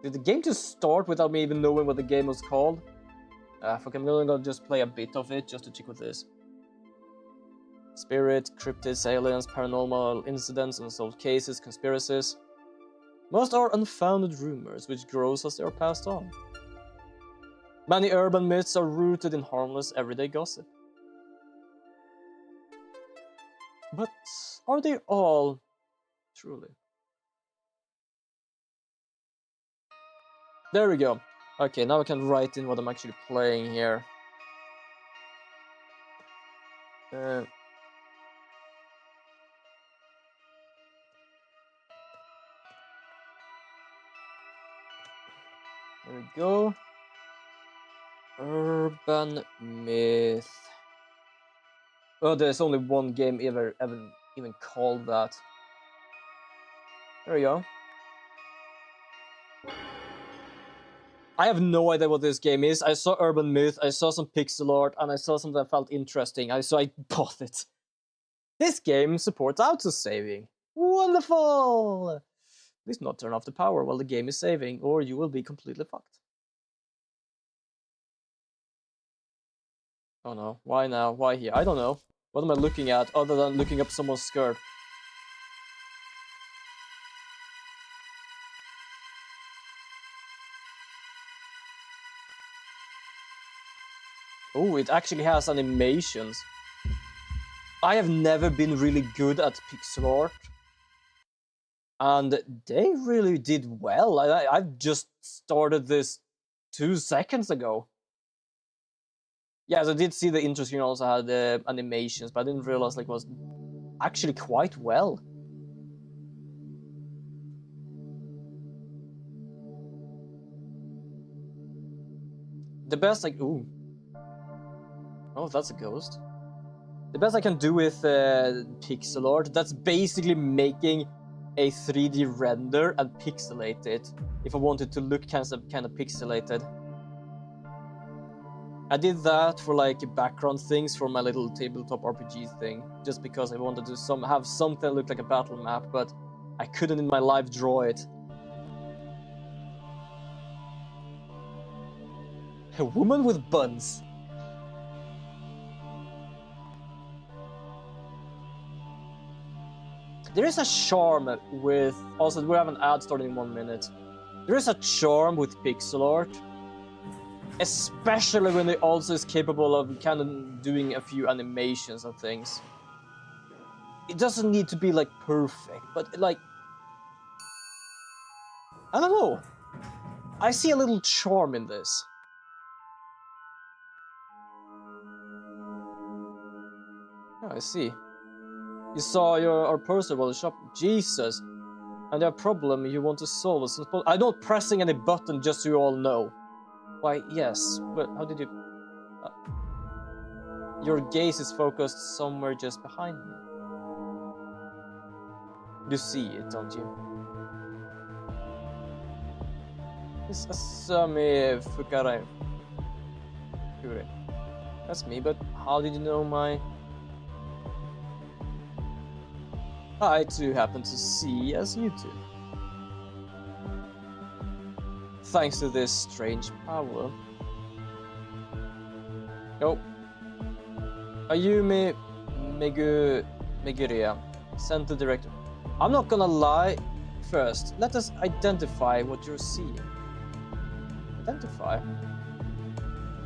Did the game just start without me even knowing what the game was called? Fuck, I'm gonna just play a bit of it just to check what this. Spirit, cryptids, aliens, paranormal incidents, unsolved cases, conspiracies. Most are unfounded rumors which grows as they are passed on. Many urban myths are rooted in harmless everyday gossip. But are they all truly? There we go. Okay, now I can write in what I'm actually playing here. There we go. Urban myth. Oh, there's only one game ever even called that. There we go. I have no idea what this game is. I saw Urban Myth, I saw some pixel art, and I saw something that felt interesting, so I bought it. This game supports autosaving. Wonderful! Please not turn off the power while the game is saving, or you will be completely fucked. Oh no, why now? Why here? I don't know. What am I looking at other than looking up someone's skirt? Oh, it actually has animations. I have never been really good at pixel art. And they really did well. I've just started this 2 seconds ago. Yes, I did see the intro screen also had animations, but I didn't realize like it was actually quite well. The best like ooh. Oh, that's a ghost. The best I can do with pixel art, that's basically making a 3D render and pixelate it if I wanted to look kind of pixelated. I did that for like background things for my little tabletop RPG thing, just because I wanted to have something look like a battle map, but I couldn't in my life draw it. A woman with buns. There is a charm with... Also, we have an ad starting in 1 minute. There is a charm with pixel art. Especially when it also is capable of kind of doing a few animations and things. It doesn't need to be like perfect, but like... I don't know. I see a little charm in this. Yeah, I see. You saw our poster while the shop. Jesus. And a problem you want to solve. I'm not pressing any button just so you all know. Why, yes, but how did you... Your gaze is focused somewhere just behind me. You see it, don't you? It's Asami Fukare. That's me, but how did you know my... I too happen to see as you do. Thanks to this strange power. Oh. Ayumi Meguria, Center Director. I'm not gonna lie. First, let us identify what you're seeing. Identify?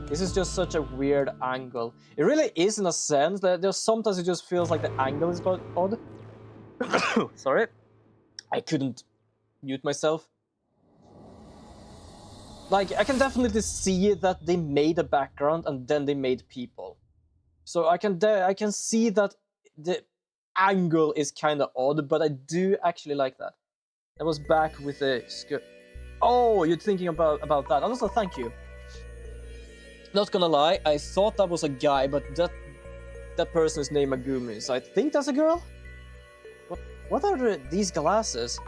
This is just such a weird angle. It really is in a sense that there's sometimes it just feels like the angle is odd. Sorry. I couldn't mute myself. Like, I can definitely see that they made a background and then they made people. So I can see that the angle is kind of odd, but I do actually like that. I was back with a skirt. Oh, you're thinking about that. Also, thank you. Not gonna lie, I thought that was a guy, but that person is named Megumi, so I think that's a girl? What are these glasses?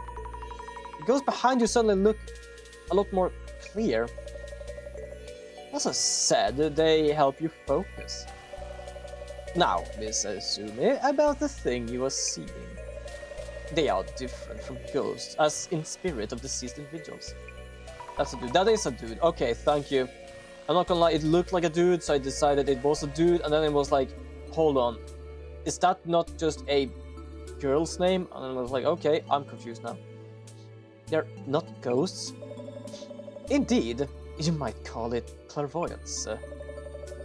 It goes behind you, suddenly look a lot more clear. As I said, they help you focus. Now, Miss Asumi, about the thing you are seeing. They are different from ghosts, as in spirit of deceased individuals. That's a dude. That is a dude. Okay, thank you. I'm not gonna lie, it looked like a dude, so I decided it was a dude, and then it was like, hold on. Is that not just a girl's name? And I was like, okay, I'm confused now. They're not ghosts? Indeed, you might call it clairvoyance.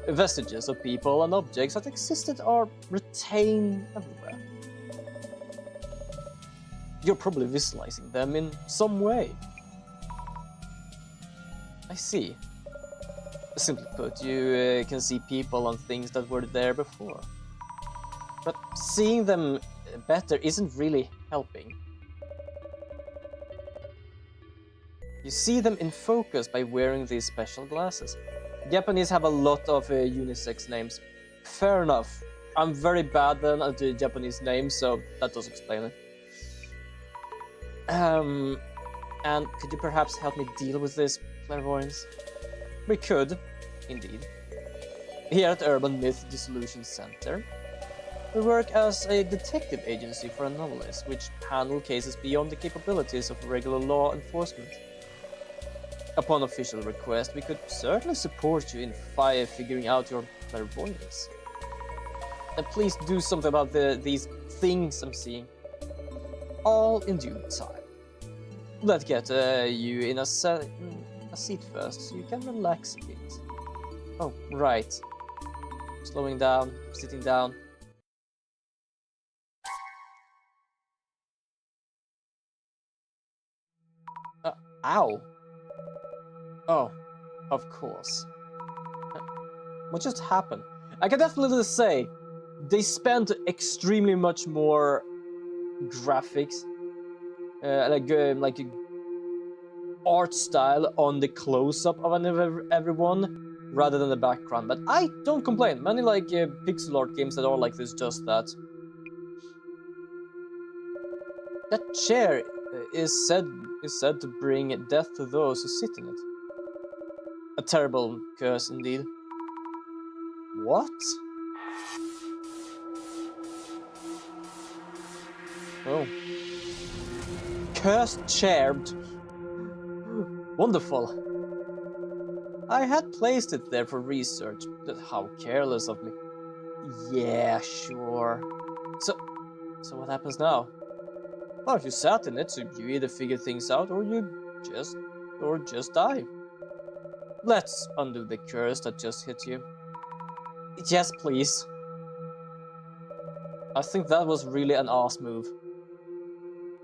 Vestiges of people and objects that existed or retained everywhere. You're probably visualizing them in some way. I see. Simply put, you can see people and things that were there before. But seeing them better isn't really helping. You see them in focus by wearing these special glasses. Japanese have a lot of unisex names. Fair enough. I'm very bad then at the Japanese names, so that does explain it. And could you perhaps help me deal with this, clairvoyance? We could, indeed. Here at Urban Myth Dissolution Center, we work as a detective agency for anomalies, which handle cases beyond the capabilities of regular law enforcement. Upon official request, we could certainly support you in figuring out your clairvoyance. And please do something about these things I'm seeing. All in due time. Let's get you in a seat first, so you can relax a bit. Oh, right. Slowing down, sitting down. Ow! Oh, of course. What just happened? I can definitely say they spent extremely much more graphics, like art style on the close-up of everyone rather than the background. But I don't complain. Many like pixel art games that are like this just that. That chair is said to bring death to those who sit in it. A terrible curse indeed. What? Oh. Cursed chair. Wonderful. I had placed it there for research, but how careless of me. Yeah, sure. So what happens now? Well, if you sat in it, so you either figure things out or you just die. Let's undo the curse that just hit you. Yes, please. I think that was really an ass move.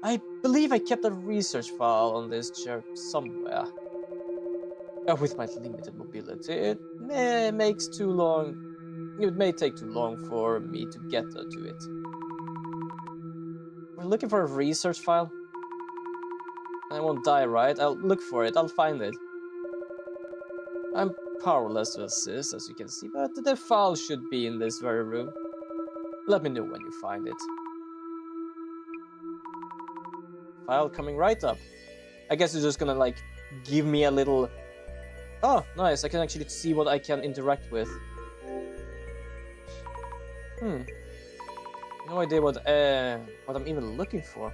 I believe I kept a research file on this chair somewhere. With my limited mobility, it may take too long for me to get to it. We're looking for a research file. I won't die, right? I'll look for it, I'll find it. I'm powerless to assist, as you can see, but the file should be in this very room. Let me know when you find it. File coming right up. I guess you're just gonna like give me a little... Oh, nice, I can actually see what I can interact with. No idea what I'm even looking for.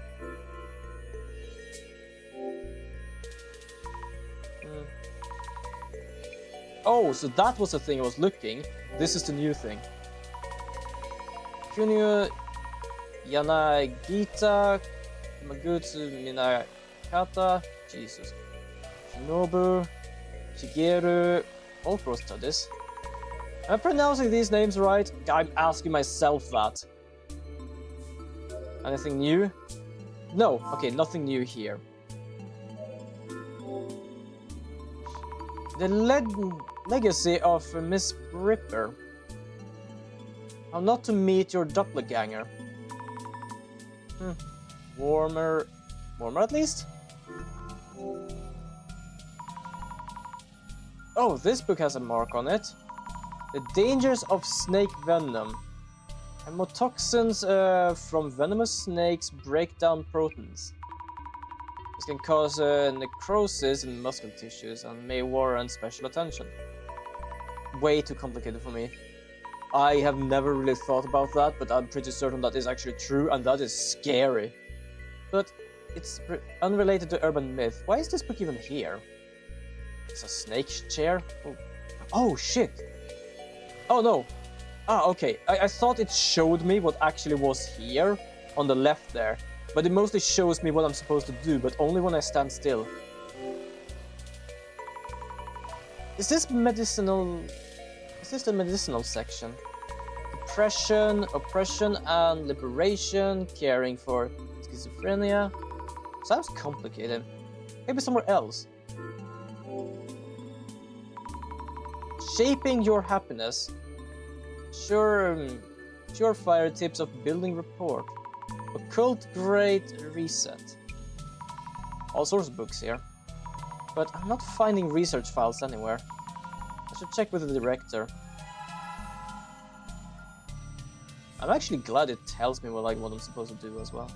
Oh, so that was the thing I was looking. This is the new thing. Kunio Yanagita Magutsu Minakata, Jesus, Shinobu, Shigeru, all pro studies. Am I pronouncing these names right? I'm asking myself that. Anything new? No, okay, nothing new here. The legacy of Miss Ripper. How not to meet your doppelganger. Warmer at least? Oh, this book has a mark on it. The dangers of snake venom. Hemotoxins from venomous snakes break down proteins. This can cause necrosis in muscle tissues and may warrant special attention. Way too complicated for me. I have never really thought about that, but I'm pretty certain that is actually true, and that is scary. But it's unrelated to urban myth. Why is this book even here? It's a snake chair? Oh, oh shit! Oh no! Ah, okay. I thought it showed me what actually was here on the left there. But it mostly shows me what I'm supposed to do, but only when I stand still. Is this medicinal? Is this the medicinal section? Depression, oppression and liberation, caring for schizophrenia. Sounds complicated. Maybe somewhere else. Shaping your happiness. Surefire tips of building rapport. Occult Great Reset. All sorts of books here. But I'm not finding research files anywhere. I should check with the director. I'm actually glad it tells me what I'm supposed to do as well.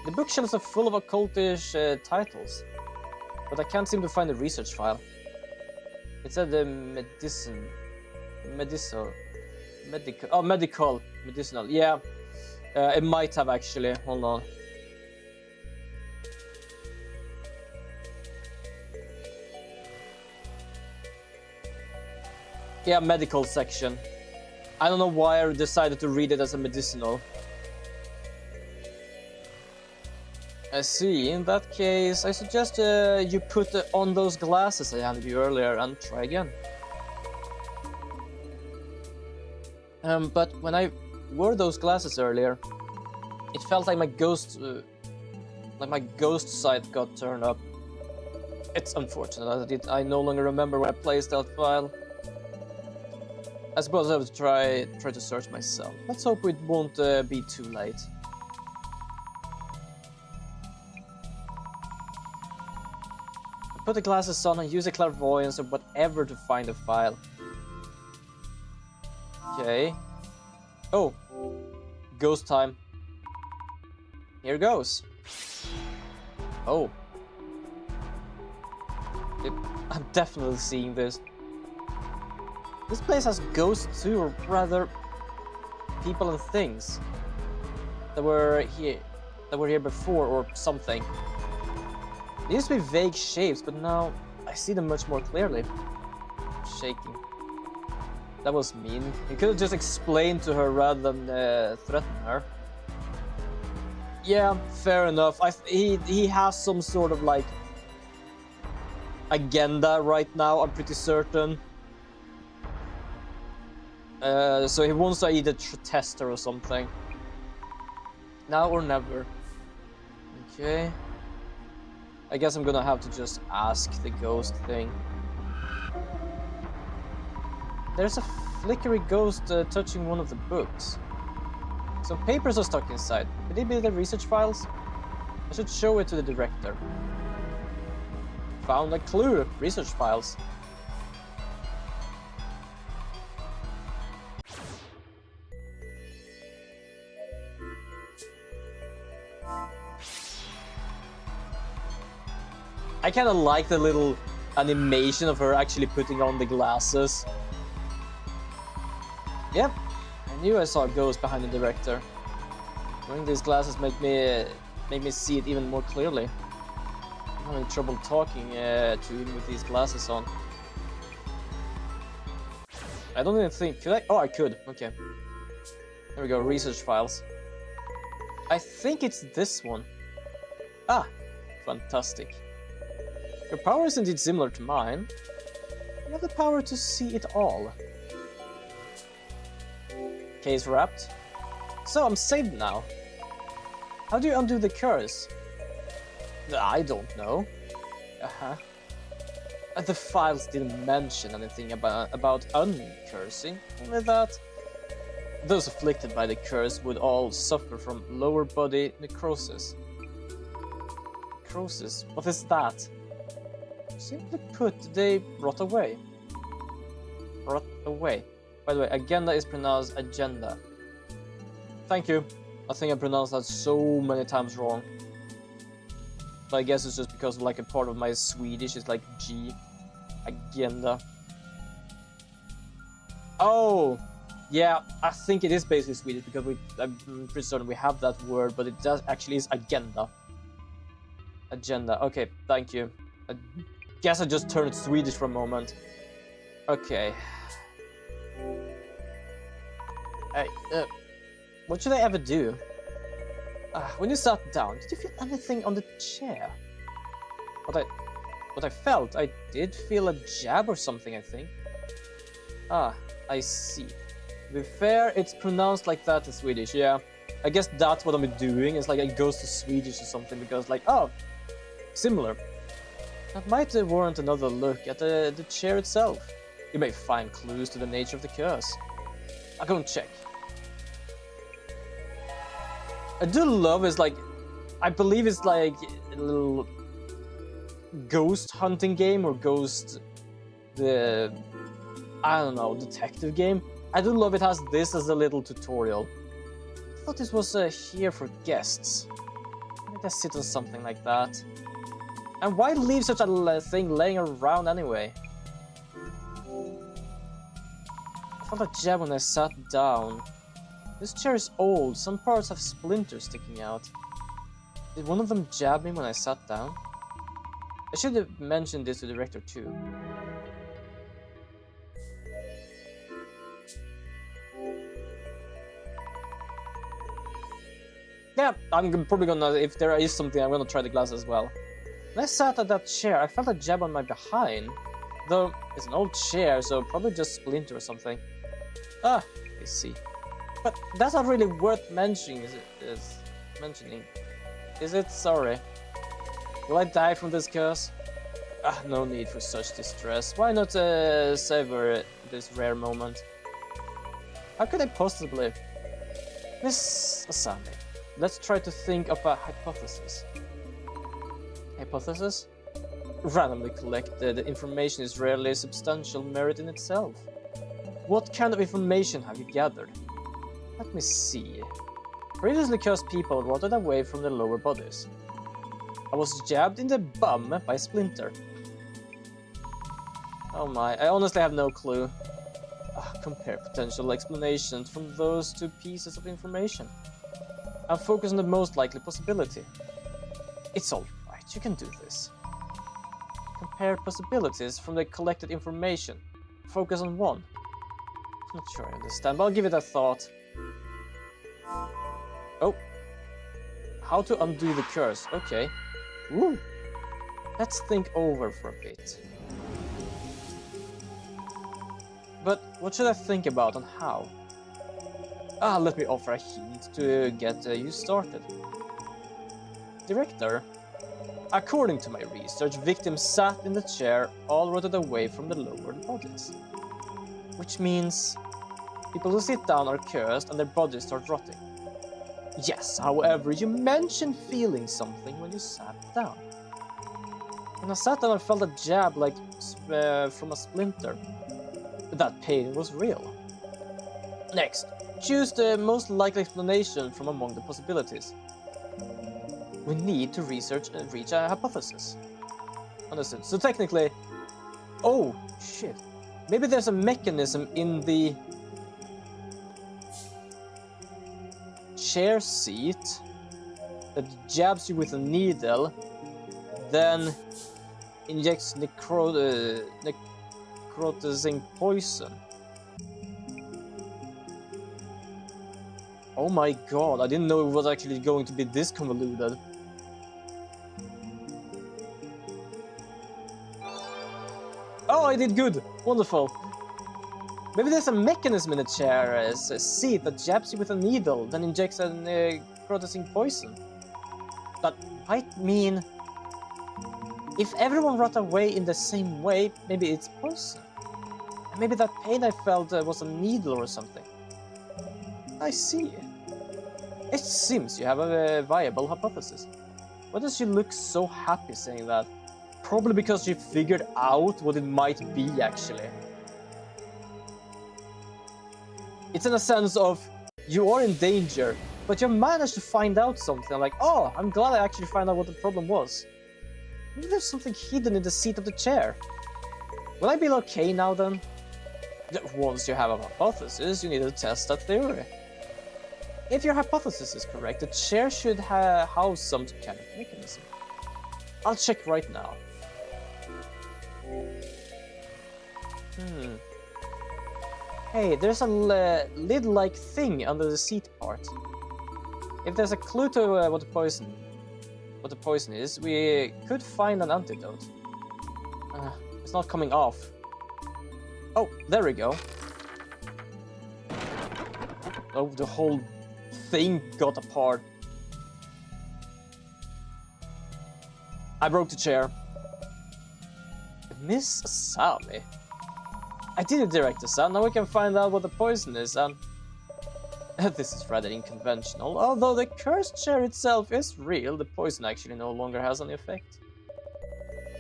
The bookshelves are full of occultish titles, but I can't seem to find the research file. It said the medicinal. Yeah, it might have actually. Hold on. Yeah, medical section. I don't know why I decided to read it as a medicinal. I see. In that case, I suggest you put on those glasses I handed you earlier and try again. But when I wore those glasses earlier, it felt like my ghost sight got turned up. It's unfortunate that I no longer remember where I placed that file. I suppose I would try to search myself. Let's hope it won't be too late. Put the glasses on and use a clairvoyance or whatever to find the file. Okay. Oh. Ghost time. Here goes. Oh. I'm definitely seeing this. This place has ghosts too, or rather, people and things that were here before, or something. They used to be vague shapes, but now I see them much more clearly. Shaking. That was mean. You could have just explained to her rather than threaten her. Yeah, fair enough. He has some sort of like agenda right now, I'm pretty certain. So he wants to either test her or something. Now or never. Okay. I guess I'm gonna have to just ask the ghost thing. There's a flickery ghost touching one of the books. Some papers are stuck inside. Could they be the research files? I should show it to the director. Found a clue. Research files. I kind of like the little animation of her actually putting on the glasses. Yep, I knew I saw a ghost behind the director. Wearing these glasses make me see it even more clearly. I'm having trouble talking to him with these glasses on. I don't even think... Could I? Oh, I could. Okay. There we go, research files. I think it's this one. Ah, fantastic. Your power is indeed similar to mine. You have the power to see it all. Case wrapped. So I'm saved now. How do you undo the curse? I don't know. The files didn't mention anything about uncursing. Only that those afflicted by the curse would all suffer from lower body necrosis. Necrosis? What is that? Simply put, they rot away. Rot away. By the way, agenda is pronounced agenda. Thank you. I think I pronounced that so many times wrong. But I guess it's just because like a part of my Swedish is like G. Agenda. Oh! Yeah, I think it is basically Swedish because I'm pretty certain we have that word, but it does actually is agenda. Agenda. Okay, thank you. I guess I just turned Swedish for a moment. Okay. Hey, what should I ever do? When you sat down, did you feel anything on the chair? What I felt, I did feel a jab or something, I think. I see. To be fair, it's pronounced like that in Swedish, yeah. I guess that's what I'm doing, it's like it goes to Swedish or something, because like, oh, similar. That might warrant another look at the chair itself. You may find clues to the nature of the curse. I'll go and check. I do love is like, I believe it's like a little ghost hunting game or ghost, I don't know, detective game. I do love it has this as a little tutorial. I thought this was here for guests. Maybe just sit on something like that. And why leave such a thing laying around anyway? I felt a jab when I sat down. This chair is old, some parts have splinters sticking out. Did one of them jab me when I sat down? I should have mentioned this to the director too. Yeah, I'm probably gonna, if there is something, I'm gonna try the glass as well. When I sat at that chair, I felt a jab on my behind. Though, it's an old chair, so probably just splinter or something. I see. But that's not really worth mentioning, is it? Is it? Sorry. Will I die from this curse? No need for such distress. Why not savor this rare moment? How could I possibly? Miss Asami, let's try to think of a hypothesis. Hypothesis? Randomly collected information is rarely substantial merit in itself. What kind of information have you gathered? Let me see. Previously cursed people rotted away from their lower bodies. I was jabbed in the bum by a splinter. Oh my, I honestly have no clue. Compare potential explanations from those two pieces of information. I'll focus on the most likely possibility. It's alright, you can do this. Compare possibilities from the collected information. Focus on one. I'm not sure I understand, but I'll give it a thought. Oh. How to undo the curse, okay. Woo. Let's think over for a bit. But what should I think about and how? Let me offer a hint to get you started. Director, according to my research, victims sat in the chair, all rotted away from the lower bodies. Which means people who sit down are cursed and their bodies start rotting. Yes, however, you mentioned feeling something when you sat down. When I sat down, I felt a jab like from a splinter. But that pain was real. Next, choose the most likely explanation from among the possibilities. We need to research and reach a hypothesis. Understood. So technically, oh shit, maybe there's a mechanism in the chair seat that jabs you with a needle, then injects necrotizing poison. Oh my god, I didn't know it was actually going to be this convoluted. Oh, I did good! Wonderful! Maybe there's a mechanism in the chair, a seat that jabs you with a needle, then injects a necrotizing poison. That might mean if everyone rot away in the same way, maybe it's poison. And maybe that pain I felt was a needle or something. I see. It seems you have a viable hypothesis. Why does she look so happy saying that? Probably because she figured out what it might be, actually. It's in a sense of, you are in danger, but you managed to find out something. Like, oh, I'm glad I actually found out what the problem was. Maybe there's something hidden in the seat of the chair. Will I be okay now then? Once you have a hypothesis, you need to test that theory. If your hypothesis is correct, the chair should house some kind of mechanism. I'll check right now. Hey, there's a lid-like thing under the seat part. If there's a clue to what the poison is, we could find an antidote. It's not coming off. Oh, there we go. Oh, the whole thing got apart. I broke the chair. Miss Sally. I didn't direct the sound, now we can find out what the poison is, and this is rather unconventional. Although the cursed chair itself is real, the poison actually no longer has any effect.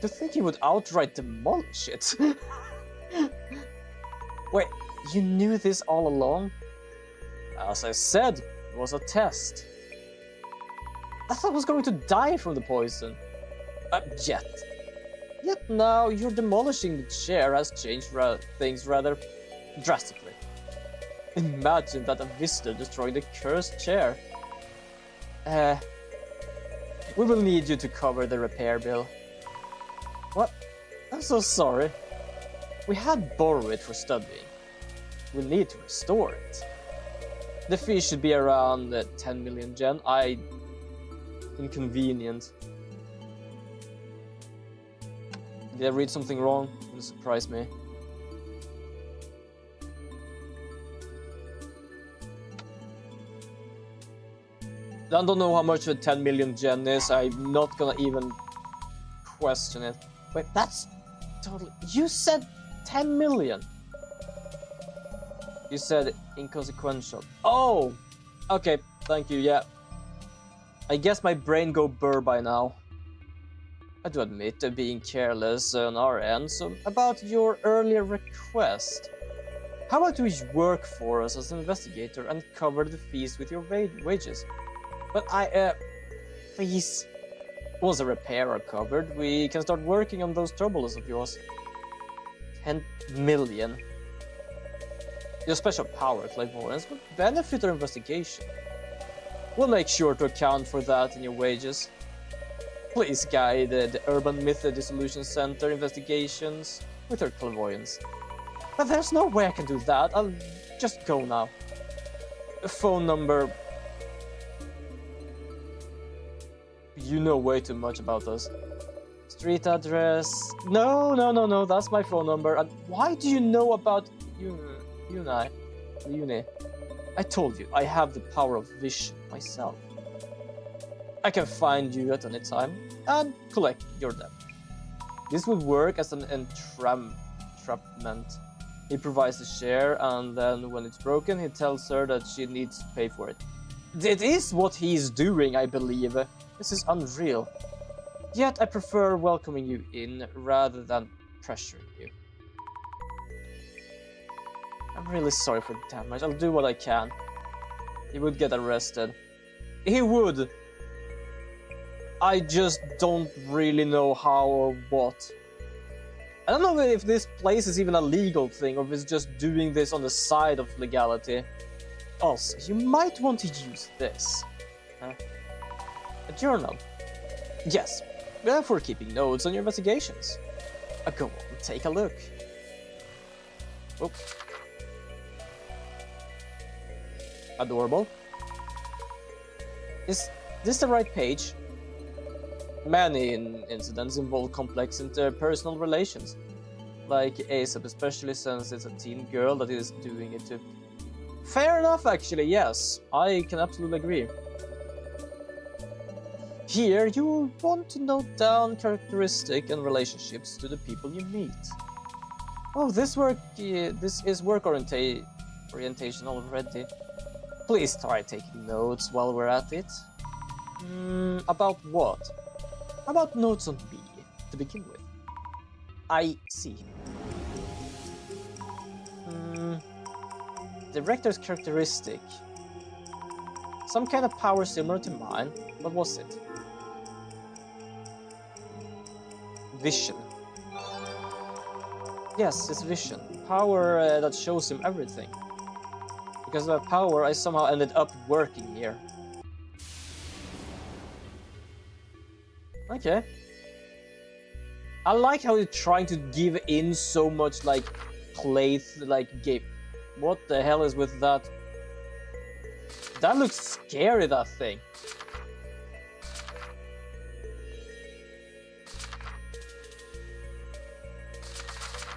To think you would outright demolish it. Wait, you knew this all along? As I said, it was a test. I thought I was going to die from the poison. Yet now you're demolishing the chair has changed things rather drastically. Imagine that a visitor destroying the cursed chair. We will need you to cover the repair bill. What? I'm so sorry. We had borrowed it for studying. We need to restore it. The fee should be around 10 million yen. Inconvenient. Did I read something wrong? It would surprise me. I don't know how much of 10 million yen is. I'm not gonna even question it. Wait, that's totally... You said 10 million. You said inconsequential. Oh! Okay, thank you, yeah. I guess my brain go burr by now. I do admit to being careless on our end, so about your earlier request. How about you work for us as an investigator and cover the fees with your wages? But please. Once the repair are covered, we can start working on those troubles of yours. 10 million. Your special power, clairvoyance, would benefit our investigation. We'll make sure to account for that in your wages. Please guide the Urban Myth Dissolution Center investigations with her clairvoyance. But there's no way I can do that. I'll just go now. A phone number. You know way too much about us. Street address. No. That's my phone number. And why do you know about Uni? I told you, I have the power of vision myself. I can find you at any time and collect your debt. This would work as an entrapment. He provides the share, and then when it's broken, he tells her that she needs to pay for it. It is what he's doing, I believe. This is unreal. Yet I prefer welcoming you in rather than pressuring you. I'm really sorry for the damage. I'll do what I can. He would get arrested. He would. I just don't really know how or what. I don't know if this place is even a legal thing or if it's just doing this on the side of legality. Also, you might want to use this. A journal. Yes, for keeping notes on your investigations. Go on, take a look. Oh. Adorable. Is this the right page? Many incidents involve complex interpersonal relations, like ASAP, especially since it's a teen girl that is doing it to. Fair enough, actually, yes. I can absolutely agree. Here, you want to note down characteristics and relationships to the people you meet. Oh, this is work orientation already. Please try taking notes while we're at it. About what? About notes on me, to begin with. I see. Director's characteristic. Some kind of power similar to mine. What was it? Vision. Yes, his vision. Power that shows him everything. Because of that power, I somehow ended up working here. Okay. I like how you're trying to give in so much, like, game. What the hell is with that? That looks scary, that thing.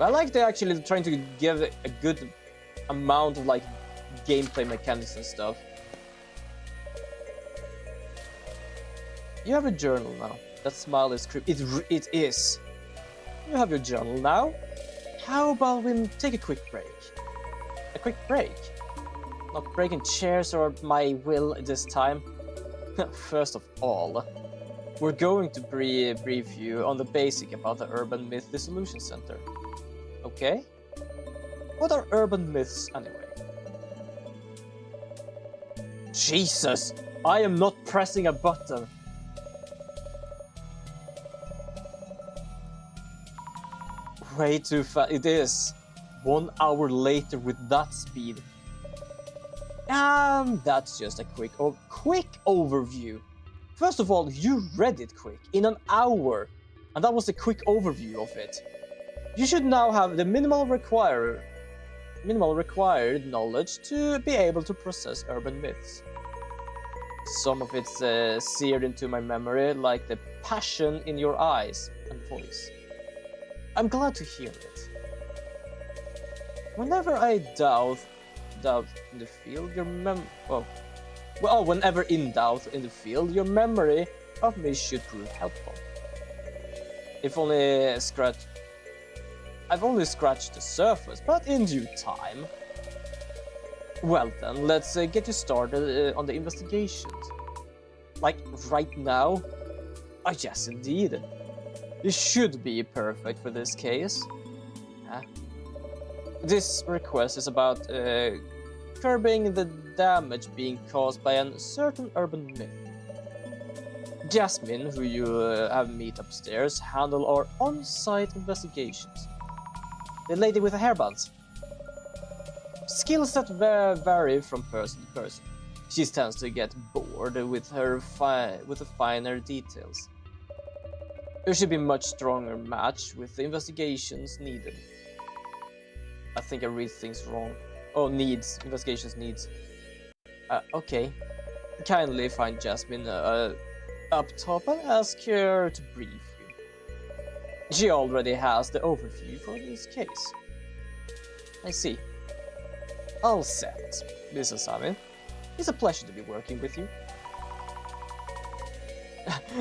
I like they're actually trying to give a good amount of, like, gameplay mechanics and stuff. You have a journal now. That smile is creepy. It is. You have your journal now. How about we take a quick break? A quick break? Not breaking chairs or my will this time. First of all, we're going to brief you on the basic about the Urban Myth Dissolution Center. Okay? What are urban myths anyway? Jesus! I am not pressing a button. Way too fast. It is. 1 hour later with that speed. And that's just a quick overview. First of all, you read it quick, in an hour. And that was a quick overview of it. You should now have the minimal required knowledge to be able to process urban myths. Some of it's seared into my memory, like the passion in your eyes and voice. I'm glad to hear it. Whenever I doubt in the field, whenever in doubt in the field, your memory of me should prove helpful. I've only scratched the surface, but in due time. Well then, let's get you started on the investigations. Like, right now? Oh yes, indeed. You should be perfect for this case. This request is about curbing the damage being caused by a certain urban myth. Jasmine, who you have meet upstairs, handle our on-site investigations. The lady with the hairbands. Skills that vary from person to person. She tends to get bored with the finer details. There should be a much stronger match with the investigations needed. I think I read things wrong. Oh, investigations needs. Okay. Kindly find Jasmine up top and ask her to brief you. She already has the overview for this case. I see. All set, Mrs. Sami. It's a pleasure to be working with you.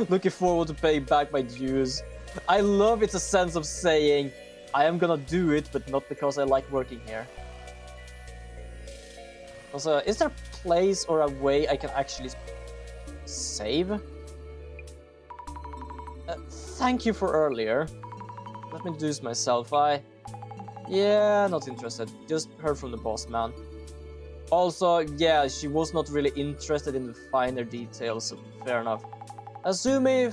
Looking forward to paying back my dues. I love it's a sense of saying, I am gonna do it, but not because I like working here. Also, is there a place or a way I can actually save? Thank you for earlier. Let me introduce myself. Yeah, not interested. Just heard from the boss man. Also, yeah, she was not really interested in the finer details, so fair enough. Azumi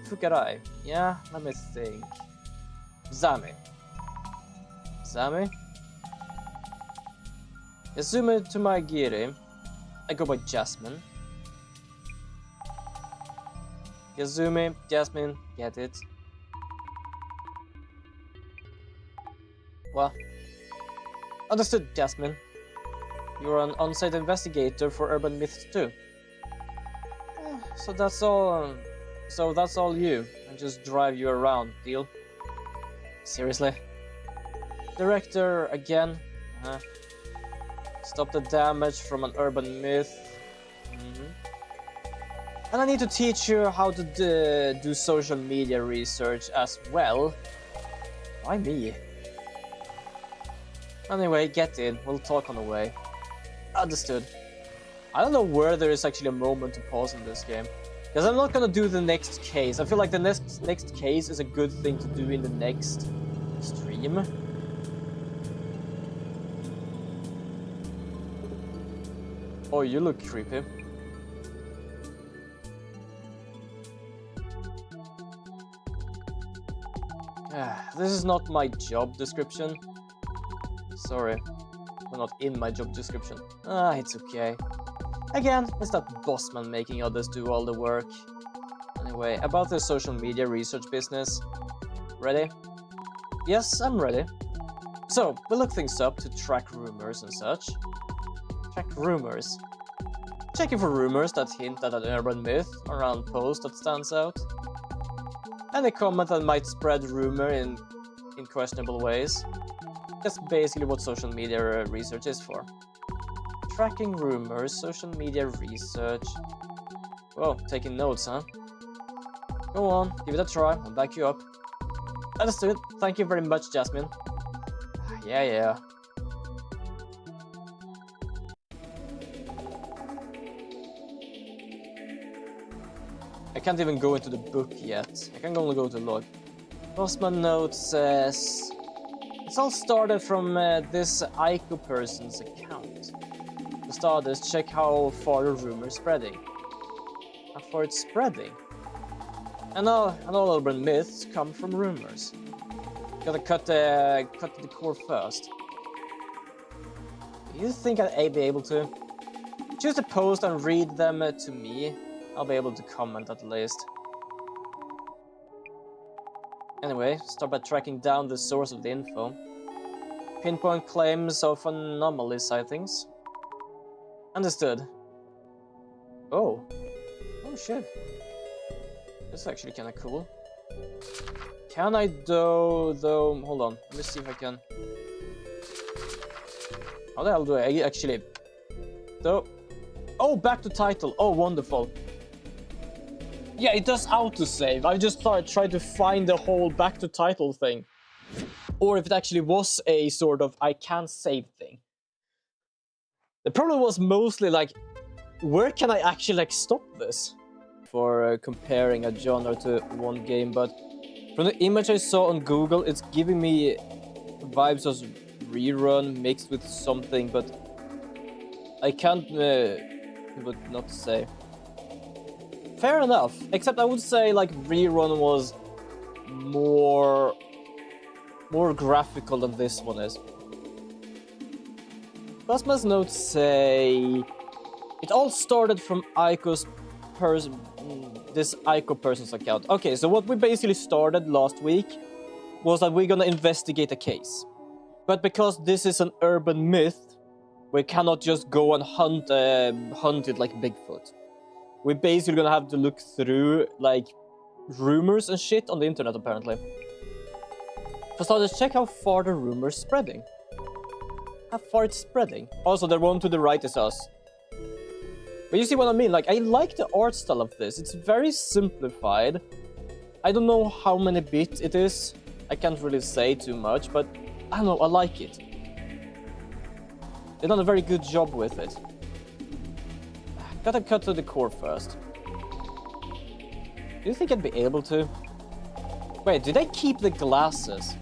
Fukarai. Yeah, let me think. Zami. Azumi Tumagiri. I go by Jasmine. Yazumi, Jasmine, get it. Well, understood, Jasmine. You're an on-site investigator for urban myths too. So that's all. So that's all you. I just drive you around. Deal? Seriously? Director again? Stop the damage from an urban myth. And I need to teach you how to do social media research as well. Why me? Anyway, get in. We'll talk on the way. Understood. I don't know where there is actually a moment to pause in this game. Because I'm not gonna do the next case. I feel like the next case is a good thing to do in the next stream. Oh, you look creepy. This is not my job description. Sorry. Well, not in my job description. It's okay. Again, it's that bossman making others do all the work. Anyway, about the social media research business. Ready? Yes, I'm ready. So, we look things up to track rumors and such. Track rumors. Checking for rumors that hint at an urban myth around post that stands out. Any comment that might spread rumor in questionable ways. That's basically what social media research is for. Tracking rumors, social media research. Whoa, taking notes, huh? Go on, give it a try, I'll back you up. Understood, thank you very much, Jasmine. Yeah. I can't even go into the book yet. I can only go to log. Bossman note says... It's all started from this Ico person's account. For starters, check how far the rumor is spreading. How far it's spreading? And all urban myths come from rumors. Gotta cut the core first. You think I'd be able to? Choose the post and read them to me. I'll be able to comment at least. Anyway, start by tracking down the source of the info. Pinpoint claims of anomaly sightings. Understood. Oh shit. This is actually kind of cool. Can I though? Hold on. Let me see if I can. How the hell do I actually? Though. Oh, back to title. Oh, wonderful. Yeah, it does autosave. I just tried to find the whole back to title thing. Or if it actually was a sort of I can't save thing. The problem was mostly like, where can I actually like stop this? For comparing a genre to one game, but from the image I saw on Google, it's giving me vibes of rerun mixed with something, but I can't but not say. Fair enough, except I would say like rerun was more graphical than this one is. Plasma's notes say it all started from this Ico person's account. Okay, so what we basically started last week was that we're gonna investigate a case. But because this is an urban myth, we cannot just go and hunt it like Bigfoot. We're basically gonna have to look through like rumors and shit on the internet apparently. For starters, check how far the rumor's spreading. How far it's spreading. Also, the one to the right is us. But you see what I mean? Like, I like the art style of this. It's very simplified. I don't know how many bits it is. I can't really say too much, but I don't know, I like it. They've done a very good job with it. Gotta cut to the core first. Do you think I'd be able to? Wait, did I keep the glasses?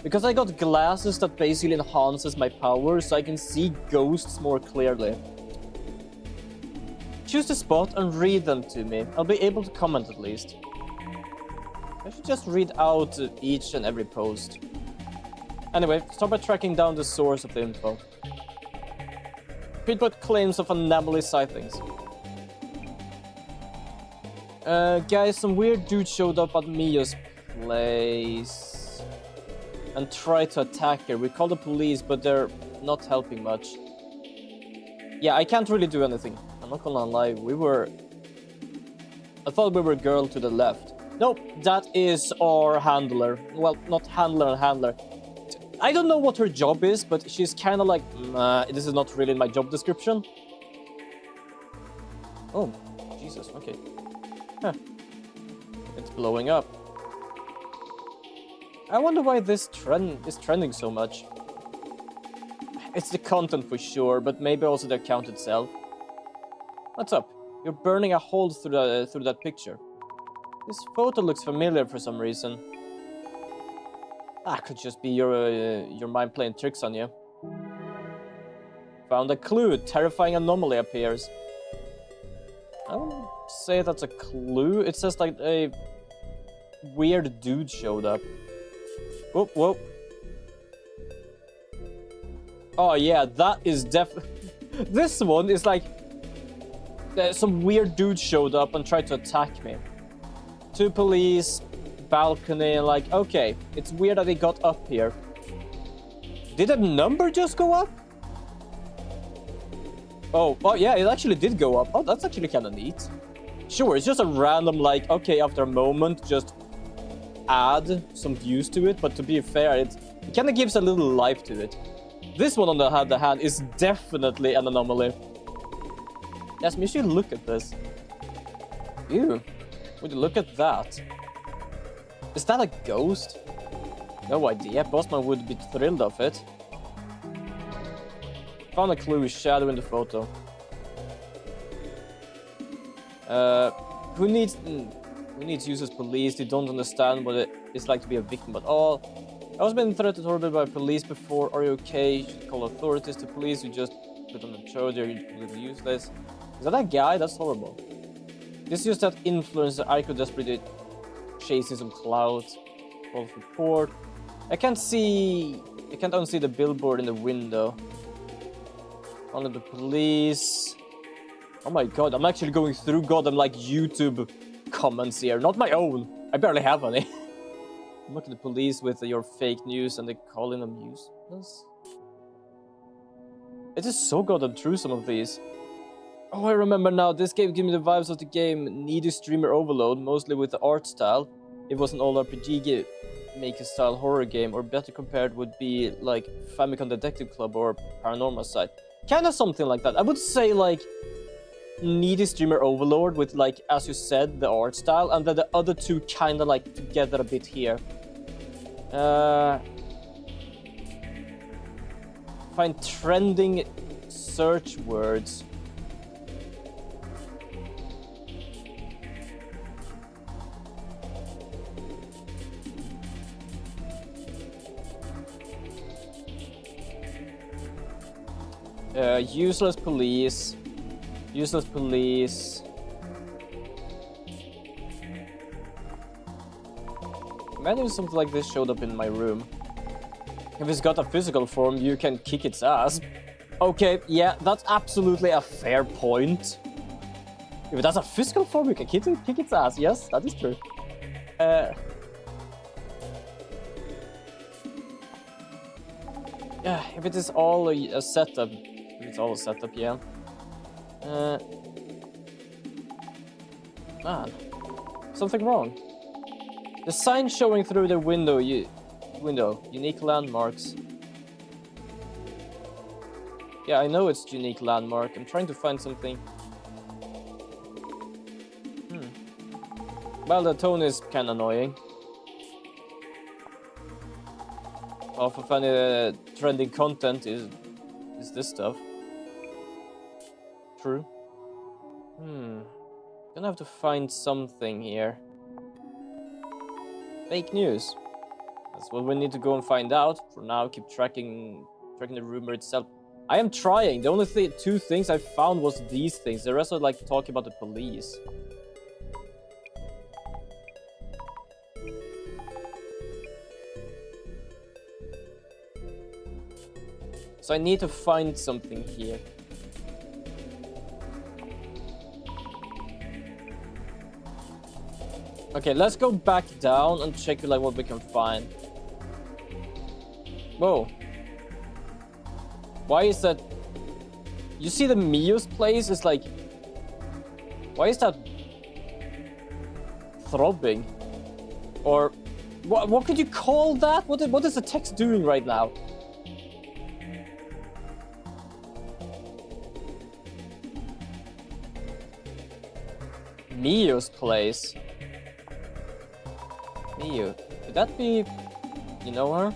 Because I got glasses that basically enhances my power so I can see ghosts more clearly. Choose the spot and read them to me. I'll be able to comment at least. I should just read out each and every post. Anyway, start by tracking down the source of the info. Pinpoint claims of anomaly sightings. Guys, some weird dude showed up at Mia's place and tried to attack her. We called the police, but they're not helping much. Yeah, I can't really do anything. I'm not gonna lie, I thought we were girl to the left. Nope, that is our handler. Well, not handler. I don't know what her job is, but she's kind of like, this is not really my job description. Oh, Jesus, okay. Huh. It's blowing up. I wonder why this trend is trending so much. It's the content for sure, but maybe also the account itself. What's up? You're burning a hole through that picture. This photo looks familiar for some reason. Could just be your mind playing tricks on you. Found a clue. Terrifying anomaly appears. I wouldn't say that's a clue. It says like a weird dude showed up. Whoop, whoop. Oh yeah, that is definitely... This one is like... some weird dude showed up and tried to attack me. 2 police, balcony, and like, okay, it's weird that they got up here. Did that number just go up? Oh yeah, it actually did go up. Oh, that's actually kind of neat. Sure, it's just a random, like, okay, after a moment, just add some views to it, but to be fair, it kind of gives a little life to it. This one, on the other hand, is definitely an anomaly. Yes, you should look at this. Ew. Would you look at that? Is that a ghost? No idea. Bossman would be thrilled of it. Found a clue, shadow in the photo. Who needs useless police? They don't understand what it's like to be a victim at all. I was been threatened horribly by police before. Are you okay? You should call authorities to police. You just put on a show. You're completely useless. Is that a guy? That's horrible. This is just that influencer. I could desperately chasing some clout. False report. I can't unsee the billboard in the window. Only the police. Oh my god, I'm actually going through goddamn like YouTube comments here. Not my own. I barely have any. I'm looking at the police with your fake news and they calling them useless. It is so goddamn true, some of these. Oh, I remember now. This game gave me the vibes of the game Needy Streamer Overload, mostly with the art style. It was an old RPG game, maker style horror game, or better compared would be like Famicom Detective Club or Paranormal Site. Kinda something like that. I would say like Needy Streamer Overlord with, like, as you said, the art style, and then the other two kinda like together a bit here. Find trending search words. Useless police. Useless police. Imagine if something like this showed up in my room. If it's got a physical form, you can kick its ass. Okay, yeah, that's absolutely a fair point. If it has a physical form, you can kick its ass. Yes, that is true. Yeah, if it is all a setup, it's all a setup, yeah. Man, something wrong. The sign showing through the window, unique landmarks. Yeah, I know it's unique landmark. I'm trying to find something. Well, the tone is kind of annoying. Half of any trending content is this stuff. True. Gonna have to find something here. Fake news. That's what we need to go and find out. For now, keep tracking the rumor itself. I am trying. The only two things I found was these things. The rest are like talking about the police. So I need to find something here. Okay, let's go back down and check like what we can find. Whoa. Why is that? You see the Mio's place is like... Why is that throbbing? Or what could you call that? What is the text doing right now? Mio's place. Mio. Could that be... You know her?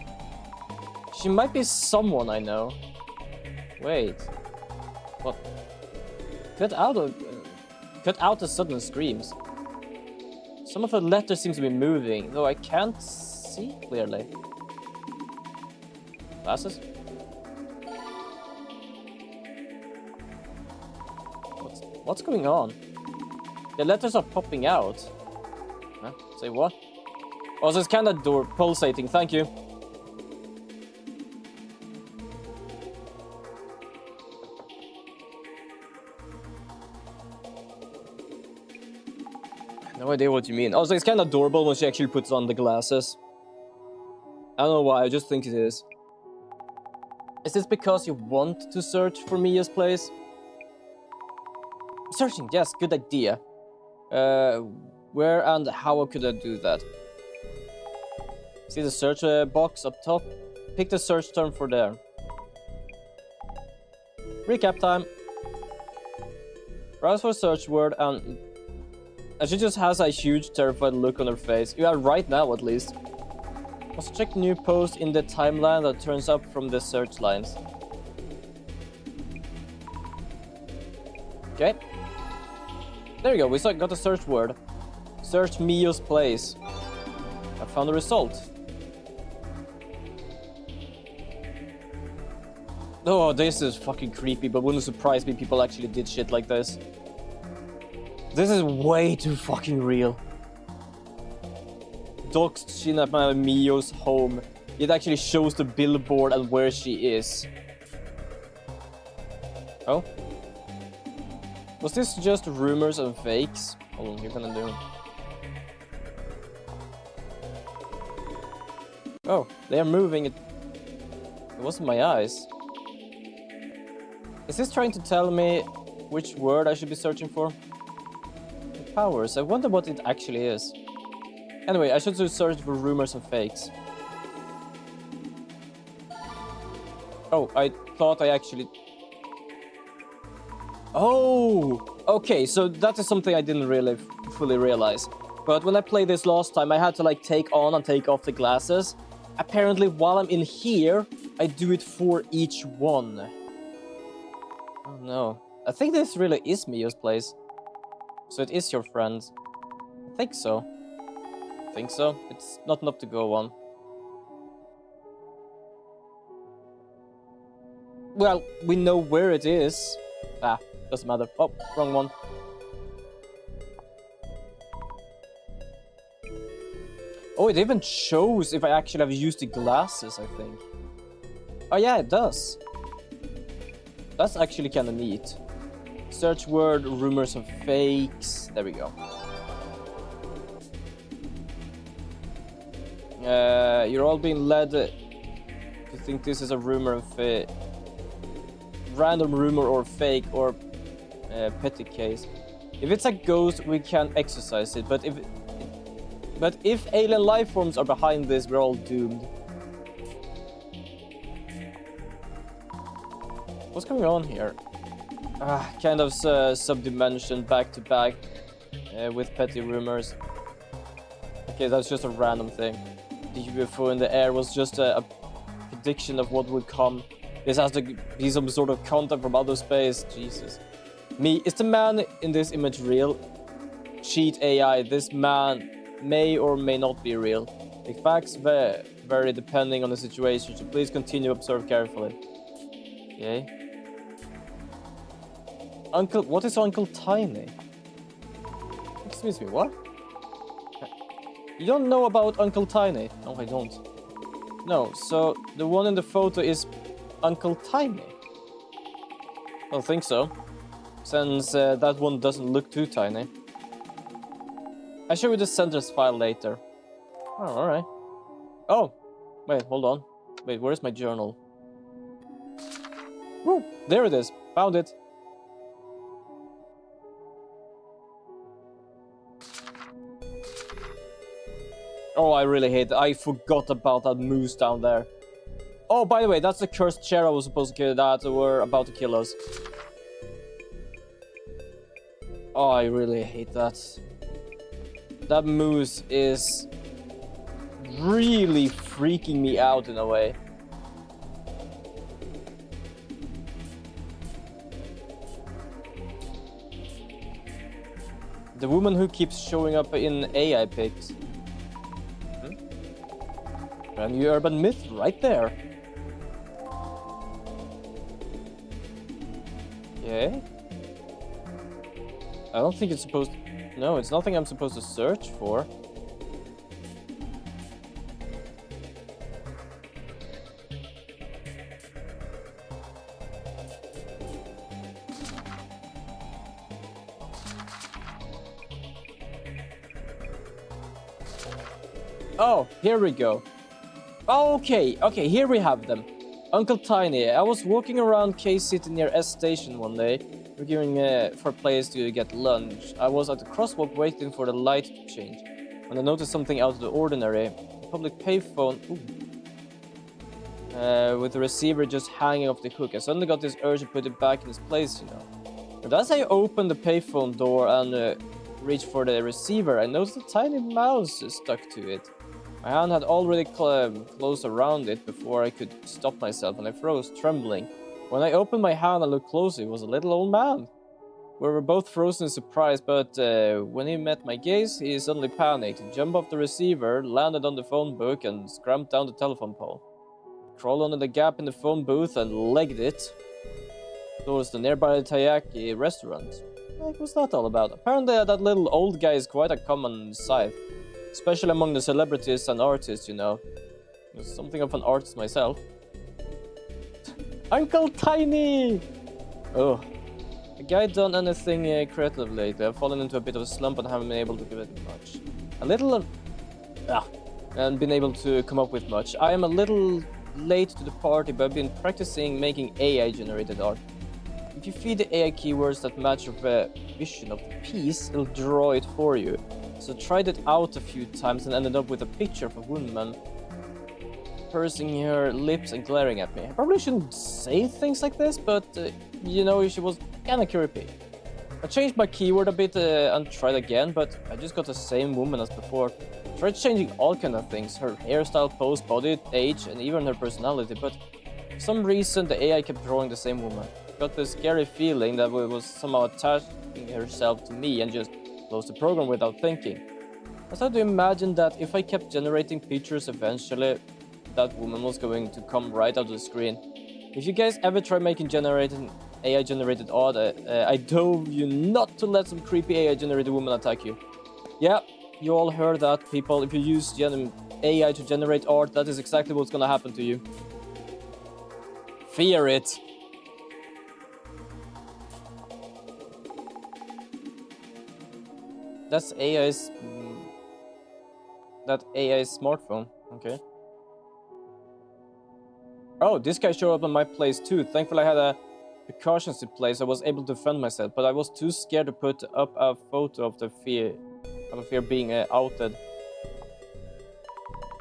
She might be someone I know. Wait. What? Cut out the sudden screams. Some of the letters seem to be moving, though I can't see clearly. Glasses? What's going on? The letters are popping out. Huh? Say what? Also, it's kind of pulsating. Thank you. No idea what you mean. Also, it's kind of adorable when she actually puts on the glasses. I don't know why, I just think it is. Is this because you want to search for Mia's place? Searching, yes, good idea. Where and how could I do that? See the search box up top? Pick the search term for there. Recap time. Browse for search word and she just has a huge terrified look on her face. Yeah, right now at least. Must check new post in the timeline that turns up from the search lines. Okay. There you go, we got a search word. Search Mia's place. I found the result. Oh, this is fucking creepy, but wouldn't surprise me people actually did shit like this. This is way too fucking real. Doxed Shinapma Mio's home. It actually shows the billboard and where she is. Oh? Was this just rumors and fakes? Hold on, you're gonna do. Oh, they are moving it. It wasn't my eyes. Is this trying to tell me which word I should be searching for? Powers. I wonder what it actually is. Anyway, I should search for rumors and fakes. Oh, I thought I actually... Oh! Okay, so that is something I didn't really fully realize. But when I played this last time, I had to like take on and take off the glasses. Apparently, while I'm in here, I do it for each one. Oh no. I think this really is Mia's place. So it is your friend. I think so. Think so. It's not enough to go on. Well, we know where it is. Ah, doesn't matter. Oh, wrong one. Oh, it even shows if I actually have used the glasses, I think. Oh yeah, it does. That's actually kind of neat. Search word, rumors and fakes. There we go. You're all being led to think this is a rumor and fake. Random rumor or fake or petty case. If it's a ghost, we can exorcise it. But if alien life forms are behind this, we're all doomed. What's going on here? Kind of subdimension back to back with petty rumors. Okay, that's just a random thing. The UFO in the air was just a prediction of what would come. This has to be some sort of content from outer space. Jesus. Is the man in this image real? Cheat AI. This man may or may not be real. The facts vary depending on the situation, so please continue to observe carefully. Okay. What is Uncle Tiny? Excuse me, what? You don't know about Uncle Tiny? No, I don't. No, so the one in the photo is Uncle Tiny? I don't think so, since that one doesn't look too tiny. I'll show you the sentence file later. Oh, alright. Oh, wait, hold on. Wait, where's my journal? Woo, there it is. Found it. Oh, I really hate that. I forgot about that moose down there. Oh, by the way, that's the cursed chair I was supposed to kill that were about to kill us. Oh, I really hate that. That moose is really freaking me out in a way. The woman who keeps showing up in AI pics. A new urban myth right there. Yeah. I don't think it's supposed to... No, it's nothing I'm supposed to search for. Oh, here we go. Okay, here we have them. Uncle Tiny. I was walking around K-City near S Station one day, looking for a place to get lunch. I was at the crosswalk waiting for the light to change, when I noticed something out of the ordinary. A public payphone, with the receiver just hanging off the hook. I suddenly got this urge to put it back in its place, you know. But as I opened the payphone door and reached for the receiver, I noticed a tiny mouse stuck to it. My hand had already closed around it before I could stop myself, and I froze, trembling. When I opened my hand and looked closer, it was a little old man. We were both frozen in surprise, but when he met my gaze, he suddenly panicked. He jumped off the receiver, landed on the phone book, and scrambled down the telephone pole. Crawled under the gap in the phone booth and legged it towards the nearby taiyaki restaurant. Like, what's that all about? Apparently that little old guy is quite a common sight, especially among the celebrities and artists, you know. I'm something of an artist myself. Uncle Tiny! Oh. A guy done anything creative lately? I've fallen into a bit of a slump and haven't been able to give it much. And been able to come up with much. I am a little late to the party, but I've been practicing making AI-generated art. If you feed the AI keywords that match your vision of the piece, it'll draw it for you. So I tried it out a few times and ended up with a picture of a woman pursing her lips and glaring at me. I probably shouldn't say things like this, but you know, she was kinda creepy. I changed my keyword a bit and tried again, but I just got the same woman as before. Tried changing all kind of things, her hairstyle, pose, body, age, and even her personality, but for some reason the AI kept drawing the same woman. Got the scary feeling that it was somehow attaching herself to me and just closed the program without thinking. I started to imagine that if I kept generating pictures, eventually that woman was going to come right out of the screen. If you guys ever try making AI-generated art, I dove you not to let some creepy AI-generated woman attack you. Yeah, you all heard that, people. If you use AI to generate art, that is exactly what's gonna happen to you. Fear it. That's AI's... that AI's smartphone, okay. Oh, this guy showed up on my place too. Thankfully I had a precautions in place. I was able to defend myself, but I was too scared to put up a photo of the fear being outed.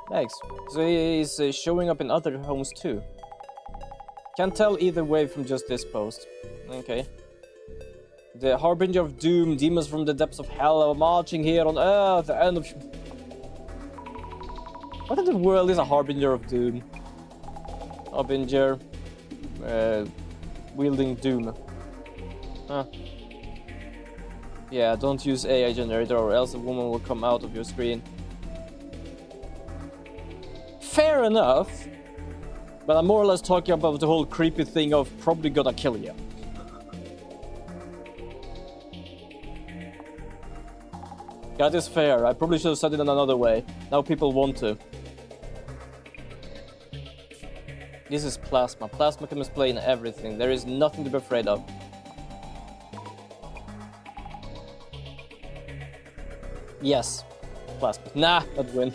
Thanks. So he's showing up in other homes too. Can't tell either way from just this post. Okay. The harbinger of doom, demons from the depths of hell are marching here on earth, the end of... What in the world is a harbinger of doom? Harbinger, wielding doom. Huh. Yeah, don't use AI generator or else a woman will come out of your screen. Fair enough, but I'm more or less talking about the whole creepy thing of probably gonna kill you. That is fair. I probably should have said it in another way. Now people want to. This is plasma. Plasma can explain everything. There is nothing to be afraid of. Yes. Plasma. Nah, that win.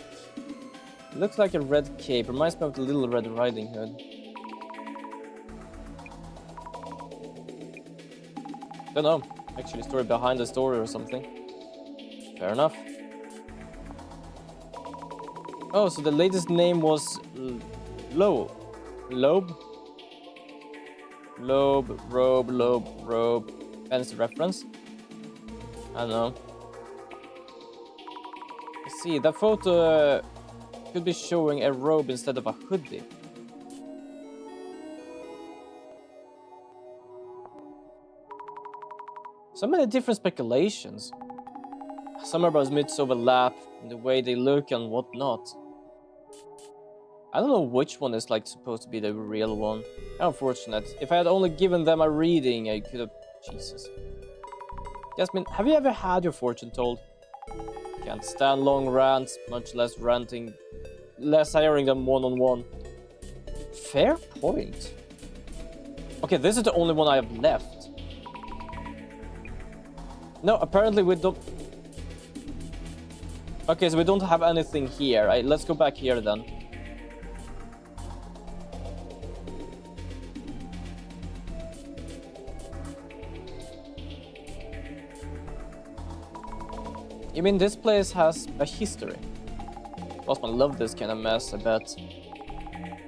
It looks like a red cape. Reminds me of the Little Red Riding Hood. Don't know. Actually, story behind the story or something. Fair enough. Oh, so the latest name was Lobe. Robe. Fancy reference? I don't know. Let's see, that photo could be showing a robe instead of a hoodie. So many different speculations. Some of our myths overlap in the way they look and whatnot. I don't know which one is like supposed to be the real one. Unfortunate. If I had only given them a reading, I could have... Jesus. Jasmine, have you ever had your fortune told? Can't stand long rants, much less ranting, less hiring them one-on-one. Fair point. Okay, this is the only one I have left. No, apparently we don't... Okay, so we don't have anything here. Let's go back here then. You mean this place has a history? Bossman love this kind of mess, I bet.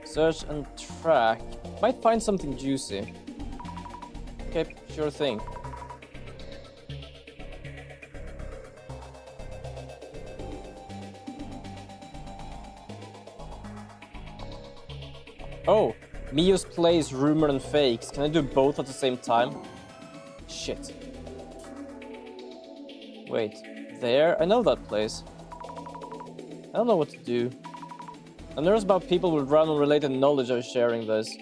Search and track. Might find something juicy. Okay, sure thing. Oh, Mio's plays rumor and fakes. Can I do both at the same time? Shit. Wait, there? I know that place. I don't know what to do. I'm nervous about people with random related knowledge are sharing this.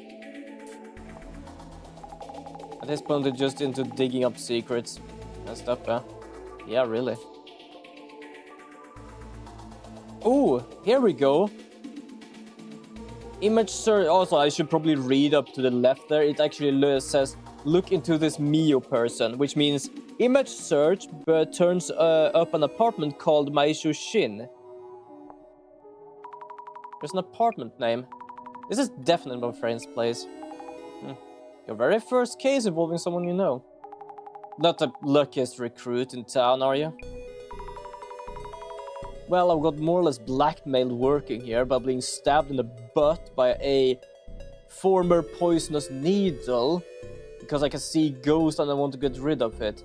At this point, they're just into digging up secrets and stuff, huh? Yeah, really. Oh, here we go. Image search. Also, I should probably read up to the left there. It actually says, look into this Mio person, which means image search, but turns up an apartment called Maishu Shin. There's an apartment name. This is definitely my friend's place. Your very first case involving someone you know. Not the luckiest recruit in town, are you? Well, I've got more or less blackmailed working here by being stabbed in the butt by a former poisonous needle because I can see ghosts and I want to get rid of it.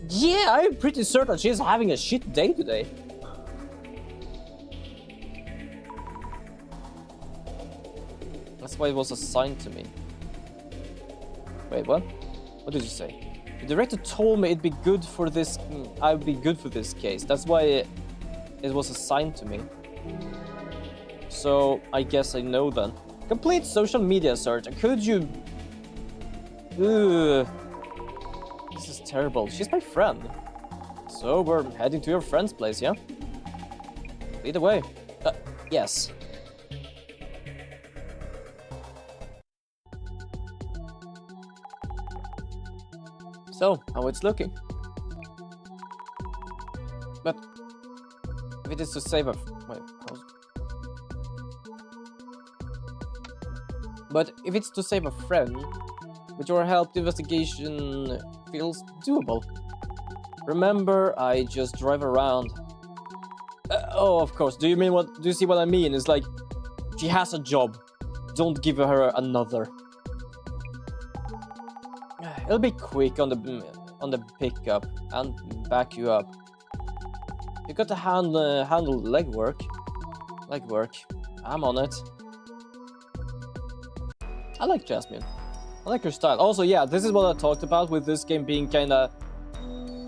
Yeah, I'm pretty certain she's having a shit day today. That's why it was assigned to me. Wait, what? What did you say? The director told me it'd be good for this. I'd be good for this case. That's why it was assigned to me. So I guess I know then. Complete social media search. Could you? Ugh. This is terrible. She's my friend. So we're heading to your friend's place, yeah? Lead the way. Yes. So, how it's looking? But if it is to save a... Wait, But if it's to save a friend, with your help, the investigation feels doable. Remember, I just drive around. Oh, of course. Do you see what I mean? It's like, she has a job. Don't give her another. It'll be quick on the pickup and back you up. You got to handle legwork. I'm on it. I like Jasmine. I like her style. Also, yeah, this is what I talked about with this game being kind of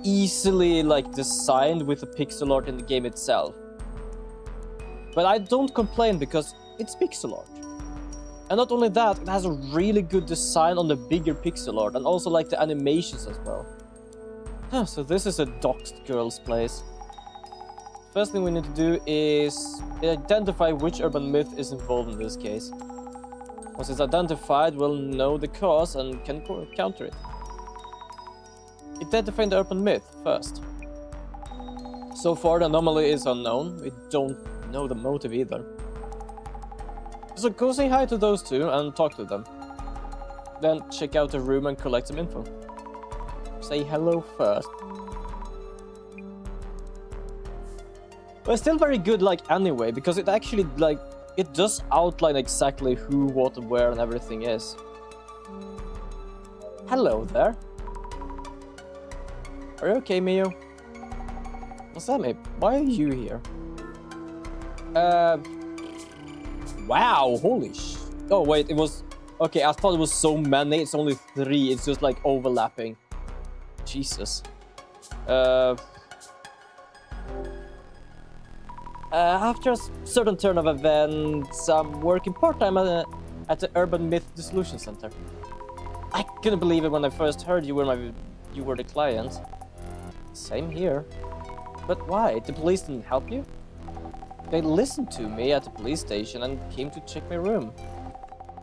easily like designed with the pixel art in the game itself. But I don't complain because it's pixel art. And not only that, it has a really good design on the bigger pixel art and also like the animations as well. So this is a doxed girl's place. First thing we need to do is identify which urban myth is involved in this case. Once it's identified, we'll know the cause and can counter it. Identifying the urban myth first. So far the anomaly is unknown. We don't know the motive either. So go say hi to those two and talk to them. Then check out the room and collect some info. Say hello first. But it's still very good like anyway, because it actually like it does outline exactly who, what, where and everything is. Hello there. Are you okay, Mio? What's that, mate? Why are you here? Wow, holy sh... Oh, wait, it was... Okay, I thought it was so many. It's only 3. It's just, like, overlapping. Jesus. After a certain turn of events, I'm working part-time at the Urban Myth Dissolution Center. I couldn't believe it when I first heard you were the client. Same here. But why? The police didn't help you? They listened to me at the police station and came to check my room.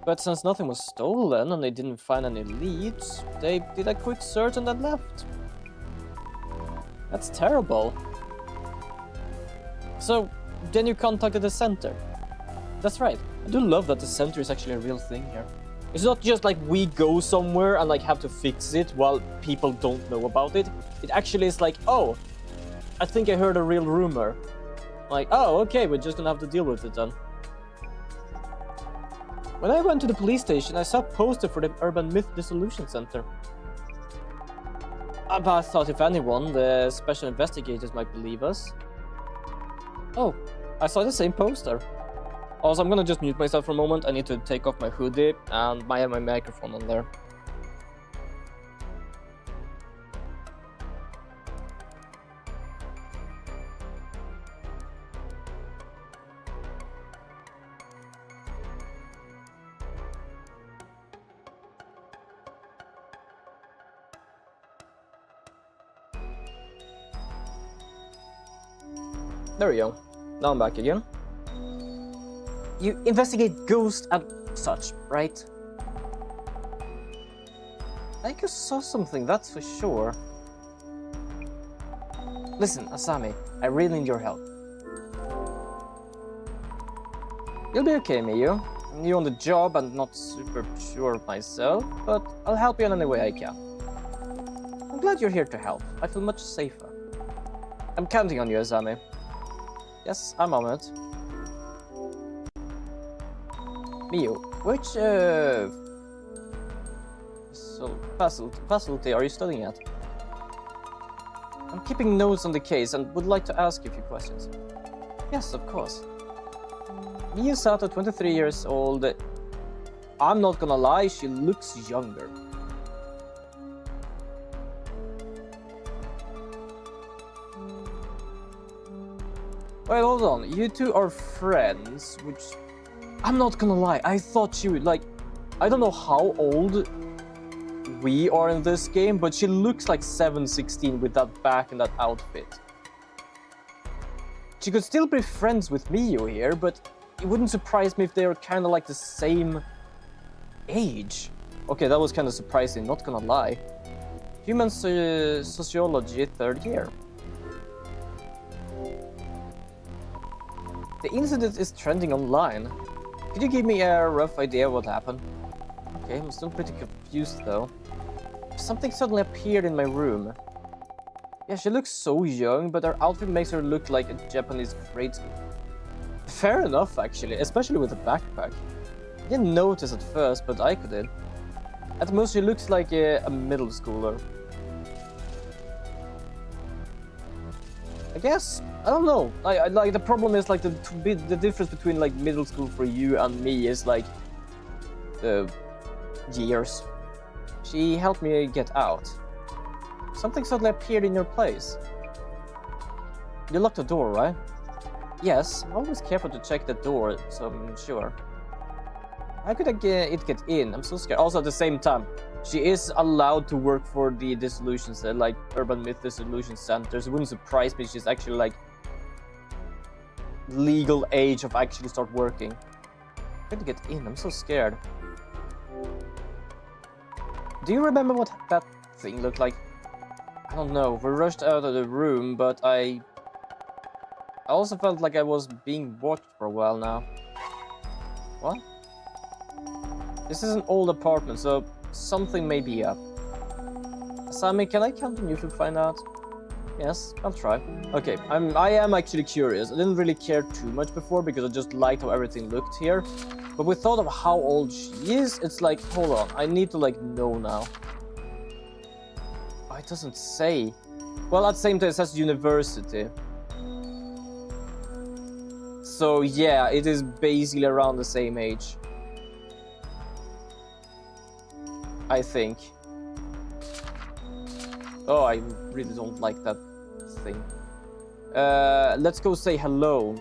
But since nothing was stolen and they didn't find any leads, they did a quick search and then left. That's terrible. So, then you contacted the center. That's right. I do love that the center is actually a real thing here. It's not just like we go somewhere and like have to fix it while people don't know about it. It actually is like, oh, I think I heard a real rumor. Like, oh, okay, we're just gonna have to deal with it then. When I went to the police station, I saw a poster for the Urban Myth Dissolution Center. But I thought if anyone, the special investigators might believe us. Oh, I saw the same poster. Also, I'm gonna just mute myself for a moment. I need to take off my hoodie and I have my microphone on there. There we go. Now I'm back again. You investigate ghosts and such, right? I think you saw something, that's for sure. Listen, Asami, I really need your help. You'll be okay, Miyu. I'm new on the job and not super sure of myself, but I'll help you in any way I can. I'm glad you're here to help. I feel much safer. I'm counting on you, Asami. Yes, I'm on it. Miyu, which facility are you studying at? I'm keeping notes on the case and would like to ask you a few questions. Yes, of course. Miyu Sato, 23 years old. I'm not gonna lie, she looks younger. Wait, hold on. You two are friends, which... I'm not gonna lie, I thought she would, like... I don't know how old we are in this game, but she looks like 7-16 with that back and that outfit. She could still be friends with Miyu here, but it wouldn't surprise me if they are kind of like the same age. Okay, that was kind of surprising, not gonna lie. Human sociology, 3rd year. The incident is trending online. Could you give me a rough idea of what happened? Okay, I'm still pretty confused though. Something suddenly appeared in my room. Yeah, she looks so young, but her outfit makes her look like a Japanese grade school. Fair enough, actually, especially with the backpack. I didn't notice at first, but I did. At most, she looks like a middle schooler. I guess, I don't know. I like the problem is like the difference between like middle school for you and me is like years. She helped me get out. Something suddenly appeared in your place. You locked the door, right? Yes, I'm always careful to check the door, so I'm sure. How could it get in? I'm so scared. Also, at the same time, she is allowed to work for the dissolution center, like Urban Myth Dissolution Centers. It wouldn't surprise me if she's actually like legal age of actually start working. How could it get in? I'm so scared. Do you remember what that thing looked like? I don't know. We rushed out of the room, but I also felt like I was being watched for a while now. What? This is an old apartment, so something may be up. Sammy, can I continue to find out? Yes, I'll try. Okay, I am actually curious. I didn't really care too much before because I just liked how everything looked here. But with thought of how old she is, it's like, hold on, I need to like know now. Oh, it doesn't say. Well, at the same time, it says university. So yeah, it is basically around the same age. I think. Oh, I really don't like that thing. Let's go say hello.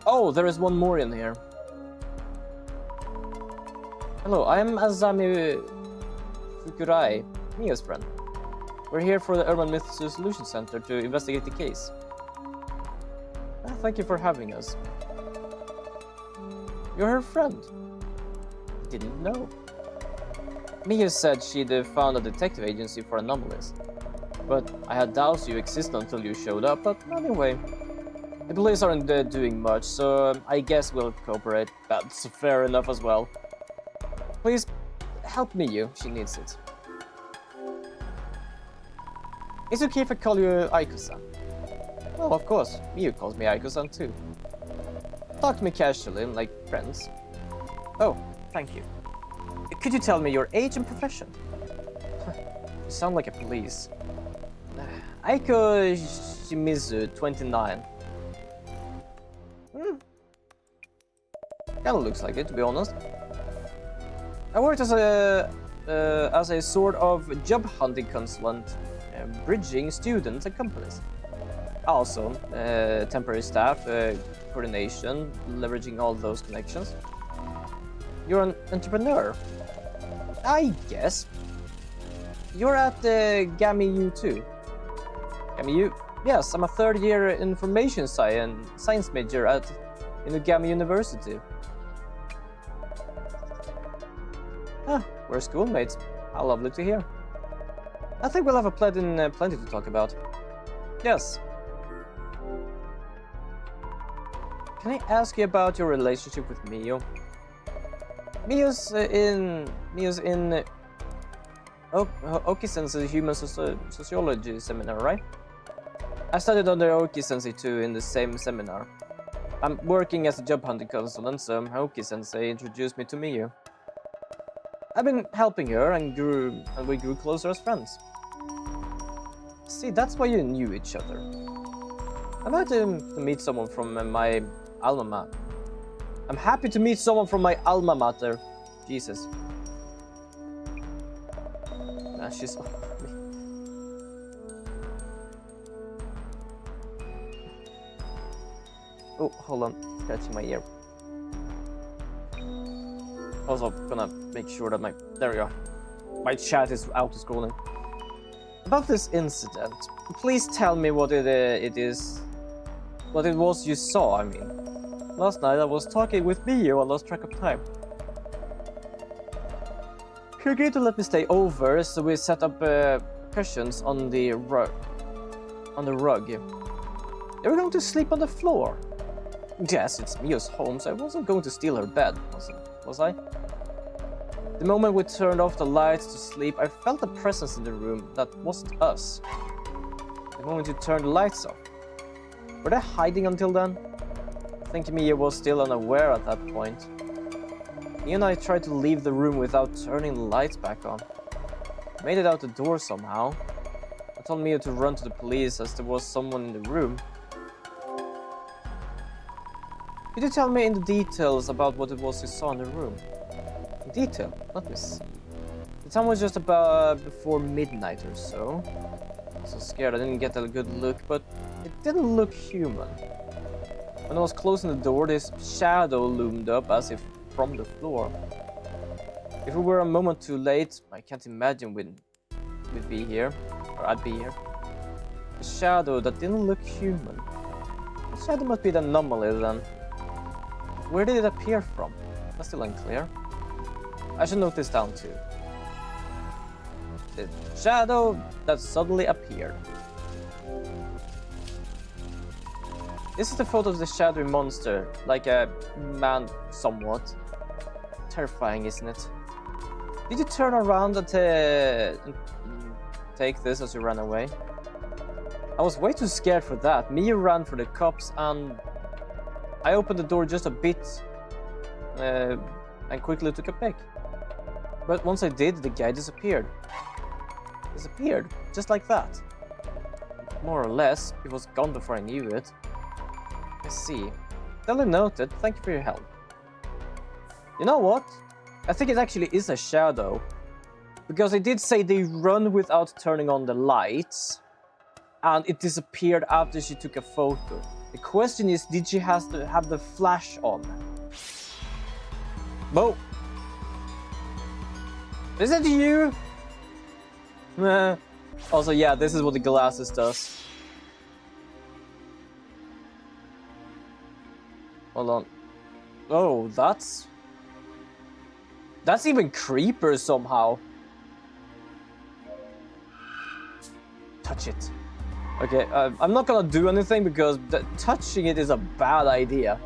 Oh, there is one more in here. Hello, I am Azami Fukurai, Mia's friend. We're here for the Urban Myth Dissolution Center to investigate the case. Thank you for having us. You're her friend. Didn't know. Mia said she'd found a detective agency for anomalies. But I had doubts you existed until you showed up, but anyway. The police aren't doing much, so I guess we'll cooperate. That's fair enough as well. Please, help Miyu. She needs it. Is it okay if I call you Aiko-san? Well, of course. Miyu calls me Aiko-san too. Talk to me casually, like friends. Oh, thank you. Could you tell me your age and profession? You sound like a police. Aiko Shimizu, 29. Kinda looks like it, to be honest. I worked as a sort of job hunting consultant, bridging students and companies. Also, temporary staff, coordination, leveraging all those connections. You're an entrepreneur, I guess. You're at GAMI-U too. GAMI-U? Yes, I'm a third-year information science major at GAMI University. We're schoolmates. How lovely to hear. I think we'll have plenty to talk about. Yes. Can I ask you about your relationship with Miyu? Miyu's in Oki-sensei's human sociology seminar, right? I studied under Oki-sensei too in the same seminar. I'm working as a job hunting consultant, so Oki-sensei introduced me to Miyu. I've been helping her and we grew closer as friends. See, that's why you knew each other. I'm happy to meet someone from my alma mater. I'm happy to meet someone from my alma mater. Jesus. Nah, she's off me. Oh, hold on. Scratching my ear. Also, gonna make sure that there we go. My chat is auto-scrolling. About this incident, please tell me what it was you saw, I mean. Last night I was talking with Miyu, I lost track of time. She agreed to let me stay over, so we set up cushions on the rug. You were going to sleep on the floor. Yes, it's Miyu's home, so I wasn't going to steal her bed, was I? The moment we turned off the lights to sleep, I felt a presence in the room that wasn't us. The moment you turned the lights off. Were they hiding until then? I think Miyu was still unaware at that point. Me and I tried to leave the room without turning the lights back on. Made it out the door somehow. I told Miyu to run to the police as there was someone in the room. Could you tell me in the details about what it was you saw in the room? In detail? Let me see. The time was just about before midnight or so. I was so scared I didn't get a good look, but it didn't look human. When I was closing the door, this shadow loomed up as if from the floor. If we were a moment too late, I can't imagine we'd be here, or I'd be here. A shadow that didn't look human. The shadow must be the anomaly then. Where did it appear from? That's still unclear. I should note this down too. The shadow that suddenly appeared. This is the photo of the shadowy monster, like a man somewhat. Terrifying, isn't it? Did you turn around and take this as you ran away? I was way too scared for that. Miyu ran for the cops and I opened the door just a bit and quickly took a pic. But once I did, the guy disappeared. Disappeared, just like that. More or less, it was gone before I knew it. I see. Duly noted, thank you for your help. You know what? I think it actually is a shadow. Because I did say they run without turning on the lights. And it disappeared after she took a photo. The question is, did she have to have the flash on? Whoa! Is it you? Also, yeah, this is what the glasses does. Hold on. Oh, that's even creepier somehow. Touch it. Okay, I'm not gonna do anything because touching it is a bad idea.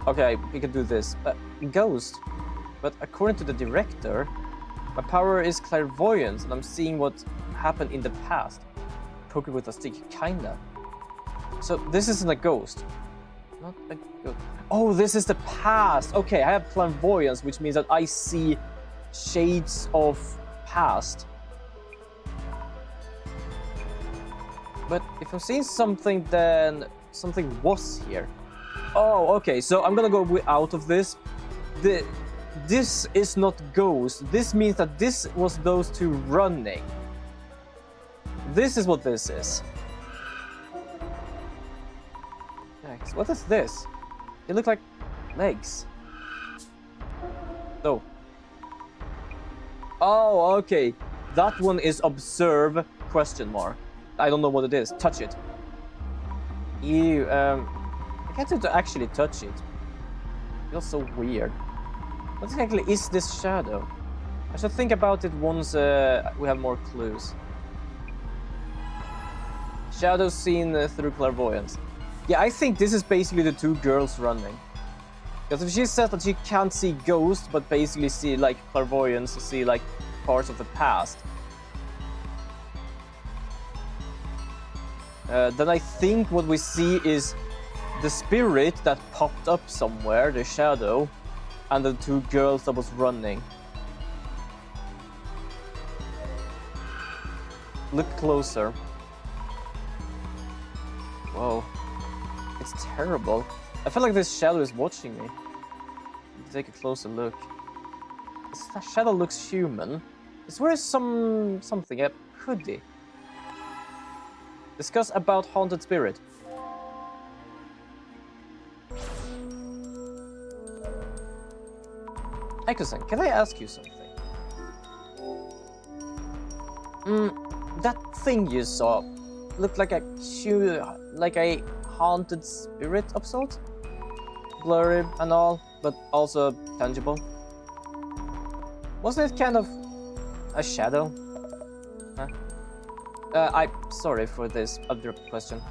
Okay, we can do this. Ghost. But according to the director, my power is clairvoyance and I'm seeing what happened in the past. Poker with a stick, kinda. So this isn't a ghost. Not a ghost. Oh, this is the past. Okay, I have clairvoyance, which means that I see shades of past. But if I'm seeing something, then something was here. Oh, okay, so I'm gonna go out of this. This is not ghost. This means that this was those two running. This is what this is. Next, what is this? They look like legs. No. Oh, okay. That one is observe question mark. I don't know what it is. Touch it. Ew, I can't seem to actually touch it. It feels so weird. What exactly is this shadow? I should think about it once we have more clues. Shadow seen through clairvoyance. Yeah, I think this is basically the two girls running. Because if she says that she can't see ghosts, but basically see like clairvoyance, see like parts of the past, then I think what we see is the spirit that popped up somewhere, the shadow, and the two girls that was running. Look closer. Whoa. It's terrible. I feel like this shadow is watching me. Take a closer look. That shadow looks human. Is there something, a hoodie? Discuss about haunted spirit. Echo-san, can I ask you something? That thing you saw looked like a haunted spirit of sorts? Blurry and all, but also tangible. Wasn't it kind of a shadow? Huh? I'm sorry for this abrupt question.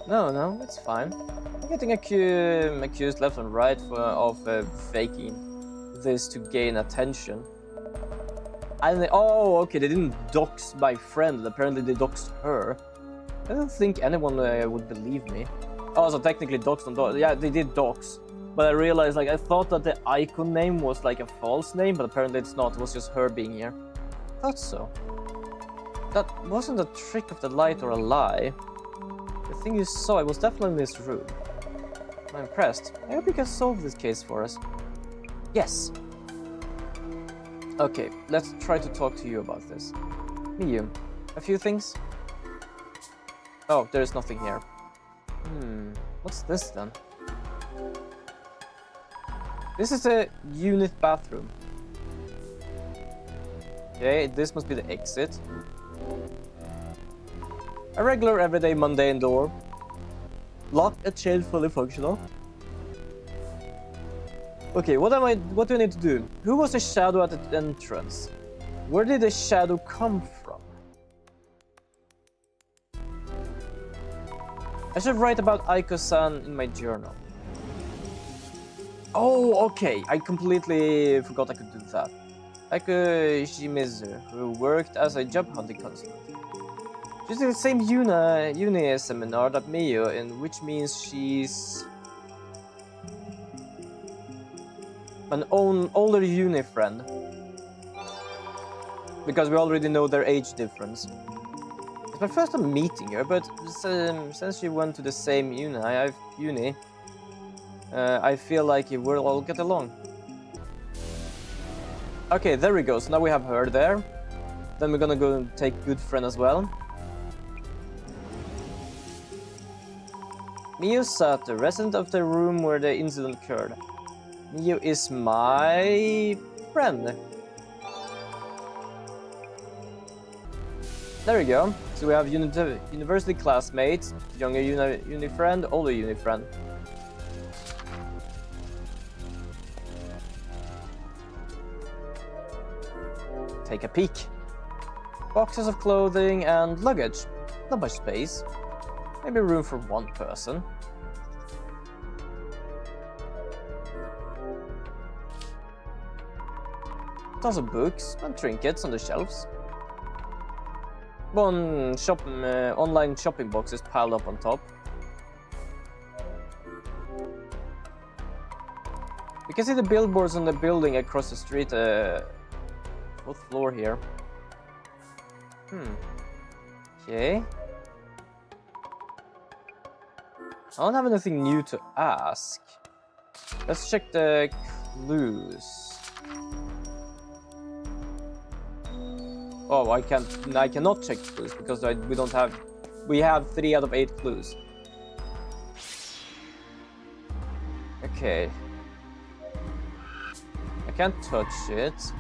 No, it's fine. I'm getting accused left and right of faking this to gain attention. Oh, okay, they didn't dox my friend. Apparently they doxed her. I don't think anyone would believe me. Oh, so technically doxed on dox. Yeah, they did dox. But I realized, like, I thought that the icon name was like a false name, but apparently it's not. It was just her being here. Thought so. That wasn't a trick of the light or a lie. The thing you saw, it was definitely in this room. I'm impressed. I hope you can solve this case for us. Yes. Okay, let's try to talk to you about this. Miyu, a few things? Oh, there is nothing here. What's this then? This is a unit bathroom. Okay, this must be the exit. A regular, everyday, mundane door. Locked, a chain fully functional. Okay, what do I need to do? Who was the shadow at the entrance? Where did the shadow come from? I should write about Aiko-san in my journal. Oh, okay. I completely forgot I could do that. Aiko Shimizu, who worked as a job hunting consultant. She's in the same uni seminar that Miyu, in which means she's an older uni friend. Because we already know their age difference. It's my first time meeting her, but since she went to the same uni, I feel like we'll all get along. Okay, there we go. So now we have her there. Then we're gonna go and take good friend as well. Miyu Sato, resident of the room where the incident occurred. Miyu is my friend. There we go. So we have university classmates, younger uni friend, older uni friend. Take a peek. Boxes of clothing and luggage. Not much space. Maybe room for one person. Tons of books and trinkets on the shelves. One online shopping boxes piled up on top. You can see the billboards on the building across the street, fourth floor here. Okay. I don't have anything new to ask. Let's check the clues. Oh, I cannot check clues because we have 3 out of 8 clues. Okay. I can't touch it.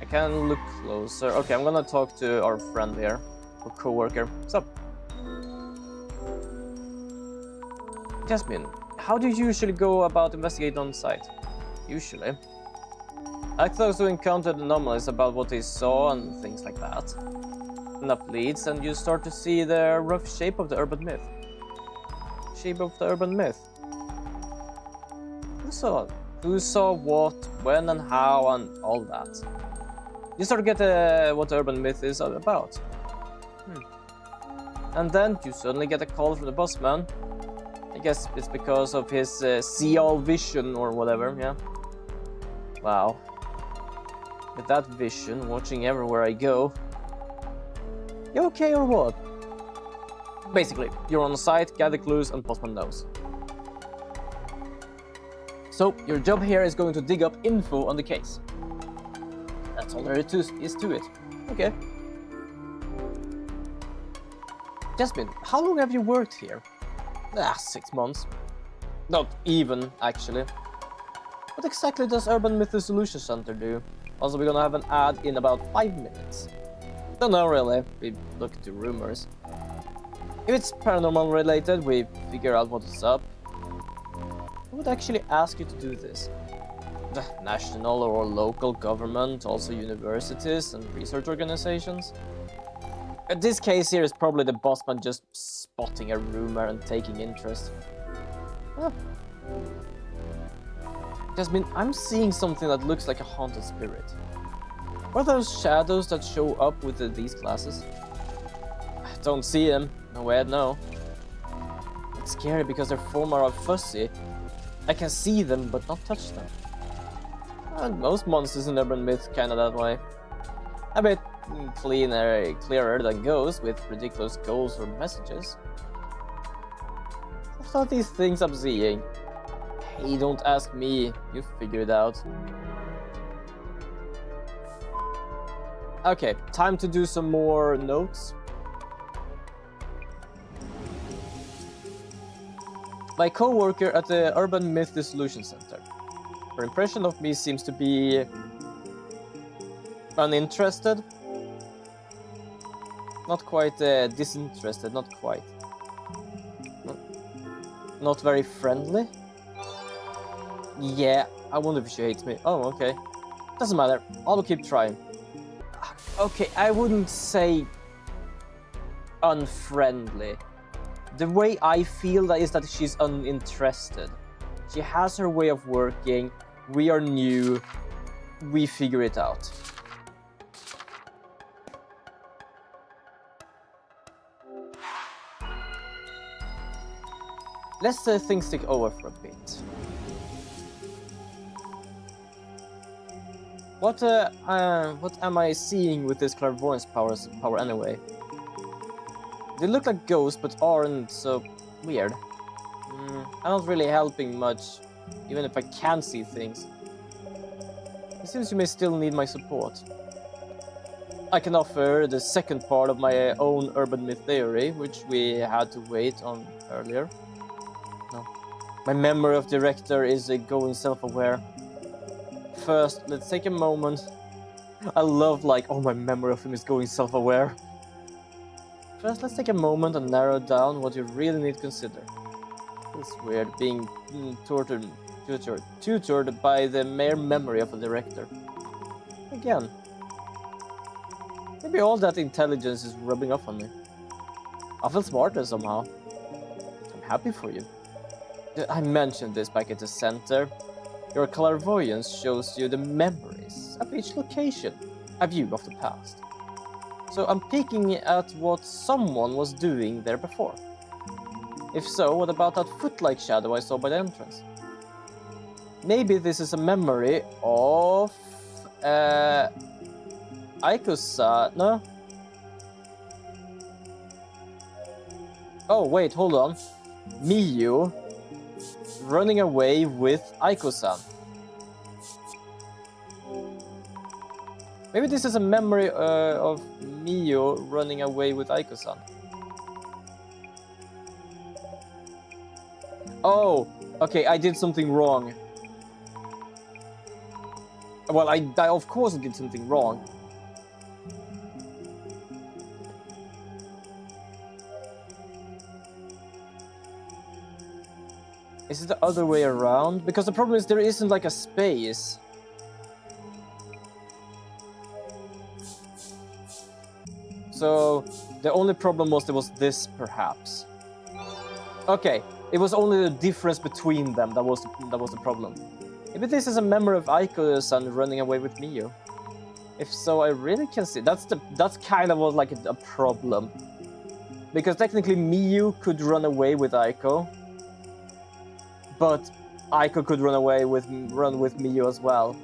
I can look closer. Okay, I'm gonna talk to our friend here, or co-worker. What's up? Jasmine, how do you usually go about investigating on site? Usually. I like those who encountered anomalies about what they saw and things like that. Enough leads and you start to see the rough shape of the urban myth. Shape of the urban myth. Who saw what, when and how and all that. You start to get what the urban myth is all about. And then you suddenly get a call from the boss man. I guess it's because of his see-all vision or whatever, yeah. Wow. With that vision, watching everywhere I go. You okay or what? Basically, you're on the site, gather clues, and postman knows. So, your job here is going to dig up info on the case. That's all there is to it. Okay. Jasmine, how long have you worked here? 6 months. Not even, actually. What exactly does Urban Myth Dissolution Center do? Also, we're gonna have an ad in about 5 minutes. Don't know really, we look into rumors. If it's paranormal related, we figure out what is up. Who would actually ask you to do this? The national or local government, also universities and research organizations? This case here is probably the bossman just spotting a rumor and taking interest. Jasmine, I'm seeing something that looks like a haunted spirit. What are those shadows that show up with these glasses? I don't see them. No way I'd know. It's scary because their form are fuzzy. I can see them but not touch them. And most monsters in Urban Myth kinda that way. A bit clearer than ghosts with ridiculous goals or messages. What are these things I'm seeing? Hey, don't ask me, you figure it out. Okay, time to do some more notes. My co-worker at the Urban Myth Dissolution Center. Her impression of me seems to be uninterested. Not quite disinterested, not quite. Not very friendly. Yeah, I wonder if she hates me. Oh, okay. Doesn't matter. I'll keep trying. Okay, I wouldn't say unfriendly. The way I feel that is that she's uninterested. She has her way of working. We are new. We figure it out. Let's things take over for a bit. What am I seeing with this clairvoyance power anyway? They look like ghosts, but aren't so weird. I'm not really helping much, even if I can see things. It seems you may still need my support. I can offer the second part of my own urban myth theory, which we had to wait on earlier. No. My memory of director is going self-aware. First, let's take a moment. I love my memory of him is going self-aware. First, let's take a moment and narrow down what you really need to consider. It's weird being tutored by the mere memory of a director. Again. Maybe all that intelligence is rubbing off on me. I feel smarter somehow. I'm happy for you. I mentioned this back at the center. Your clairvoyance shows you the memories of each location, a view of the past. So I'm peeking at what someone was doing there before. If so, what about that foot-like shadow I saw by the entrance? Maybe this is a memory of... Aiko-san... No? Oh, wait, hold on. Miyu running away with Aiko-san. Maybe this is a memory of Miyu running away with Aiko-san. Oh, okay, I did something wrong. Well, I of course did something wrong. Is it the other way around? Because the problem is there isn't like a space. So the only problem was there was this, perhaps. Okay, it was only the difference between them that was the problem. Maybe this is a memory of Aiko-san running away with Miyu. If so, I really can see that's kind of was like a problem. Because technically Miyu could run away with Aiko. But Aiko could run with Miyu as well.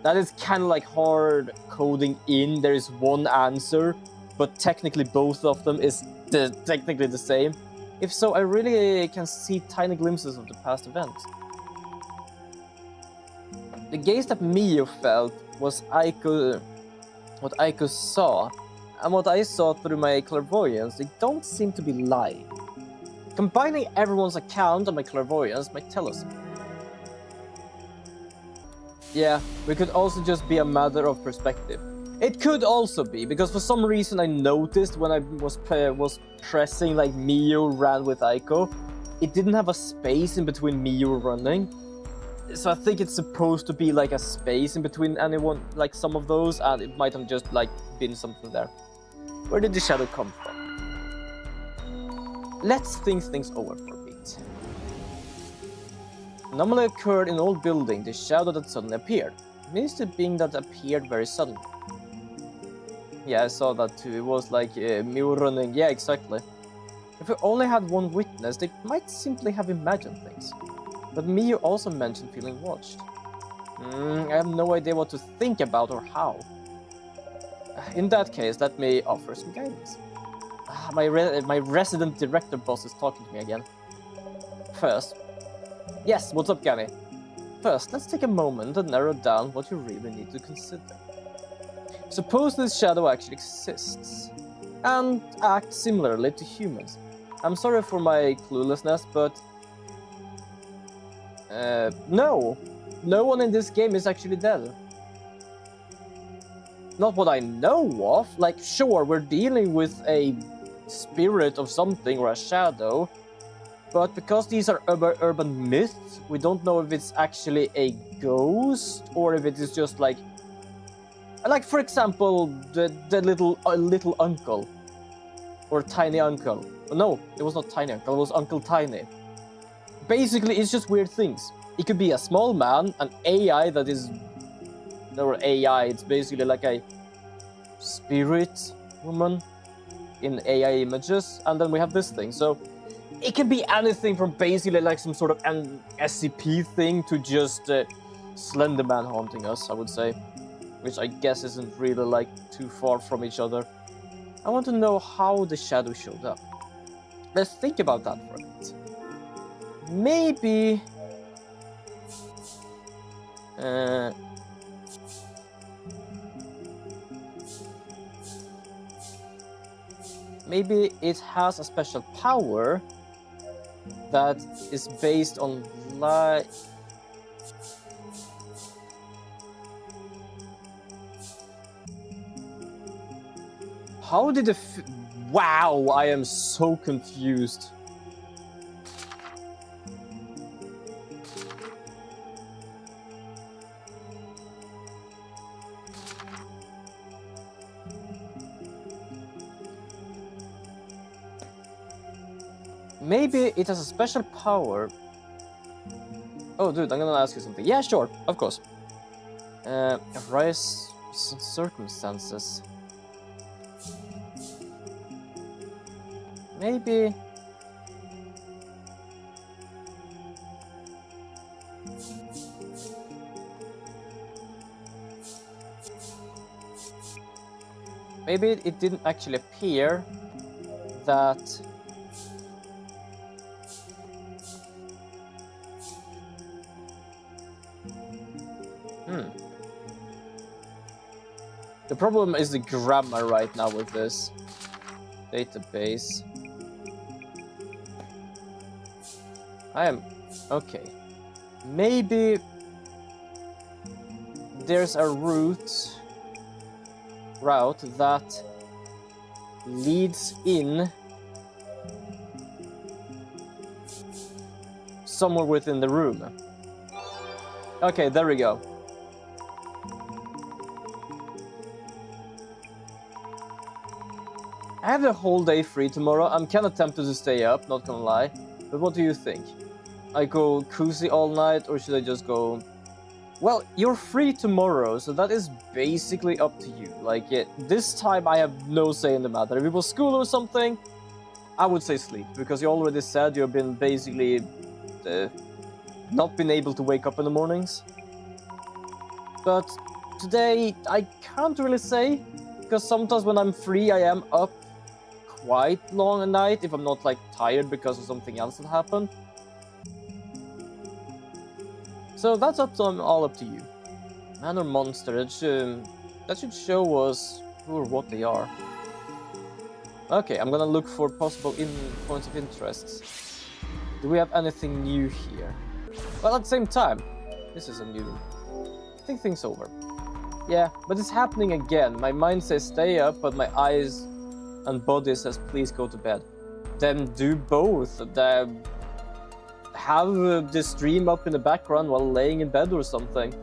That is kind of like hard coding in. There is one answer, but technically both of them is technically the same. If so, I really can see tiny glimpses of the past events. The gaze that Miyu felt was what Aiko saw, and what I saw through my clairvoyance, they don't seem to be lying. Combining everyone's account and my clairvoyance might tell us. Yeah, it could also just be a matter of perspective. It could also be, because for some reason I noticed when I was pressing like Miyu ran with Aiko, it didn't have a space in between Miyu running. So I think it's supposed to be like a space in between anyone, like some of those, and it might have just like been something there. Where did the shadow come from? Let's think things over for a bit. Normally occurred in an old building, the shadow that suddenly appeared. It means the being that appeared very suddenly. Yeah, I saw that too. It was like Miyu running. Yeah, exactly. If we only had one witness, they might simply have imagined things. But Miyu also mentioned feeling watched. I have no idea what to think about or how. In that case, let me offer some guidance. My resident director boss is talking to me again. First, yes, what's up, Gabby? First, let's take a moment and narrow down what you really need to consider. Suppose this shadow actually exists, and acts similarly to humans. I'm sorry for my cluelessness, but... no one in this game is actually dead. Not what I know of. Like, sure, we're dealing with a spirit of something or a shadow, but because these are urban myths, we don't know if it's actually a ghost or if it is just like for example, the little uncle or tiny uncle. No, it was not tiny uncle. It was Uncle Tiny. Basically, it's just weird things. It could be a small man, an AI that is... Or AI, it's basically like a spirit woman in AI images, and then we have this thing. So it can be anything from basically like some sort of an SCP thing to just Slender Man haunting us, I would say. Which I guess isn't really like too far from each other. I want to know how the shadow showed up. Let's think about that for a bit. Maybe... maybe it has a special power that is based on light. How did the wow, I am so confused. Maybe it has a special power. Oh, dude, I'm gonna ask you something. Yeah, sure, of course. Arise circumstances. Maybe. Maybe it didn't actually appear that. The problem is the grammar right now with this database. I am okay. Maybe there's a route that leads in somewhere within the room. Okay, there we go. I have the whole day free tomorrow. I'm kind of tempted to stay up, not gonna lie. But what do you think? I go cozy all night, or should I just go... Well, you're free tomorrow, so that is basically up to you. Like, this time I have no say in the matter. If it was school or something, I would say sleep. Because you already said you've been basically... not been able to wake up in the mornings. But today, I can't really say. Because sometimes when I'm free, I am up quite long at night if I'm not like tired because of something else that happened. So that's all up to you. Man or monster, that should show us who or what they are. Okay, I'm gonna look for possible points of interest. Do we have anything new here? Well, at the same time, this is a new... Think things over. Yeah, but it's happening again. My mind says stay up, but my eyes and body says please go to bed. Then do both. Have the stream up in the background while laying in bed or something.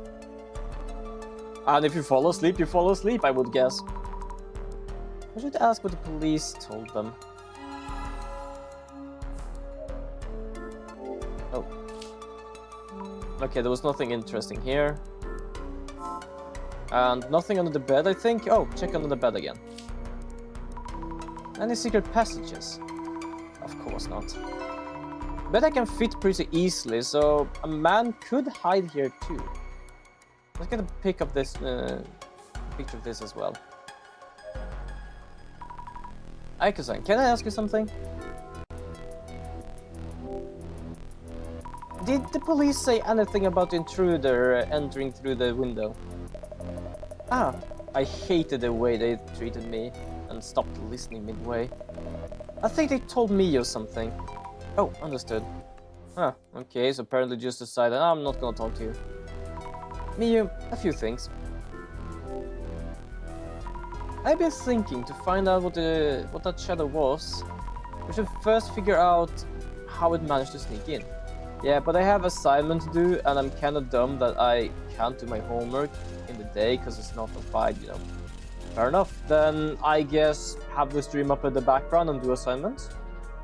And if you fall asleep, you fall asleep, I would guess. I should ask what the police told them. Oh. Okay, there was nothing interesting here. And nothing under the bed, I think. Oh, check under the bed again. Any secret passages? Of course not. Bet I can fit pretty easily, so a man could hide here too. Let's get a pic of this, picture of this as well. Aiko-san, can I ask you something? Did the police say anything about the intruder entering through the window? Ah, I hated the way they treated me and stopped listening midway. I think they told me or something. Oh, understood. Huh, okay, so apparently just decided I'm not gonna talk to you. Miyu, a few things. I've been thinking to find out what that shadow was. We should first figure out how it managed to sneak in. Yeah, but I have assignment to do, and I'm kinda dumb that I can't do my homework in the day because it's not on 5, you know. Fair enough, then I guess have the stream up in the background and do assignments.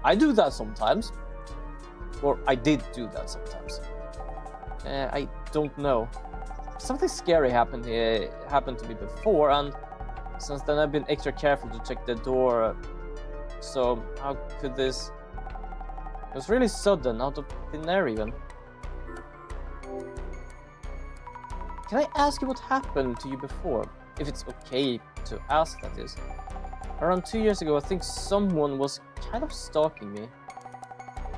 I do that sometimes. Or I did do that sometimes. I don't know. Something scary happened to me before, and since then I've been extra careful to check the door. So how could this... It was really sudden, out of thin air even. Can I ask you what happened to you before? If it's okay to ask, that is. Around 2 years ago, I think someone was kind of stalking me.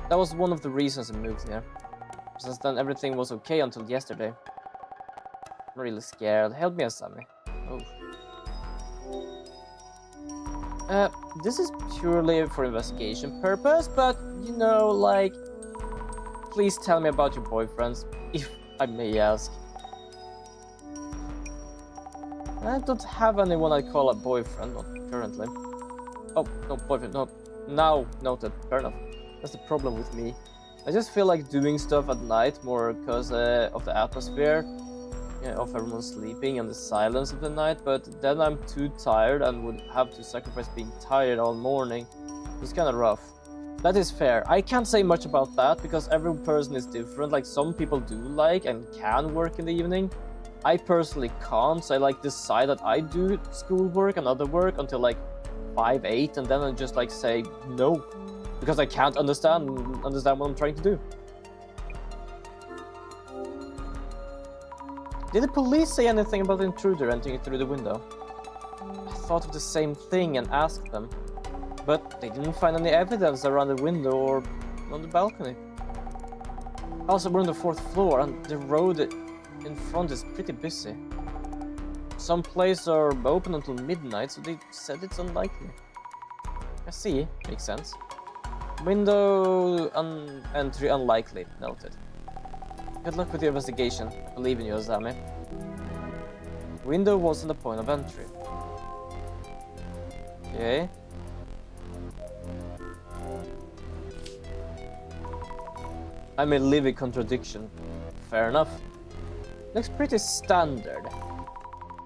That was one of the reasons I moved here. Since then, everything was okay until yesterday. I'm really scared. Help me, Asami. Oh. This is purely for investigation purpose, but, you know, like... Please tell me about your boyfriends, if I may ask. I don't have anyone I call a boyfriend, not currently. Oh, no, boyfriend, no. Now noted, fair enough. That's the problem with me. I just feel like doing stuff at night more because of the atmosphere, of everyone sleeping and the silence of the night, but then I'm too tired and would have to sacrifice being tired all morning. It's kind of rough. That is fair. I can't say much about that because every person is different. Like some people do like and can work in the evening. I personally can't, so I like decide that I do schoolwork and other work until like 5, 8, and then I just like say no because I can't understand what I'm trying to do. Did the police say anything about the intruder entering through the window? I thought of the same thing and asked them, but they didn't find any evidence around the window or on the balcony. Also, we're on the 4th floor and the road in front is pretty busy. Some places are open until midnight, so they said it's unlikely. I see, makes sense. Window entry unlikely, noted. Good luck with your investigation. I believe in you, Asami. Window wasn't the point of entry. Okay. I'm a living contradiction. Fair enough. Looks pretty standard.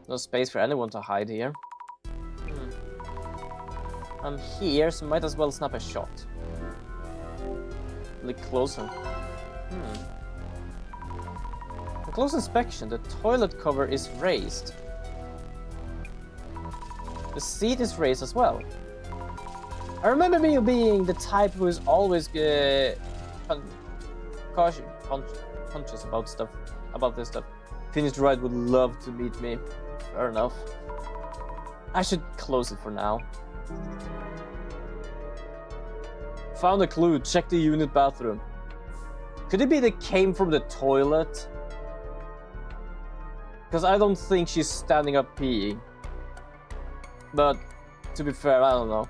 No space for anyone to hide here. I'm here, so might as well snap a shot. Look closer. On close inspection, the toilet cover is raised. The seat is raised as well. I remember me being the type who is always conscious about this stuff. Finished Ride would love to meet me. Fair enough. I should close it for now. Found a clue. Check the unit bathroom. Could it be they came from the toilet? Because I don't think she's standing up peeing. But to be fair, I don't know.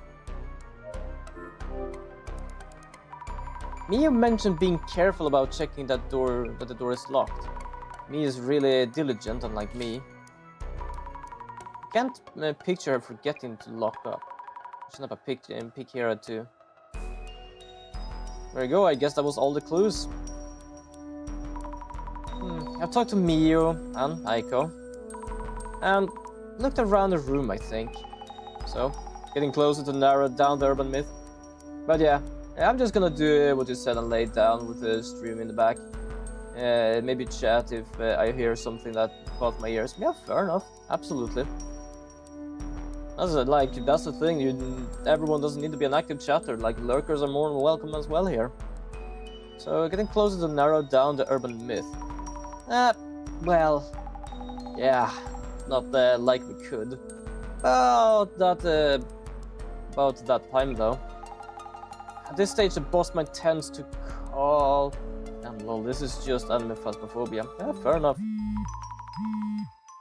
Mia mentioned being careful about checking that the door is locked. Mia is really diligent, unlike me. Can't picture her forgetting to lock up. Snap a pic here too. There you go, I guess that was all the clues. I've talked to Mio and Aiko. And looked around the room, I think. So, getting closer to narrow down the urban myth. But yeah, I'm just gonna do what you said and lay down with the stream in the back. Maybe chat if I hear something that caught my ears. Yeah, fair enough. Absolutely. That's the thing. Everyone doesn't need to be an active chatter. Like lurkers are more than welcome as well here. So getting closer to narrow down the urban myth. Well, yeah, not like we could. About that time though. At this stage, the boss mind tends to call. And lol, this is just anime phasmophobia. Yeah, fair enough.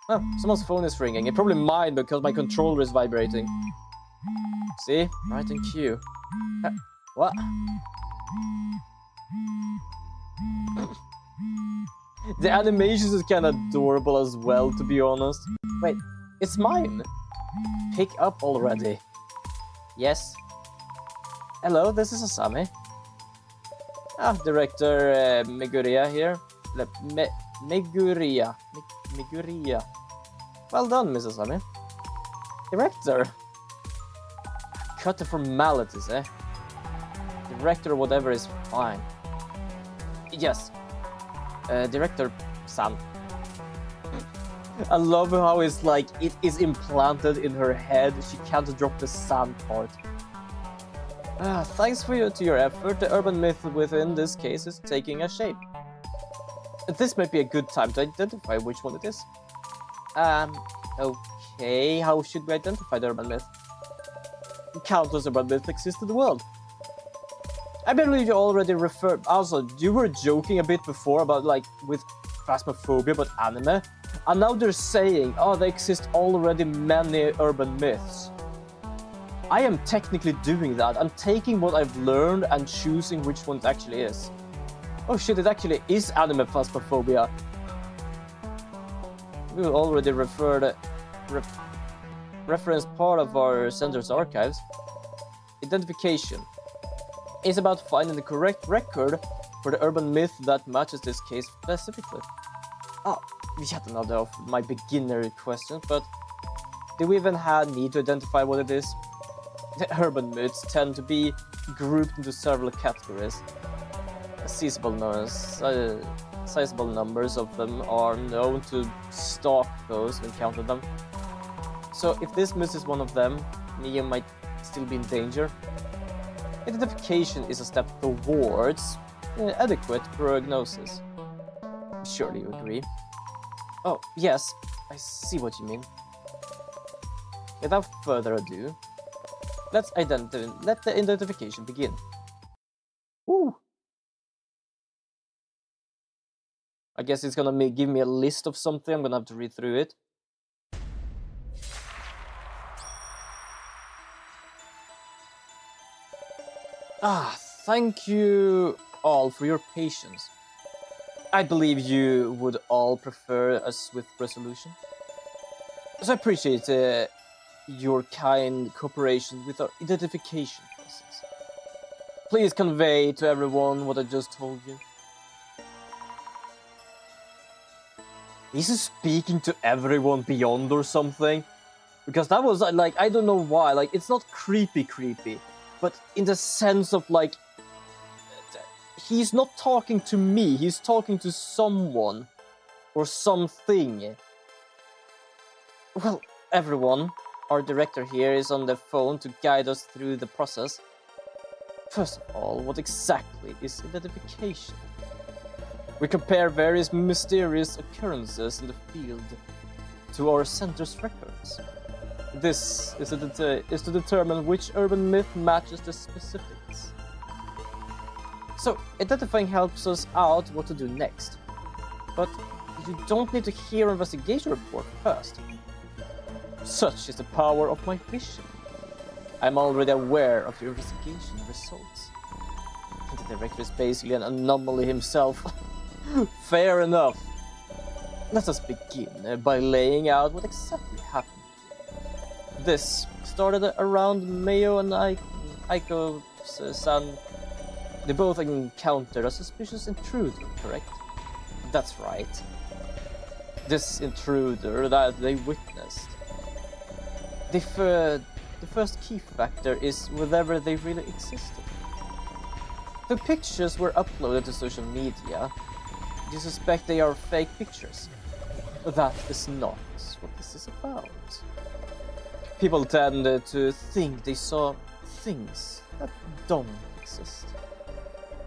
Oh, someone's phone is ringing. It's probably mine because my controller is vibrating. See? Right in queue. What? The animations is kind of adorable as well, to be honest. Wait, it's mine. Pick up already. Yes. Hello, this is Asami. Director Meguria here. Meguria. Well done, Mrs. Asami. Director. Cut the formalities, eh? Director or whatever is fine. Yes. Director San. I love how it's like it is implanted in her head. She can't drop the San part. Thanks to your effort, the urban myth within this case is taking a shape. This might be a good time to identify which one it is. Okay, how should we identify the urban myth? Countless urban myths exist in the world. I believe you already referred. Also, you were joking a bit before about like with phasmophobia about anime, and now they're saying, oh, there exist already many urban myths. I am technically doing that. I'm taking what I've learned and choosing which one it actually is. Oh shit, it actually is anime phasmophobia. We already reference part of our center's archives. Identification is about finding the correct record for the urban myth that matches this case specifically. Oh, yet another of my beginner questions, but do we even need to identify what it is? The urban myths tend to be grouped into several categories. Sizable numbers of them are known to stalk those who encounter them. So if this misses one of them, Neo might still be in danger. Identification is a step towards adequate prognosis. Surely you agree. Oh, yes, I see what you mean. Without further ado, let the identification begin. Woo! I guess it's gonna give me a list of something. I'm gonna have to read through it. Thank you all for your patience. I believe you would all prefer a swift resolution. So I appreciate your kind cooperation with our identification process. Please convey to everyone what I just told you. Is he speaking to everyone beyond or something? Because that was like, I don't know why, like it's not creepy, but in the sense of like, he's not talking to me, he's talking to someone or something. Well, everyone, our director here is on the phone to guide us through the process. First of all, what exactly is identification? We compare various mysterious occurrences in the field to our center's records. This is to determine which urban myth matches the specifics. So, identifying helps us out what to do next. But you don't need to hear an investigation report first. Such is the power of my vision. I'm already aware of your investigation results. The director is basically an anomaly himself. Fair enough. Let us begin by laying out what exactly happened. This started around Mayo and Aiko's son. They both encountered a suspicious intruder, correct? That's right. This intruder that they witnessed. The first key factor is whether they really existed. The pictures were uploaded to social media. You suspect they are fake pictures. That is not what this is about. People tend to think they saw things that don't exist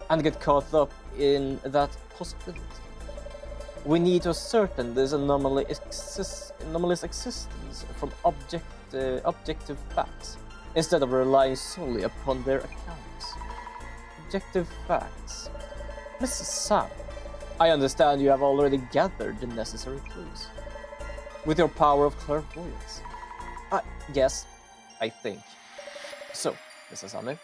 and get caught up in that possibility. We need to ascertain this anomalous existence from objective facts instead of relying solely upon their accounts. Objective facts. Mrs. Sam, I understand you have already gathered the necessary clues. With your power of clairvoyance. Yes, I think. So, Mrs. Sammy,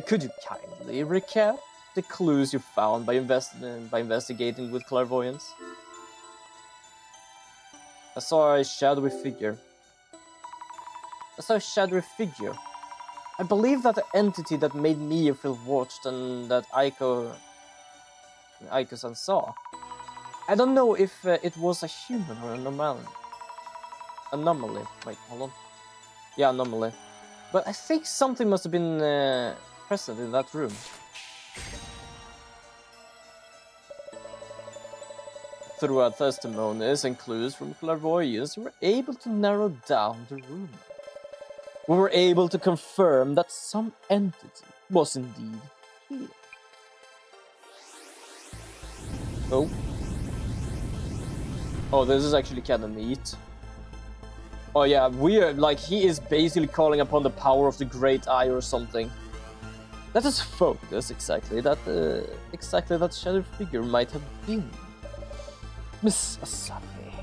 could you kindly recap the clues you found by investigating with clairvoyance? I saw a shadowy figure. I believe that the entity that made Mia feel watched and that Aiko-san saw. I don't know if it was a human or an anomaly. Wait, hold on. Yeah, anomaly. But I think something must have been present in that room. Through our testimonies and clues from clairvoyance, we were able to narrow down the rumor. We were able to confirm that some entity was indeed here. Oh, this is actually kind of neat. Oh yeah, we are like, he is basically calling upon the power of the Great Eye or something. Let us focus exactly that shadow figure might have been. Miss Asami,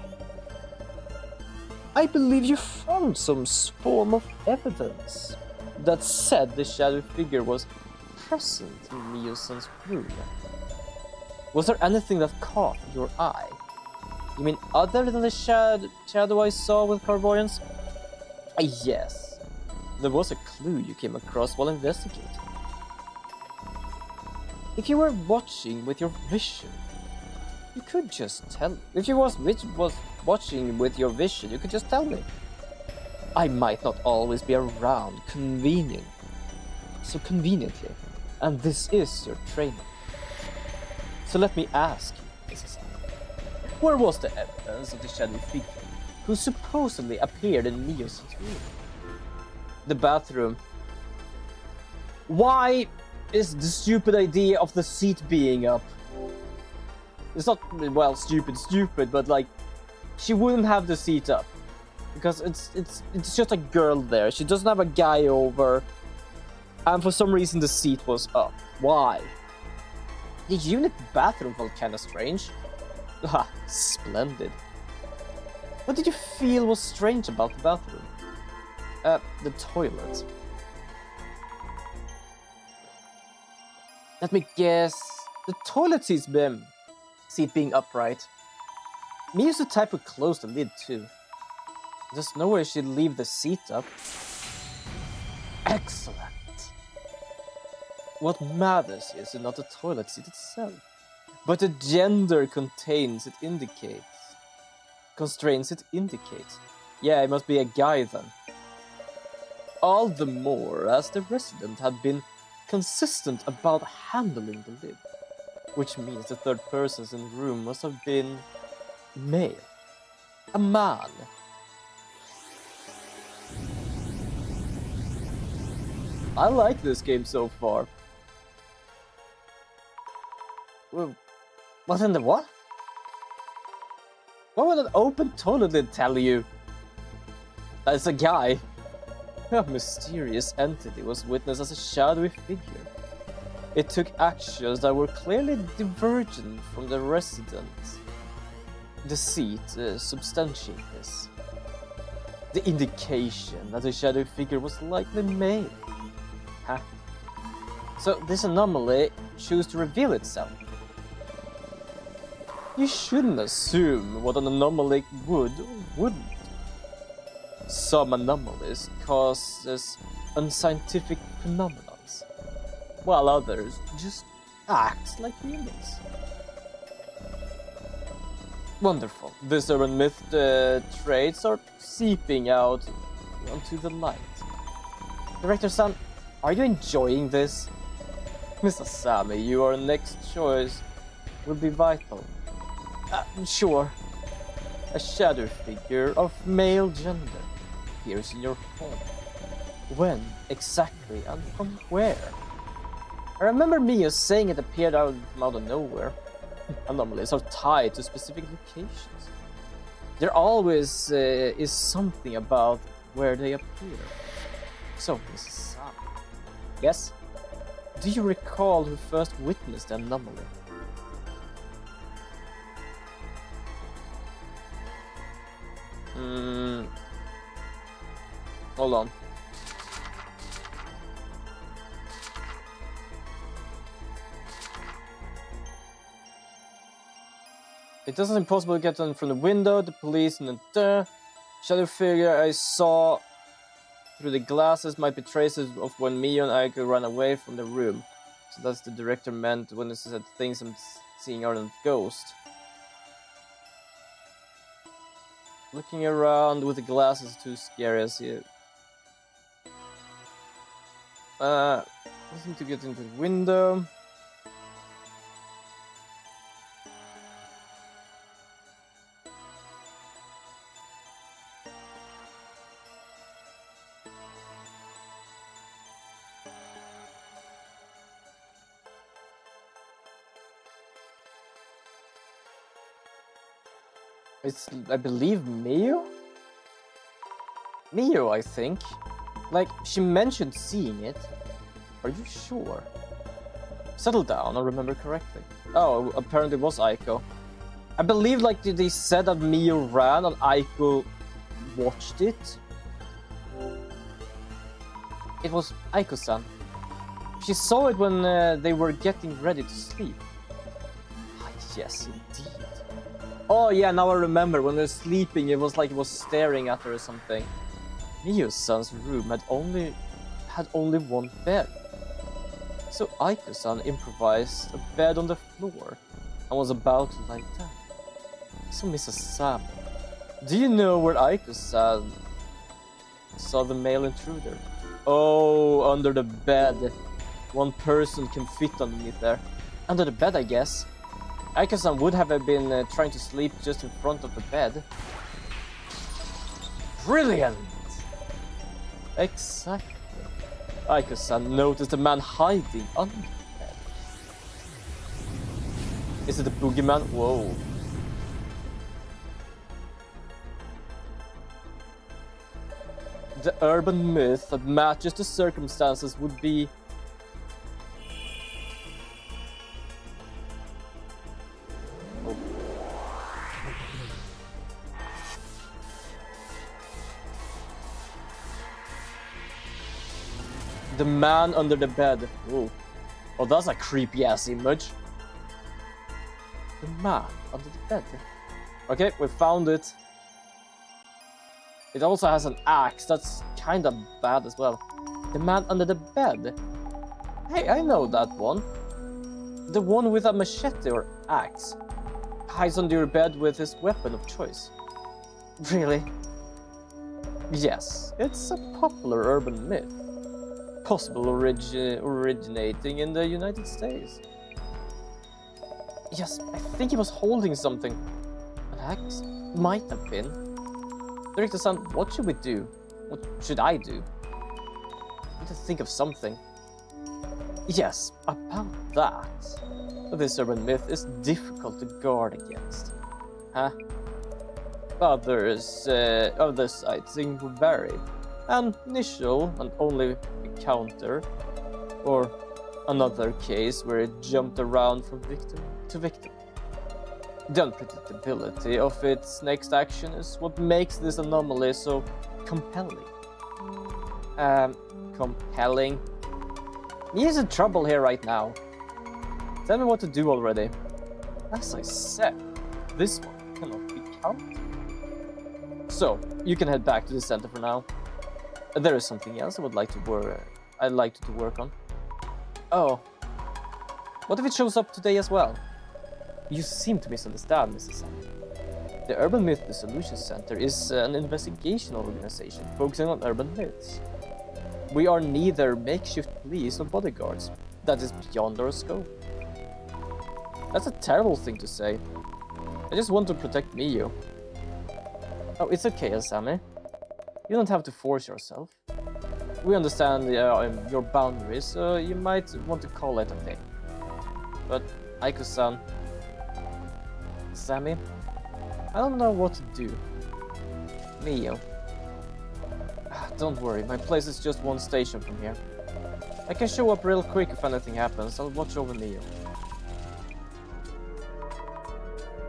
I believe you found some form of evidence that said the shadow figure was present in Mio-san's room. Was there anything that caught your eye? You mean other than the shadow I saw with clairvoyance? Yes, there was a clue you came across while investigating. If you were watching with your vision, you could just tell. If you was watching with your vision, you could just tell me. I might not always be around convenient. so conveniently, and this is your trainee. So let me ask you, Mrs. Allen, where was the evidence of the shadowy figure who supposedly appeared in Mio's room? The bathroom. Why is the stupid idea of the seat being up? It's not, well, stupid, but like, she wouldn't have the seat up. Because it's just a girl there. She doesn't have a guy over. And for some reason the seat was up. Why? The unit bathroom felt kinda strange. Ah, splendid. What did you feel was strange about the bathroom? The toilet. Let me guess. The toilet seat being upright. Mia's the type who closed the lid too. There's no way she'd leave the seat up. Excellent. What matters is not the toilet seat itself, but the gender constrains it indicates. Yeah, it must be a guy then. All the more as the resident had been consistent about handling the lid, which means the third person in the room must have been male. A man. I like this game so far. What in the what? What would an open toilet lid tell you? That it's a guy. A mysterious entity was witnessed as a shadowy figure. It took actions that were clearly divergent from the residents. The seat substantiates this. The indication that the shadowy figure was likely male. Huh. So this anomaly chose to reveal itself. You shouldn't assume what an anomaly would or wouldn't. Some anomalies causes unscientific phenomena, while others just act like humans. Wonderful. This urban myth traits are seeping out onto the light. Director San, are you enjoying this? Mr. Sammy, your next choice will be vital. Sure. A shadow figure of male gender appears in your home. When exactly and from where? I remember Mia saying it appeared from out of nowhere. Anomalies are tied to specific locations. There always is something about where they appear. So, Mrs. Sam. Yes? Do you recall who first witnessed the anomaly? Hold on. It doesn't impossible to get on from the window, the police, and the shadow figure I saw through the glasses might be traces of when Mio and Aiko ran away from the room. So that's the director meant when it said things I'm seeing are not ghosts. Looking around with the glasses is too scary, I see it. Listen to get into the window. It's, I believe, Mio? Mio, I think. Like, she mentioned seeing it. Are you sure? Settle down, I remember correctly. Oh, apparently it was Aiko. I believe, like, they said that Mio ran and Aiko watched it. It was Aiko-san. She saw it when they were getting ready to sleep. Ah, yes, indeed. Oh yeah, now I remember, when they were sleeping it was like it was staring at her or something. Mio-san's room had only one bed. So Aiko-san improvised a bed on the floor and was about to lie down. So Mrs. Sam, do you know where Aiko-san Saw the male intruder. Oh, under the bed. One person can fit underneath there. Under the bed, I guess. Aiko-san would have been trying to sleep just in front of the bed. Brilliant! Exactly. Aiko-san noticed a man hiding under the bed. Is it a boogeyman? Whoa. The urban myth that matches the circumstances would be... Oh. The man under the bed. Whoa. Oh, that's a creepy ass image. The man under the bed. Okay, we found it. It also has an axe. That's kind of bad as well. The man under the bed. Hey, I know that one. The one with a machete or axe. Hides under your bed with his weapon of choice. Really? Yes, it's a popular urban myth. Possible originating in the United States. Yes, I think he was holding something. An axe? Might have been. Director-san, what should we do? What should I do? I need to think of something. Yes, about that. This urban myth is difficult to guard against. Huh? Other sightings will vary. An initial and only encounter, or another case where it jumped around from victim to victim. The unpredictability of its next action is what makes this anomaly so compelling. Compelling? He's in trouble here right now. Tell me what to do already. As I said, this one cannot be counted. So, you can head back to the center for now. There is something else I'd like you to work on. Oh. What if it shows up today as well? You seem to misunderstand, Mrs. Sam. The Urban Myth Dissolution Center is an investigational organization focusing on urban myths. We are neither makeshift police nor bodyguards. That is beyond our scope. That's a terrible thing to say. I just want to protect Miyu. Oh, it's okay, Asami. You don't have to force yourself. We understand your boundaries, so you might want to call it a day. But, Aiko-san... Sammy? I don't know what to do. Miyu. Don't worry, my place is just one station from here. I can show up real quick if anything happens. I'll watch over Miyu.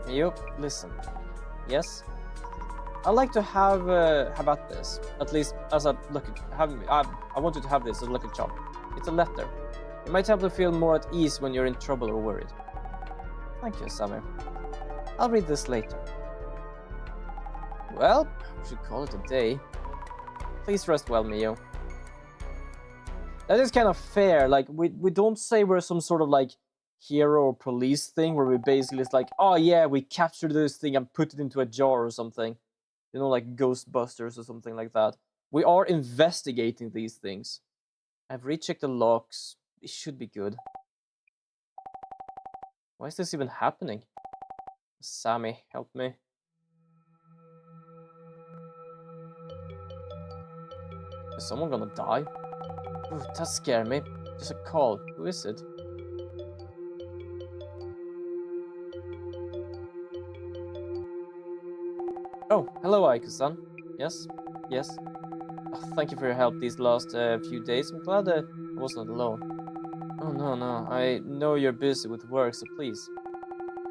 Miyu, listen. Yes? I'd like to have at this. At least as a lucky... I want you to have this as a lucky charm. It's a letter. It might help you feel more at ease when you're in trouble or worried. Thank you, Sammy. I'll read this later. Well, we should call it a day. Please rest well, Miyu. That is kind of fair. Like, we don't say we're some sort of like hero or police thing where we basically it's like, oh yeah, we captured this thing and put it into a jar or something. You know, like Ghostbusters or something like that. We are investigating these things. I've rechecked the locks. It should be good. Why is this even happening? Sammy, help me. Is someone gonna die? Ooh, that scared me. Just a call. Who is it? Oh, hello, Aiko-san. Yes? Yes? Oh, thank you for your help these last few days. I'm glad I wasn't alone. Oh, no. I know you're busy with work, so please.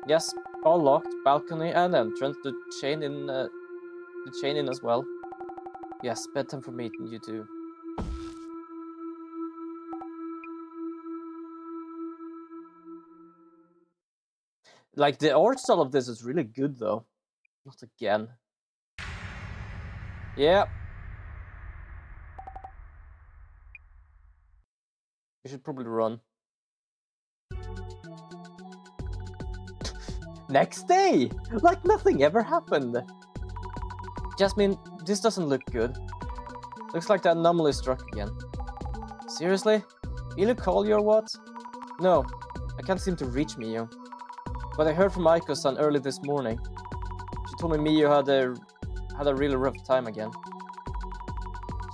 Yes, all locked. Balcony and entrance. The chain in as well. Yes, bedtime for me and you too. Like, the art style of this is really good, though. Not again. Yeah. We should probably run. Next day! Like nothing ever happened. Jasmine, this doesn't look good. Looks like the anomaly struck again. Seriously? Will you call you or what? No, I can't seem to reach Miyu. But I heard from Aiko-san early this morning. She told me Miyu had a really rough time again.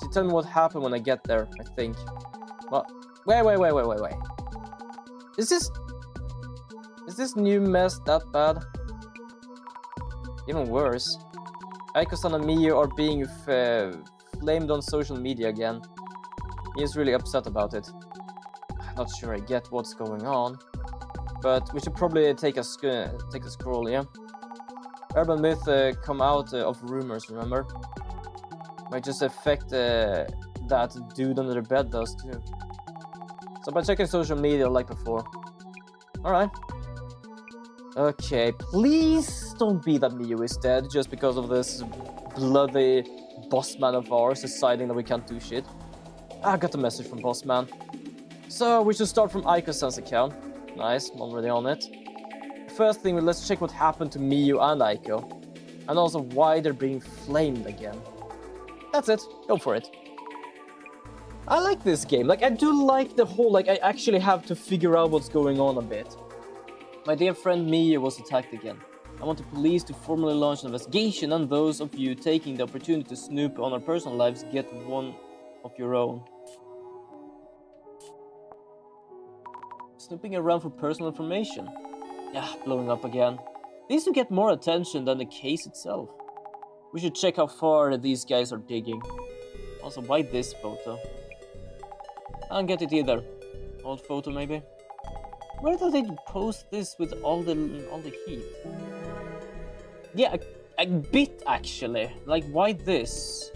She told me what happened when I get there, I think. Well, wait. Is this new mess that bad? Even worse. Aiko-san and Miyu are being flamed on social media again. Miyu's really upset about it. I'm not sure I get what's going on, but we should probably take a scroll, yeah? Urban myth come out of rumors, remember? Might just affect that dude under the bed does too. So by checking social media like before. Alright. Okay, please don't be that Miyu is dead just because of this bloody boss man of ours deciding that we can't do shit. I got the message from boss man. So we should start from Aiko-san's account. Nice, I'm already on it. First thing, let's check what happened to Miyu and Aiko. And also why they're being flamed again. That's it, go for it. I like this game. Like, I do like the whole, like, I actually have to figure out what's going on a bit. My dear friend Miyu was attacked again. I want the police to formally launch an investigation, and those of you taking the opportunity to snoop on our personal lives get one of your own. Snooping around for personal information. Yeah, blowing up again. These do get more attention than the case itself. We should check how far these guys are digging. Also, why this photo? I don't get it either. Old photo maybe? Where do they post this with all the heat? Yeah, a bit actually. Like, why this?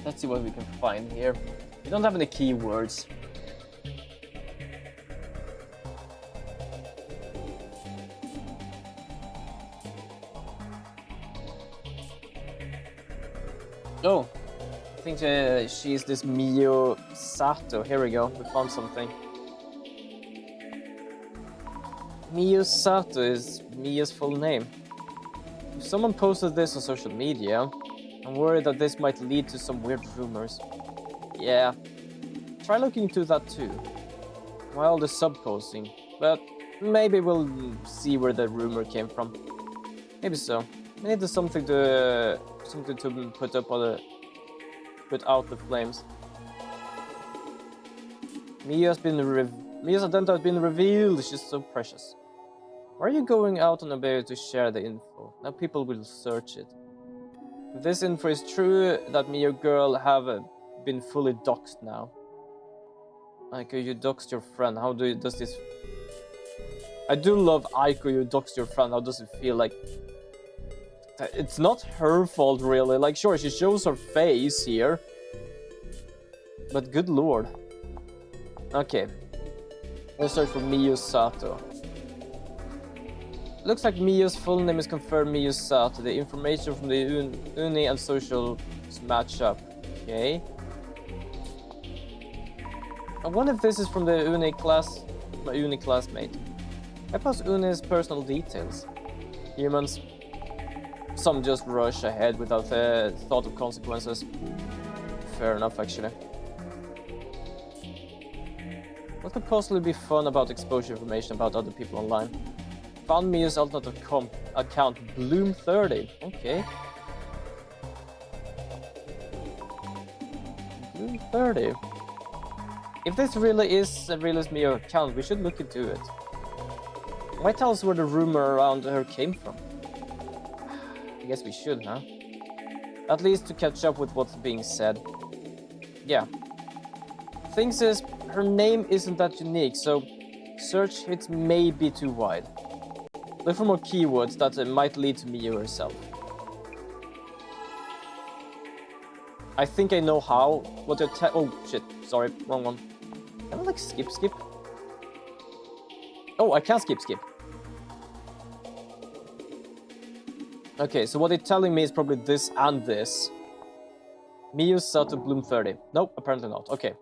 Let's see what we can find here. We don't have any keywords. Oh, I think she's this Miyu Sato. Here we go, we found something. Miyu Sato is Miyu's full name. If someone posted this on social media, I'm worried that this might lead to some weird rumors. Yeah, try looking into that too. Why all the subposting? But maybe we'll see where the rumor came from. Maybe so. We need something to put up on put out the flames. Mia's identity has been revealed. She's so precious. Why are you going out on a bed to share the info? Now people will search it. If this info is true, that me, your girl, have been fully doxed now. Aiko, you doxed your friend. How does this... I do love Aiko, you doxed your friend. How does it feel like... It's not her fault, really. Like, sure, she shows her face here. But good lord. Okay. Let's search for Miyu Sato. Looks like Miyu's full name is confirmed Miyu Sato. The information from the uni and social match up. Okay. I wonder if this is from the my uni classmate. I post uni's personal details. Humans. Some just rush ahead without thought of consequences. Fair enough, actually. What could possibly be fun about exposure information about other people online? Found Mia's alternate account, Bloom30. Okay. Bloom30. If this really is a realist Mia account, we should look into it. Might tell us where the rumor around her came from. I guess we should, huh? At least to catch up with what's being said. Yeah. Things is, her name isn't that unique, so search hits may be too wide. Look for more keywords that might lead to Miyu herself. I think I know how. What you're oh shit, sorry, wrong one. Can I like skip? Oh, I can skip. Okay, so what it's telling me is probably this and this. Miyu Sato Bloom 30. Nope, apparently not. Okay.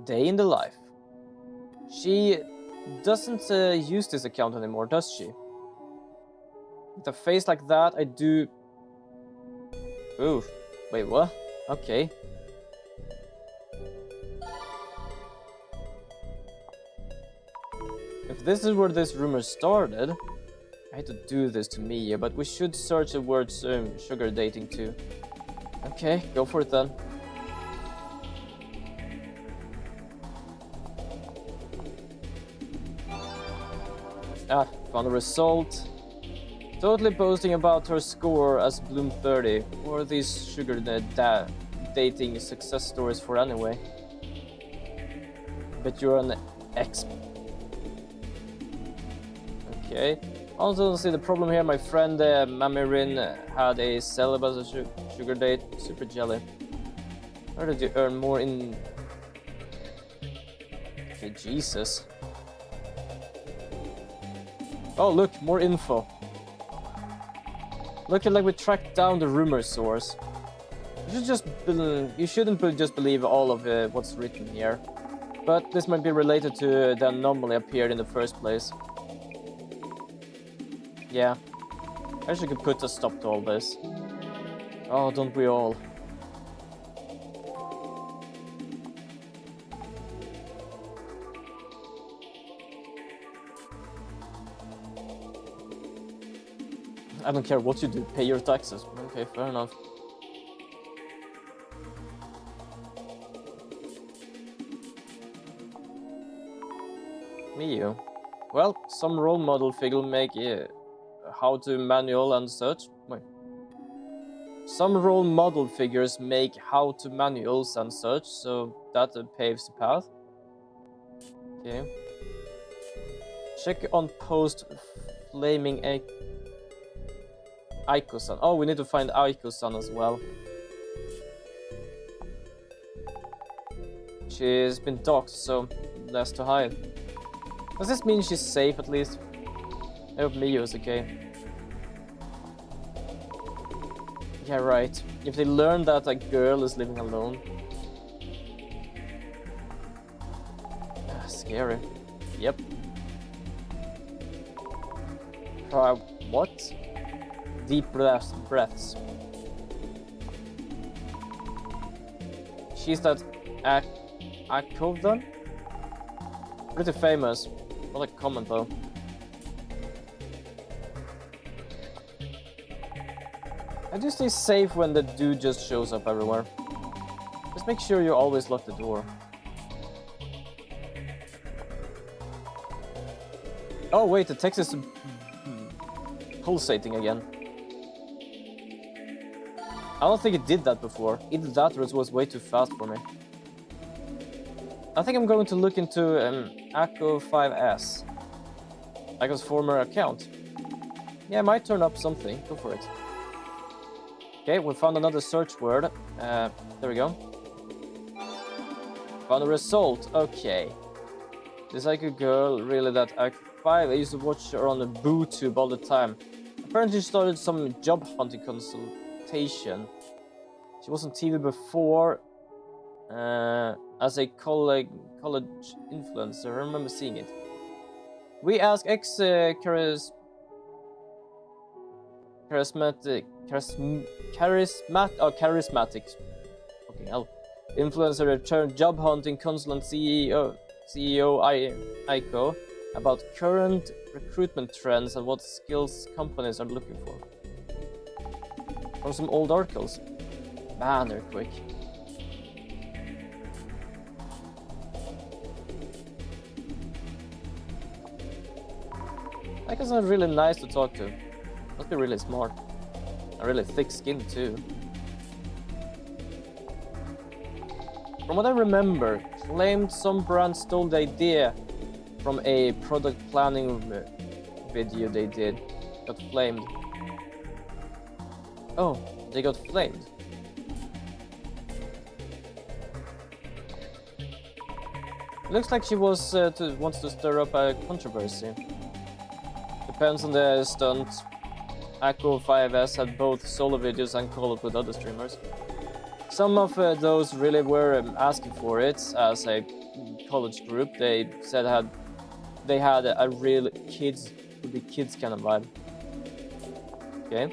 Day in the life. She doesn't use this account anymore, does she? With a face like that, I do... Ooh, wait, what? Okay. If this is where this rumor started... I hate to do this to Miyu, but we should search the words sugar dating too. Okay, go for it then. Ah, found a result. Totally boasting about her score as Bloom 30. What are these sugar dating success stories for anyway? Bet you're an ex. Okay. Also, see the problem here. My friend Mamirin had a celibate sugar date. Super jelly. Where did you earn more in? Okay, Jesus. Oh, look, more info. Looking like we tracked down the rumor source. You shouldn't just believe all of what's written here. But this might be related to the anomaly appeared in the first place. Yeah. I actually could put a stop to all this. Oh, don't we all? I don't care what you do, pay your taxes. Okay, fair enough. Miyu. Well, some role model figure make how to manual and such. Wait. Some role model figures make how to manuals and such, so that paves the path. Okay. Check on post flaming Aiko-san. Oh, we need to find Aiko-san as well. She's been docked, so less to hide. Does this mean she's safe at least? I hope Miyu is okay. Yeah, right. If they learn that a girl is living alone. Scary. Yep. What? Deep breaths. She's that Akov then? Pretty famous. Not a comment though. I do stay safe when the dude just shows up everywhere. Just make sure you always lock the door. Oh wait, the text is pulsating again. I don't think it did that before. Either that or it was way too fast for me. I think I'm going to look into Akko 5S. Akko's former account. Yeah, I might turn up something. Go for it. Okay, we found another search word. There we go. Found a result. Okay. This Akko girl, really that Akko 5. I used to watch her on the BooTube all the time. Apparently she started some job hunting consultation. She was on TV before as a college influencer. I remember seeing it. We asked charismatic fucking hell influencer turned job hunting consultant CEO Aiko about current recruitment trends and what skills companies are looking for. From some old articles. Man, they're quick. Aiko's not really nice to talk to. Must be really smart. And really thick skin too. From what I remember, claimed some brand stole the idea from a product planning video they did. Got flamed. Oh, they got flamed. Looks like she wants to stir up a controversy. Depends on the stunt. Akko 5S had both solo videos and call-up with other streamers. Some of those really were asking for it as a college group. They said they had a real kids kind of vibe. Okay.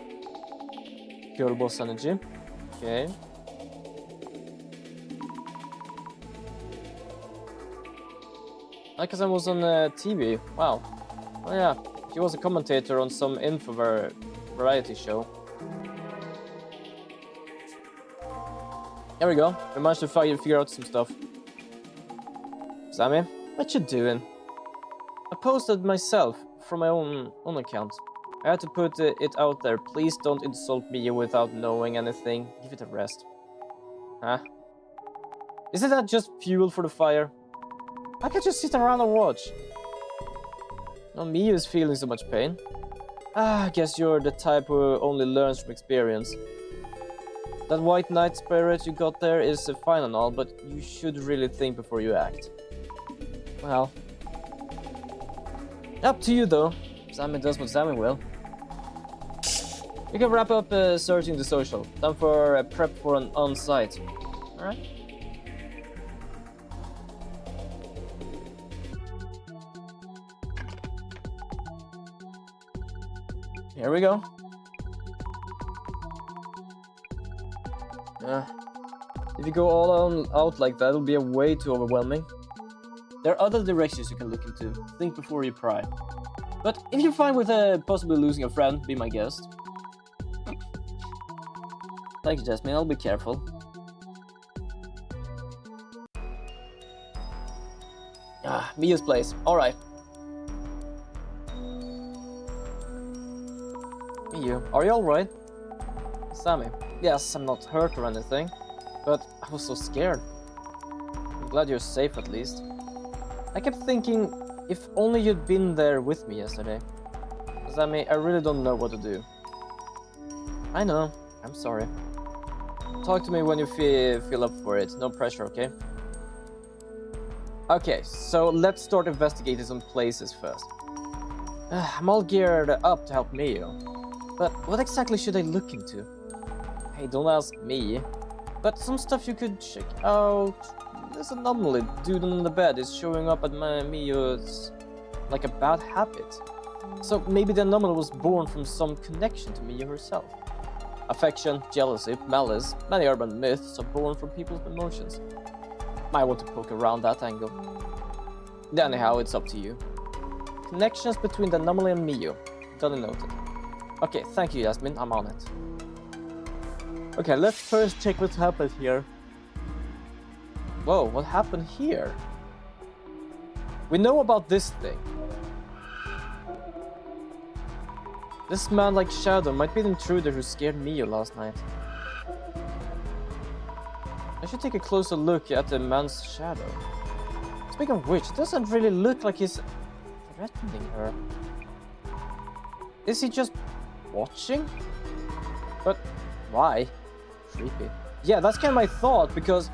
Girl boss energy. Okay. Akazan was on TV. Wow. Oh yeah. She was a commentator on some info variety show. There we go. We managed to figure out some stuff. Sammy, what you doing? I posted myself from my own account. I had to put it out there. Please don't insult me without knowing anything. Give it a rest. Huh? Isn't that just fuel for the fire? I can't just sit around and watch. No, Miyu is feeling so much pain. I guess you're the type who only learns from experience. That white knight spirit you got there is fine and all, but you should really think before you act. Well, up to you though. Sammy does what Sammy will. You can wrap up searching the social. Time for prep for an on-site. Alright? Here we go. If you go all out like that, it'll be way too overwhelming. There are other directions you can look into. Think before you pry. But if you're fine with possibly losing a friend, be my guest. Thanks, Jasmine. I'll be careful. Mia's place. Alright. Miu, are you alright? Sammy. Yes, I'm not hurt or anything. But I was so scared. I'm glad you're safe at least. I kept thinking, if only you'd been there with me yesterday. Sammy, I really don't know what to do. I know. I'm sorry. Talk to me when you feel up for it. No pressure, okay? Okay, so let's start investigating some places first. I'm all geared up to help Miyu. But what exactly should I look into? Hey, don't ask me. But some stuff you could check out. This anomaly dude on the bed is showing up at Miyu's like a bad habit. So maybe the anomaly was born from some connection to Miyu herself. Affection, jealousy, malice, many urban myths are born from people's emotions. Might want to poke around that angle. Anyhow, it's up to you. Connections between the anomaly and Miyu. Duly noted. Okay, thank you, Yasmin. I'm on it. Okay, let's first check what happened here. Whoa, what happened here? We know about this thing. This man-like shadow might be the intruder who scared Miyu last night. I should take a closer look at the man's shadow. Speaking of which, it doesn't really look like he's threatening her. Is he just watching? But why? Creepy. Yeah, that's kind of my thought, because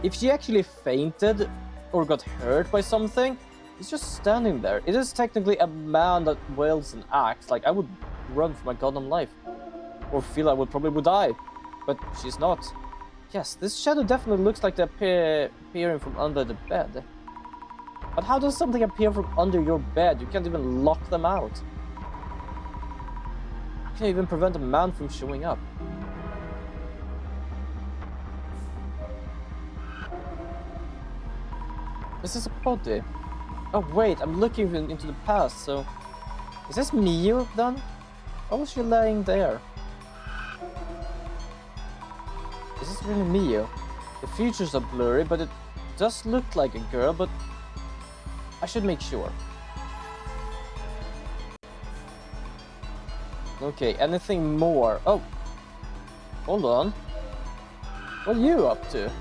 if she actually fainted or got hurt by something, he's just standing there. It is technically a man that wields an axe. Like, I would run for my goddamn life. Or feel I would probably die. But she's not. Yes, this shadow definitely looks like they're appearing from under the bed. But how does something appear from under your bed? You can't even lock them out. You can't even prevent a man from showing up. This is a body. Oh wait, I'm looking into the past, so... Is this Miyu then? Why was she lying there? Is this really Miyu? The features are blurry, but it does look like a girl, but... I should make sure. Okay, anything more? Oh! Hold on. What are you up to?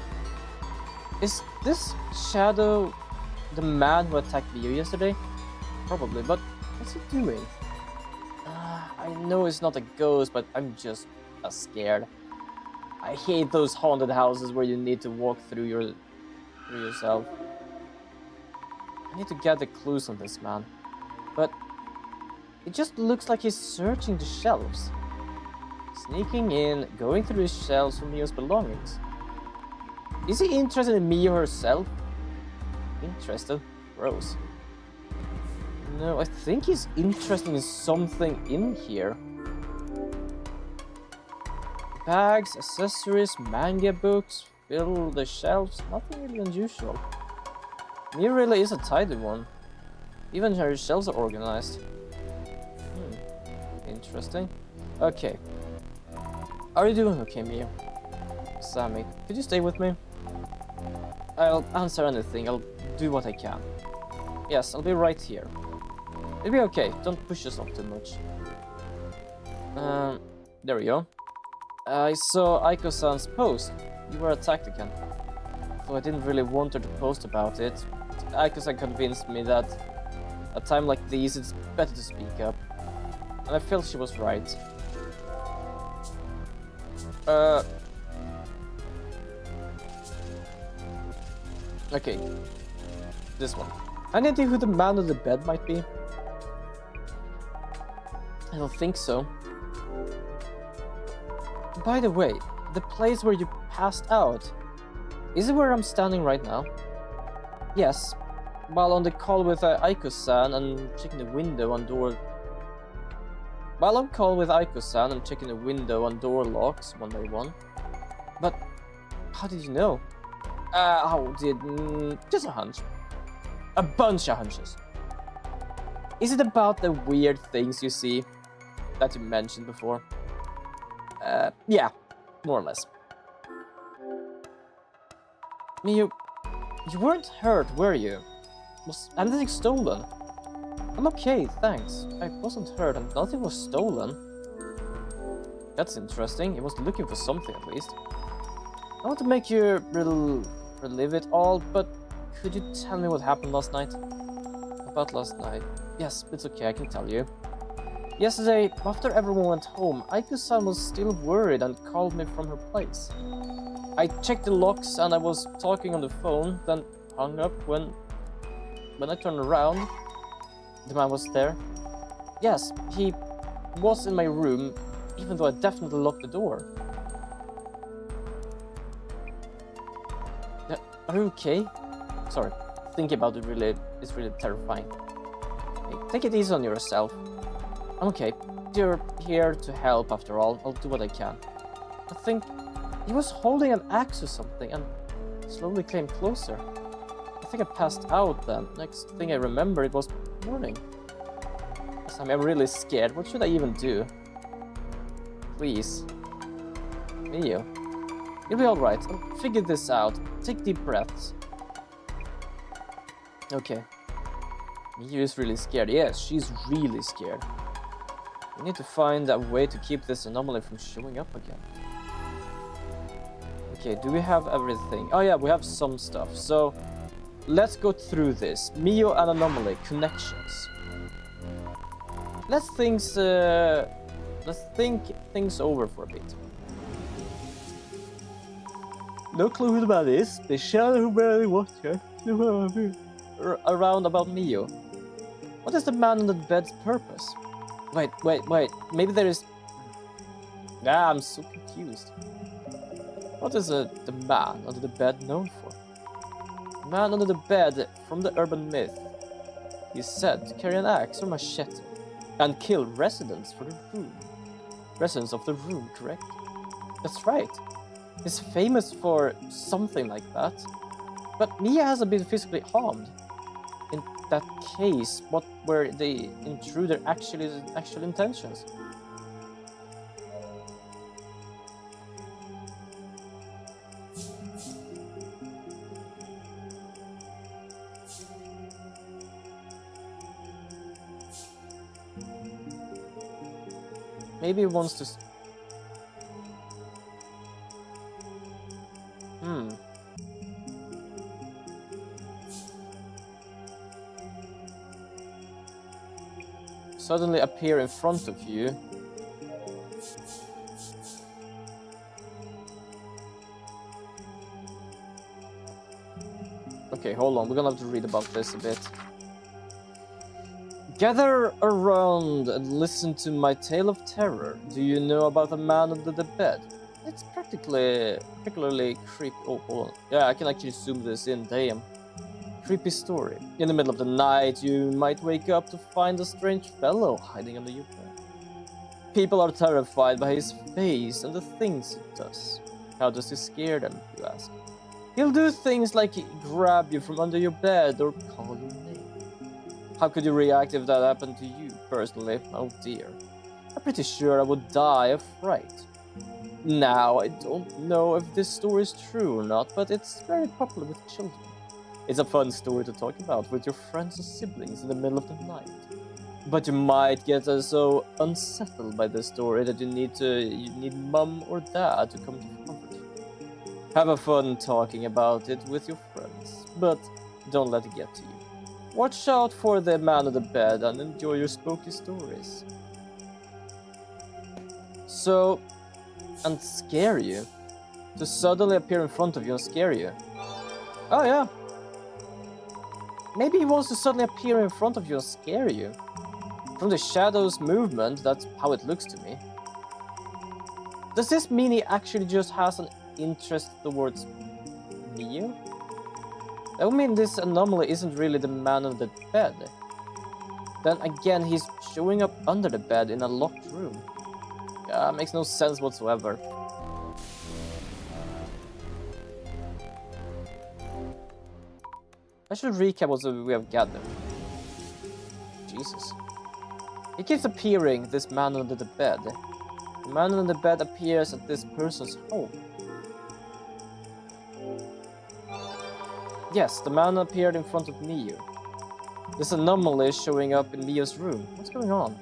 Is this shadow the man who attacked Miyu yesterday? Probably, but what's he doing? I know it's not a ghost, but I'm just scared. I hate those haunted houses where you need to walk through yourself. I need to gather clues on this man. But it just looks like he's searching the shelves. Sneaking in, going through the shelves for Mio's belongings. Is he interested in Mio herself? Interested? Gross. No, I think he's interested in something in here. Bags, accessories, manga books, fill the shelves. Nothing really unusual. Mio really is a tidy one. Even her shelves are organized. Interesting. Okay. Are you doing okay, Mio? Sammy, could you stay with me? I'll answer anything. I'll do what I can. Yes, I'll be right here. It'll be okay. Don't push yourself too much. There we go. I saw Aiko-san's post. You were attacked again. Though I didn't really want her to post about it. Aiko-san convinced me that at a time like these, it's better to speak up. And I felt she was right. Okay. This one. Any idea who the man on the bed might be? I don't think so. By the way, the place where you passed out, is it where I'm standing right now? Yes. While on the call with Aiko-san and checking the window on door... While on call with Aiko-san and checking the window on door locks one by one. But how did you know? Just a hunch. A bunch of hunches. Is it about the weird things you see that you mentioned before? Yeah, more or less. Mio, you weren't hurt, were you? Was anything stolen? I'm okay, thanks. I wasn't hurt and nothing was stolen. That's interesting. He was looking for something at least. I want to make you relive it all, but could you tell me what happened last night? About last night? Yes, it's okay, I can tell you. Yesterday, after everyone went home, Aiko-san was still worried and called me from her place. I checked the locks and I was talking on the phone, then hung up when I turned around. The man was there. Yes, he was in my room, even though I definitely locked the door. Are you okay? Sorry, thinking about it is really terrifying. Hey, take it easy on yourself. I'm okay. You're here to help after all. I'll do what I can. I think he was holding an axe or something and slowly came closer. I think I passed out then. Next thing I remember, it was morning. I'm really scared. What should I even do? Please. Mio. You'll be alright. I'll figure this out. Take deep breaths. Okay. Mio is really scared. Yes, she's really scared. We need to find a way to keep this anomaly from showing up again. Okay, do we have everything? Oh yeah, we have some stuff. So, let's go through this. Mio and anomaly, connections. Let's think things over for a bit. No clue who the man is. The shadow who barely watched her. Around about Mio. What is the man on the bed's purpose? Wait. Maybe there is... Ah, I'm so confused. What is the man under the bed known for? The man under the bed from the urban myth. He's said to carry an axe or machete and kill residents of the room, correct? That's right. He's famous for something like that. But Mia hasn't been physically harmed. In that case, what were the intruder actual intentions? Maybe he wants to... Suddenly appear in front of you. Okay, hold on. We're gonna have to read about this a bit. Gather around and listen to my tale of terror. Do you know about the man under the bed? It's particularly creepy. Oh, hold on. Yeah, I can actually zoom this in. Damn. Creepy story. In the middle of the night, you might wake up to find a strange fellow hiding under your bed. People are terrified by his face and the things he does. How does he scare them, you ask? He'll do things like grab you from under your bed or call your name. How could you react if that happened to you, personally? Oh dear. I'm pretty sure I would die of fright. Now, I don't know if this story is true or not, but it's very popular with children. It's a fun story to talk about with your friends or siblings in the middle of the night. But you might get so unsettled by this story that you need mum or dad to come to comfort you. Have a fun talking about it with your friends, but don't let it get to you. Watch out for the man on the bed and enjoy your spooky stories. So, and scare you? To suddenly appear in front of you and scare you? Oh yeah. Maybe he wants to suddenly appear in front of you and scare you. From the shadows movement, that's how it looks to me. Does this mean he actually just has an interest towards Mio? That would mean this anomaly isn't really the man under the bed. Then again, he's showing up under the bed in a locked room. Yeah, makes no sense whatsoever. I should recap what we have gathered. Jesus. He keeps appearing, this man under the bed. The man under the bed appears at this person's home. Yes, the man appeared in front of Mio. This anomaly is showing up in Mio's room. What's going on?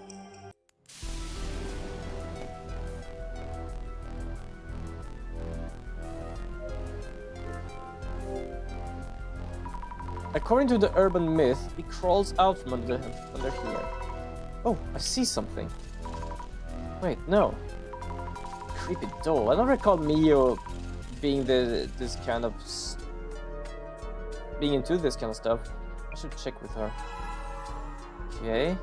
According to the urban myth, he crawls out from under here. Oh, I see something. Wait, no. Creepy doll. I don't recall Mio being this kind of being into this kind of stuff. I should check with her. Okay.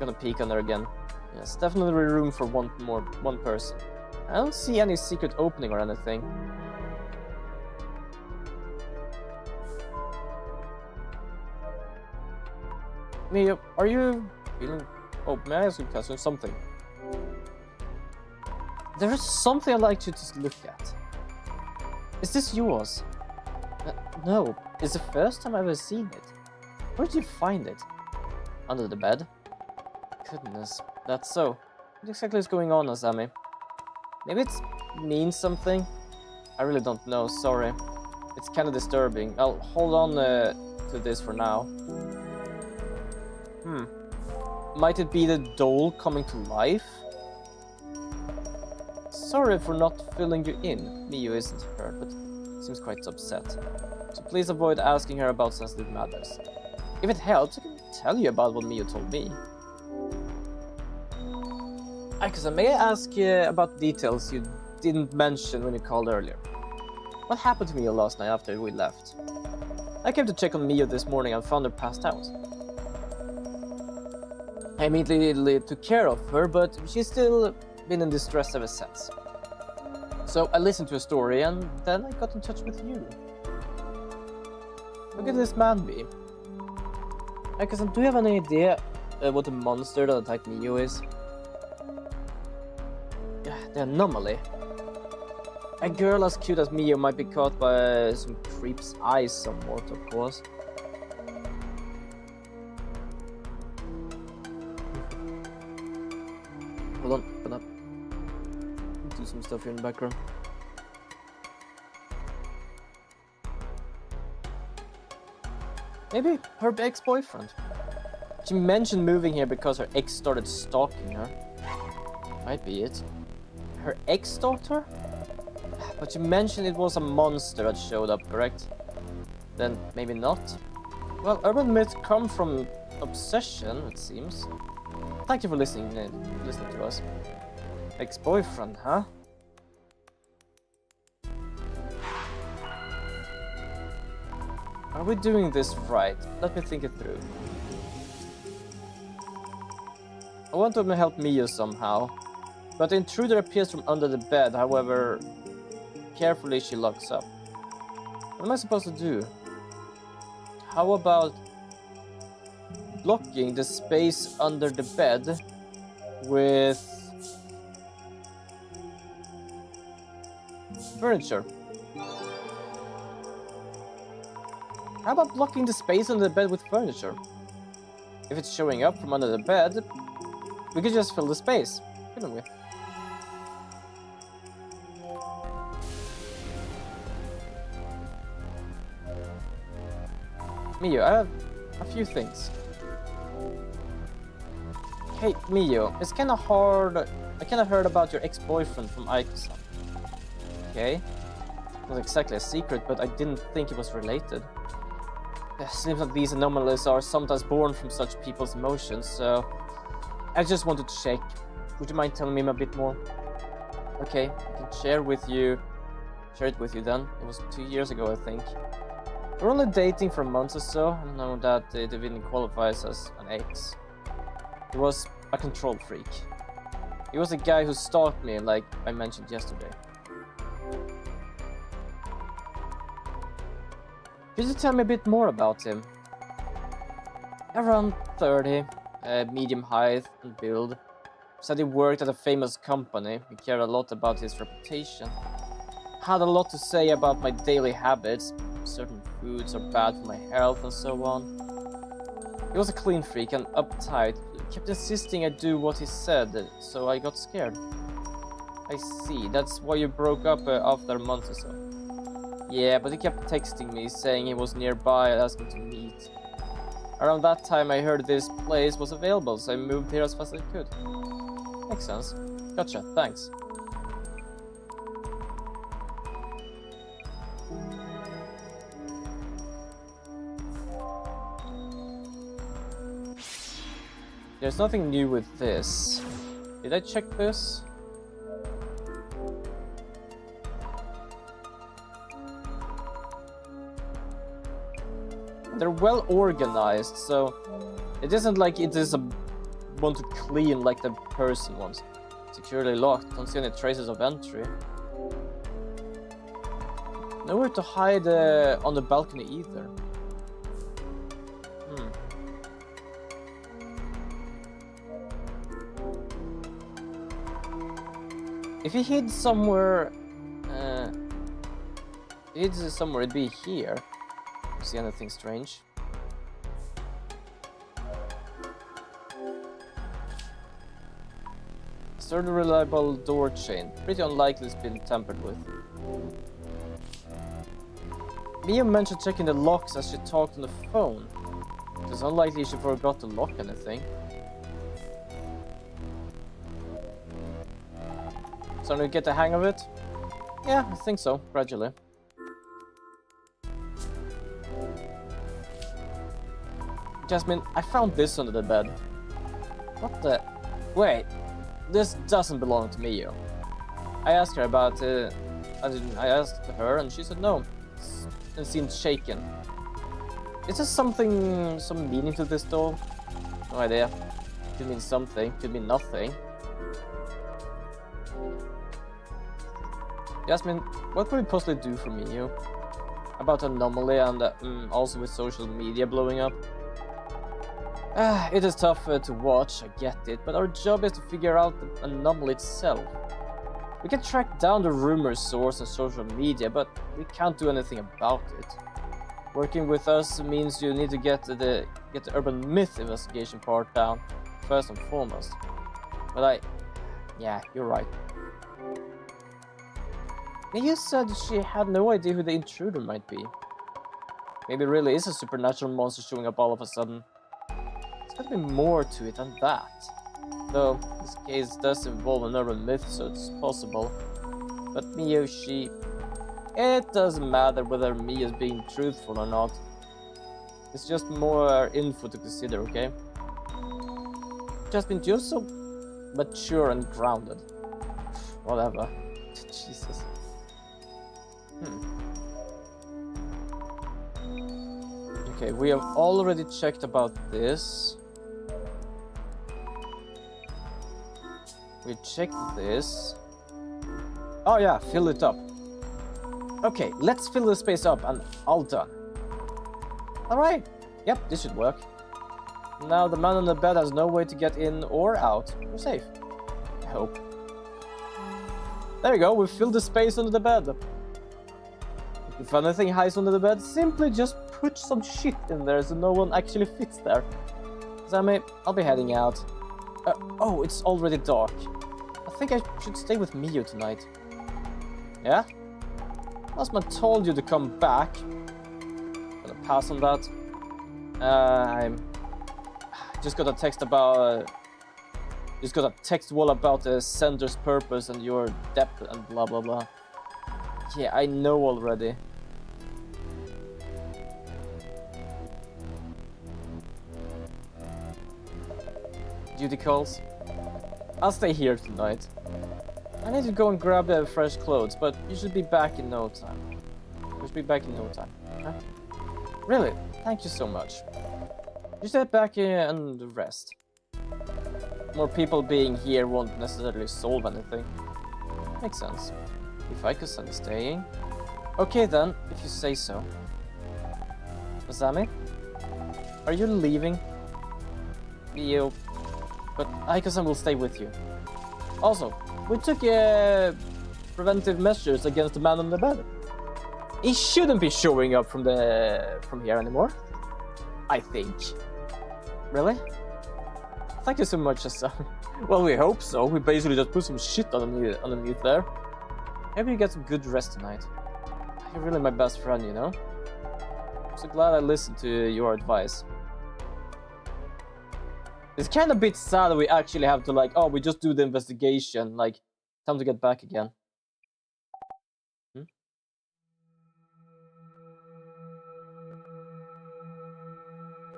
Gonna peek on her again. Yes, definitely room for one person. I don't see any secret opening or anything. Mio, are you feeling... Oh, may I ask you a question? Something. There is something I'd like you to look at. Is this yours? No, it's the first time I've ever seen it. Where did you find it? Under the bed? Goodness, that's so. What exactly is going on, Asami? Maybe it means something? I really don't know, sorry. It's kind of disturbing. I'll hold on to this for now. Might it be the doll coming to life? Sorry for not filling you in. Mio isn't hurt, but seems quite upset. So please avoid asking her about sensitive matters. If it helps, I can tell you about what Mio told me. Akasa, may I ask about details you didn't mention when you called earlier? What happened to Mio last night after we left? I came to check on Mio this morning and found her passed out. I immediately took care of her, but she's still been in distress ever since. So I listened to her story and then I got in touch with you. Who could this man be? Akasa, do you have any idea what the monster that attacked Mio is? The anomaly. A girl as cute as Mio might be caught by some creep's eyes somewhat, of course. Hold on, open up. Do some stuff here in the background. Maybe her ex-boyfriend. She mentioned moving here because her ex started stalking her. Might be it. Her ex stalked her? But you mentioned it was a monster that showed up, correct? Then maybe not? Well, urban myths come from obsession, it seems. Thank you for listening to us. Ex-boyfriend, huh? Are we doing this right? Let me think it through. I want to help Mio somehow, but the intruder appears from under the bed. However, carefully she locks up. What am I supposed to do? How about blocking the space under the bed with furniture? How about blocking the space under the bed with furniture? If it's showing up from under the bed, we could just fill the space, couldn't we? Mio, I have a few things. Hey, Mio, it's kinda hard. I kinda heard about your ex-boyfriend from Aiko-san. Okay. Not exactly a secret, but I didn't think it was related. It seems like these anomalies are sometimes born from such people's emotions, so I just wanted to check. Would you mind telling me a bit more? Okay, I can share it with you then. It was 2 years ago, I think. We're only dating for a month or so. I know that it even qualifies as an ex. He was a control freak. He was the guy who stalked me, like I mentioned yesterday. Could you tell me a bit more about him? Around 30, medium height and build. Said he worked at a famous company. He cared a lot about his reputation. Had a lot to say about my daily habits. Certain foods are bad for my health and so on. He was a clean freak and uptight. Kept insisting I do what he said, so I got scared. I see, that's why you broke up after a month or so. Yeah, but he kept texting me, saying he was nearby and asking to meet. Around that time I heard this place was available, so I moved here as fast as I could. Makes sense. Gotcha, thanks. There's nothing new with this. Did I check this? They're well organized, so it isn't like it is wanted clean like the person wants. Securely locked, don't see any traces of entry. Nowhere to hide on the balcony either. If he hid somewhere, it'd be here. See anything strange? Sturdy, reliable door chain. Pretty unlikely it's been tampered with. Mia mentioned checking the locks as she talked on the phone. It's unlikely she forgot to lock anything. Starting to get the hang of it? Yeah, I think so, gradually. Jasmine, I found this under the bed. What the? Wait, this doesn't belong to me, yo. I asked her about it. I asked her and she said no. And seemed shaken. Is there some meaning to this doll? No idea. Could mean something, could mean nothing. Jasmine, what could it possibly do for me, yo? About anomaly and also with social media blowing up? It is tough to watch, I get it, but our job is to figure out the anomaly itself. We can track down the rumors source on social media, but we can't do anything about it. Working with us means you need to get the urban myth investigation part down, first and foremost. But yeah, you're right. You said she had no idea who the intruder might be. Maybe it really is a supernatural monster showing up all of a sudden. There's gotta be more to it than that. Though, this case does involve an urban myth, so it's possible. But Mio, it doesn't matter whether Mio's being truthful or not. It's just more info to consider, okay? Jasmine, you're so mature and grounded. Whatever. Jesus. Okay, we have already checked about this. We checked this. Oh yeah, fill it up. Okay, let's fill the space up and all done. Alright, yep, this should work. Now the man on the bed has no way to get in or out. We're safe. I hope. There you go, we filled the space under the bed. If anything hides under the bed, simply just put some shit in there so no one actually fits there. Sammy, I'll be heading out. Oh, it's already dark. I think I should stay with Mio tonight. Yeah? Lastman told you to come back. Gonna pass on that. I'm just got a text about just got a text wall about the sender's purpose and your depth and blah blah blah. Yeah, I know already. Duty calls. I'll stay here tonight. I need to go and grab fresh clothes, but you should be back in no time. You should be back in no time. Huh? Really? Thank you so much. You step back and rest. More people being here won't necessarily solve anything. Makes sense. If I could stand staying. Okay then, if you say so. Masami? Are you leaving? You. But Aiko-san will stay with you. Also, we took preventive measures against the man on the bed. He shouldn't be showing up from here anymore. I think. Really? Thank you so much, Asa. Well, we hope so. We basically just put some shit underneath there. Maybe you get some good rest tonight. You're really my best friend, you know? I'm so glad I listened to your advice. It's kind of a bit sad that we actually have to like, oh, we just do the investigation. Like, time to get back again.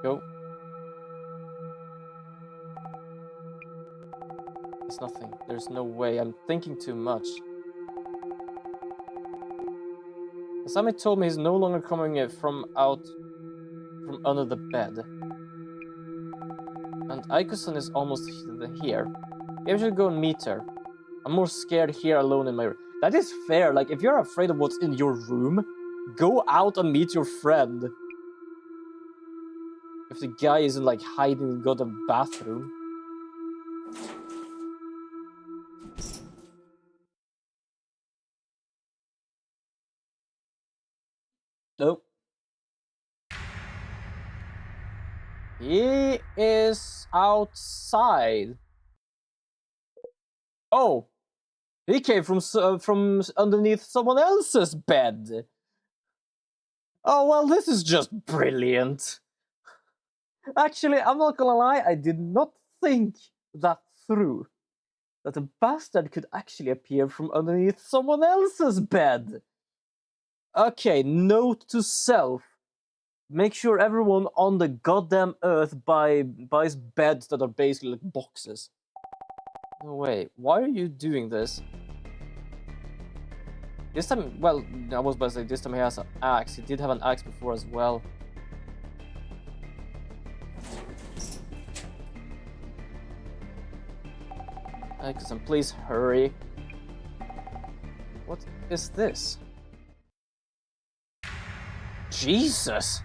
Go. It's nothing. There's no way. I'm thinking too much. Asami told me he's no longer coming from under the bed. And Aiko-san is almost here. Maybe I should go and meet her. I'm more scared here alone in my room. That is fair. Like, if you're afraid of what's in your room, go out and meet your friend. If the guy isn't like hiding in the goddamn bathroom. Nope. He is outside. Oh, he came from underneath someone else's bed. Oh well, this is just brilliant. Actually, I'm not gonna lie, I did not think that through. That a bastard could actually appear from underneath someone else's bed. Okay, note to self. Make sure everyone on the goddamn earth buys beds that are basically like boxes. No way. Why are you doing this? This time, well, I was about to say this time he has an axe. He did have an axe before as well. Aiko-san, please hurry. What is this? Jesus!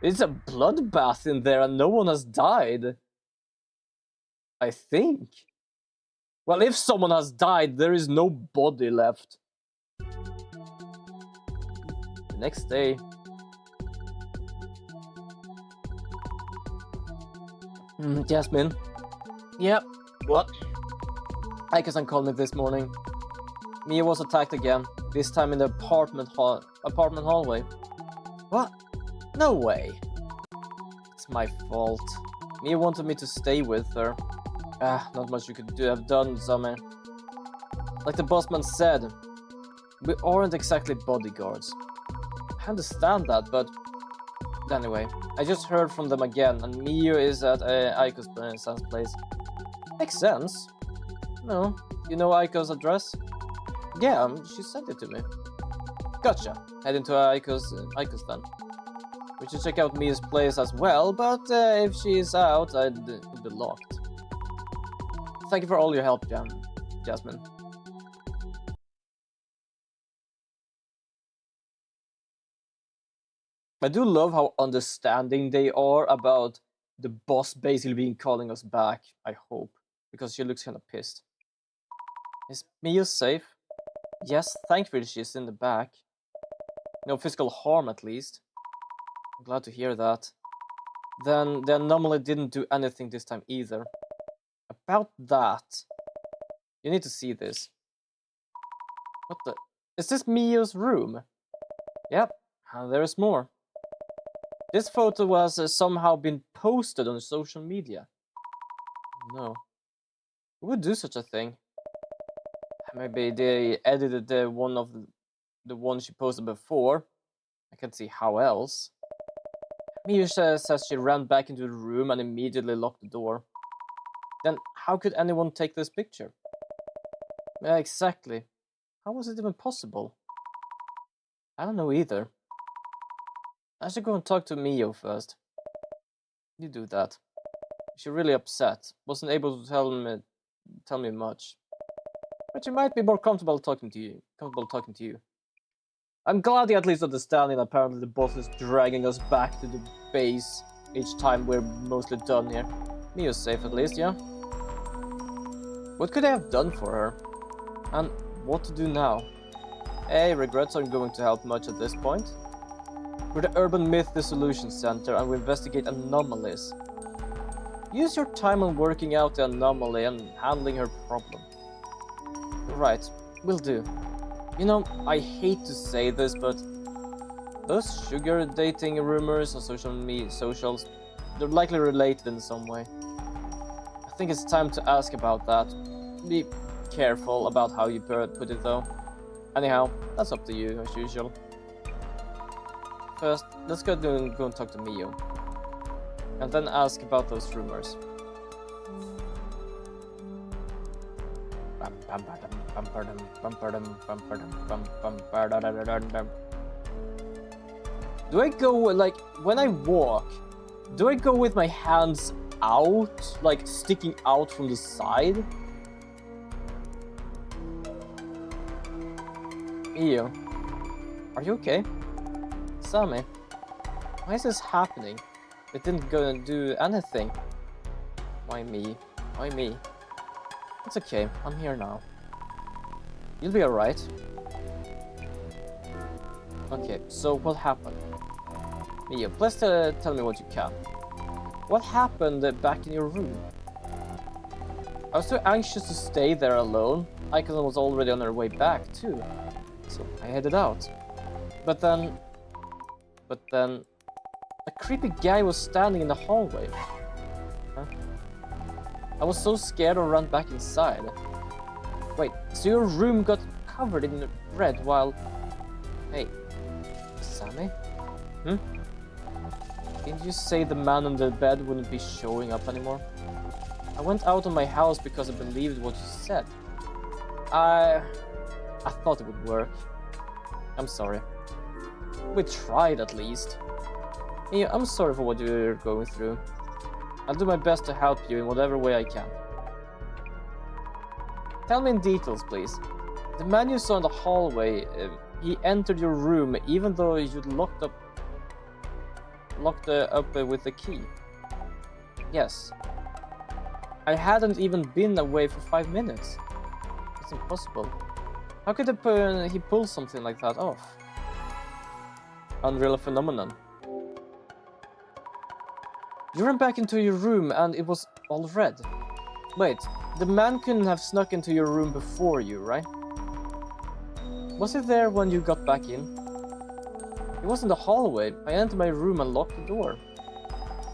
It's a bloodbath in there and no one has died. I think. Well, if someone has died, there is no body left. The next day. Jasmine. Yep. What? Aiko-san called me this morning. Mia was attacked again. This time in the apartment hallway. What? No way. It's my fault. Mia wanted me to stay with her. Not much you could have done, Summer. Like the bossman said, we aren't exactly bodyguards. I understand that, but anyway, I just heard from them again, and Mio is at Aiko's place. Makes sense. No, you know Aiko's address? Yeah, she sent it to me. Gotcha. Head into Aiko's then. We should check out Mia's place as well, but if she's out, it'd be locked. Thank you for all your help, Jasmine. I do love how understanding they are about the boss basically calling us back, I hope, because she looks kind of pissed. Is Mia safe? Yes, thankfully she's in the back. No physical harm, at least. I'm glad to hear that. Then the anomaly didn't do anything this time either. About that, you need to see this. What the? Is this Mia's room? Yep, and there is more. This photo was somehow been posted on social media. No. Who would do such a thing? Maybe they edited the one she posted before. I can't see how else. Mia says she ran back into the room and immediately locked the door. Then how could anyone take this picture? Yeah, exactly. How was it even possible? I don't know either. I should go and talk to Mio first. You do that. She's really upset. Wasn't able to tell me much. But she might be more comfortable talking to you. I'm glad you at least understanding. Apparently the boss is dragging us back to the base each time we're mostly done here. Mio's safe at least, yeah? What could I have done for her? And what to do now? Hey, regrets aren't going to help much at this point. We're the Urban Myth Dissolution Center and we investigate anomalies. Use your time on working out the anomaly and handling her problem. Right, will do. You know, I hate to say this, but those sugar dating rumors on socials, they're likely related in some way. I think it's time to ask about that. Be careful about how you put it though. Anyhow, that's up to you as usual. First, let's go and talk to Mio. And then ask about those rumors. Do I go, like, when I walk, do I go with my hands out, like sticking out from the side? Mio, are you okay? Sammy, why is this happening? It didn't go and do anything. Why me? Why me? It's okay, I'm here now. You'll be alright. Okay, so what happened? Mia, please tell me what you can. What happened back in your room? I was too anxious to stay there alone. Icon was already on her way back too. So I headed out. But then a creepy guy was standing in the hallway. Huh? I was so scared I ran back inside. Wait, so your room got covered in red while... Hey, Sammy? Didn't you say the man on the bed wouldn't be showing up anymore? I went out of my house because I believed what you said. I thought it would work. I'm sorry. We tried at least. Yeah, I'm sorry for what you're going through. I'll do my best to help you in whatever way I can. Tell me in details, please. The man you saw in the hallway, he entered your room even though you'd locked up with the key. Yes. I hadn't even been away for 5 minutes. It's impossible. How could he pull something like that off? Unreal phenomenon. You ran back into your room and it was all red. Wait, the man couldn't have snuck into your room before you, right? Was he there when you got back in? He was in the hallway. I entered my room and locked the door.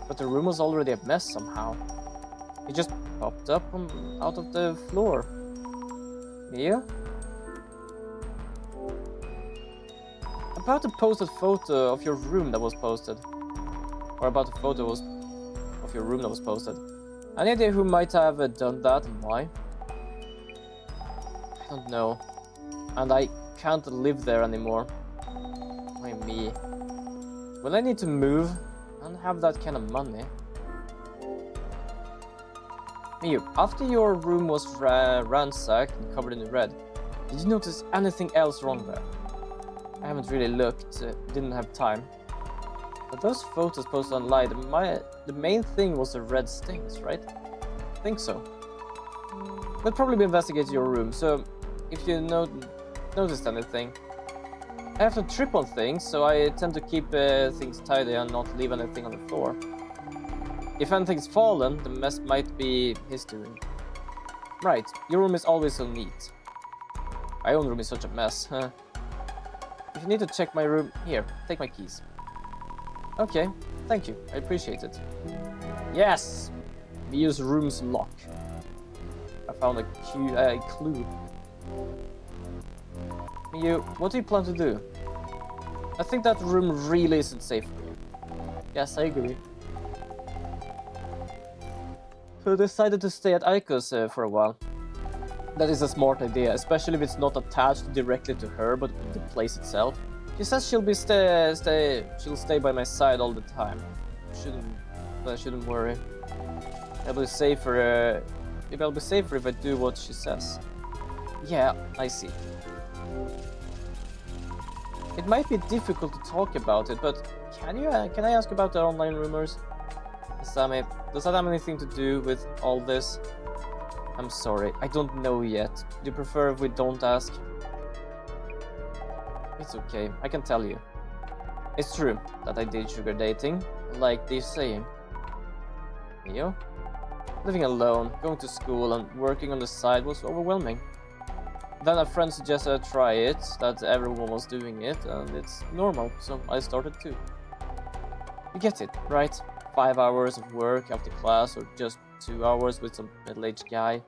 But the room was already a mess somehow. He just popped up out of the floor. Mia? About the posted photo of your room that was posted. Or about the photo of your room that was posted. Any idea who might have done that and why? I don't know. And I can't live there anymore. Why me? Well, I need to move. I don't have that kind of money. Miyu, after your room was ransacked and covered in red, did you notice anything else wrong there? I haven't really looked, didn't have time. But those photos posted online, the main thing was the red stings, right? I think so. We'll probably investigate your room, so if you noticed anything. I have to trip on things, so I tend to keep things tidy and not leave anything on the floor. If anything's fallen, the mess might be his doing. Right, your room is always so neat. My own room is such a mess, huh? If you need to check my room, here, take my keys. Okay, thank you, I appreciate it. Yes! Miyu's room's lock. I found a clue. Miyu, what do you plan to do? I think that room really isn't safe for you. Yes, I agree. So I decided to stay at Aiko's for a while. That is a smart idea, especially if it's not attached directly to her, but the place itself. She says she'll stay by my side all the time. I shouldn't worry. Maybe I'll be safer if I do what she says. Yeah, I see. It might be difficult to talk about it, but can I ask about the online rumors? Sammy, does that have anything to do with all this? I'm sorry, I don't know yet. Do you prefer if we don't ask? It's okay, I can tell you. It's true that I did sugar dating, like they're saying. You? Living alone, going to school and working on the side was overwhelming. Then a friend suggested I try it, that everyone was doing it, and it's normal, so I started too. You get it, right? 5 hours of work after class, or just 2 hours with some middle-aged guy,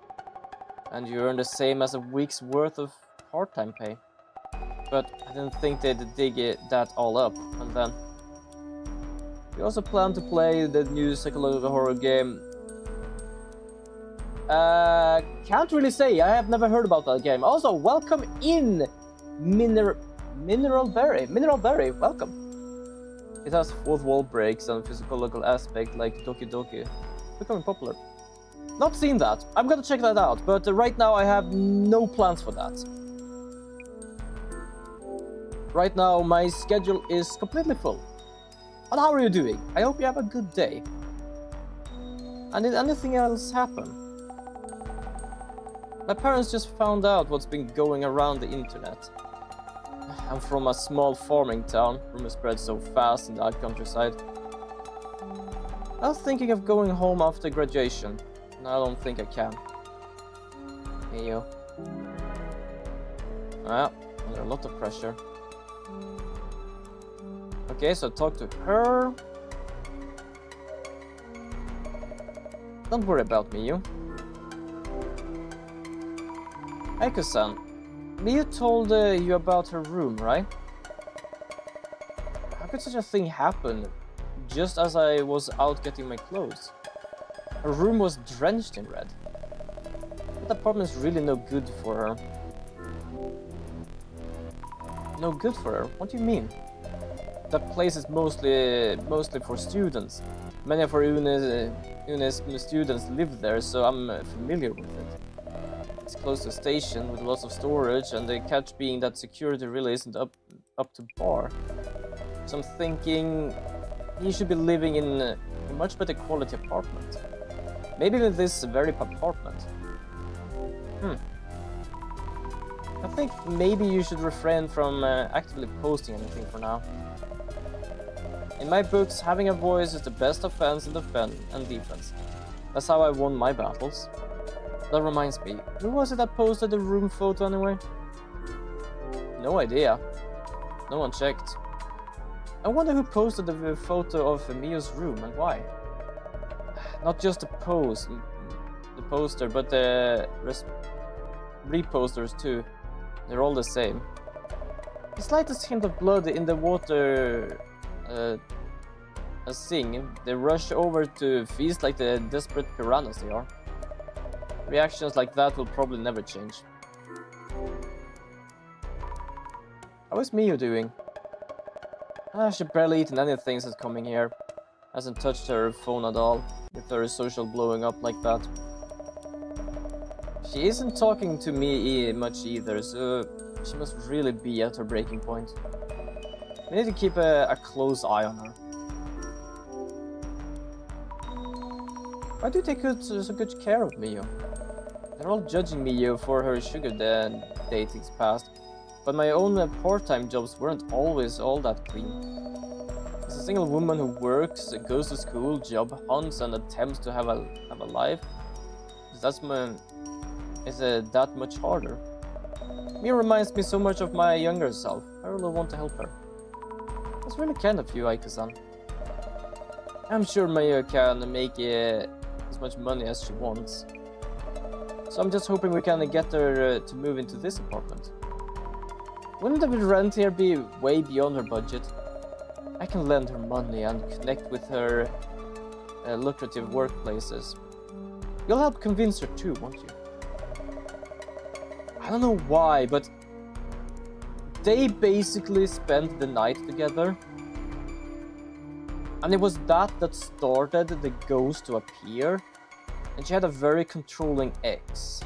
and you earn the same as a week's worth of part-time pay. But I didn't think they'd dig that all up, and then... We also plan to play the new psychological horror game. Can't really say, I have never heard about that game. Also, welcome in, Mineral Berry, welcome. It has fourth wall breaks and physiological aspect like Doki Doki. Becoming popular. Not seen that. I'm gonna check that out, but right now I have no plans for that. Right now my schedule is completely full. And how are you doing? I hope you have a good day. And did anything else happen? My parents just found out what's been going around the internet. I'm from a small farming town. Rumors spread so fast in the countryside. I was thinking of going home after graduation, and I don't think I can. Miyu. Well, under a lot of pressure. Okay, so talk to her. Don't worry about Miyu. Aiko-san, Miyu told you about her room, right? How could such a thing happen just as I was out getting my clothes? Her room was drenched in red. That apartment's really no good for her. No good for her? What do you mean? That place is mostly for students. Many of our UNES students live there, so I'm familiar with it. It's close to a station with lots of storage, and the catch being that security really isn't up to par. So I'm thinking he should be living in a much better quality apartment. Maybe even this very apartment. I think maybe you should refrain from actively posting anything for now. In my books, having a voice is the best offense and defense. That's how I won my battles. That reminds me, who was it that posted the room photo anyway? No idea. No one checked. I wonder who posted the photo of Miyu's room and why. Not just the poster, but the reposters too. They're all the same. The slightest hint of blood in the water a sing, they rush over to feast like the desperate piranhas they are. Reactions like that will probably never change. How is Miyu doing? She barely eaten anything since coming here. Hasn't touched her phone at all, with her social blowing up like that. She isn't talking to me much either, so she must really be at her breaking point. We need to keep a close eye on her. Why do you take so good care of Mio? They're all judging Mio for her sugar datings past, but my own part-time jobs weren't always all that clean. As a single woman who works, goes to school, job hunts, and attempts to have a life, is that much harder? Mio reminds me so much of my younger self. I really want to help her. That's really kind of you, Aiko-san. I'm sure Mio can make as much money as she wants. So I'm just hoping we can get her to move into this apartment. Wouldn't the rent here be way beyond her budget? I can lend her money and connect with her lucrative workplaces. You'll help convince her too, won't you? I don't know why, but they basically spent the night together. And it was that started the ghost to appear. And she had a very controlling ex.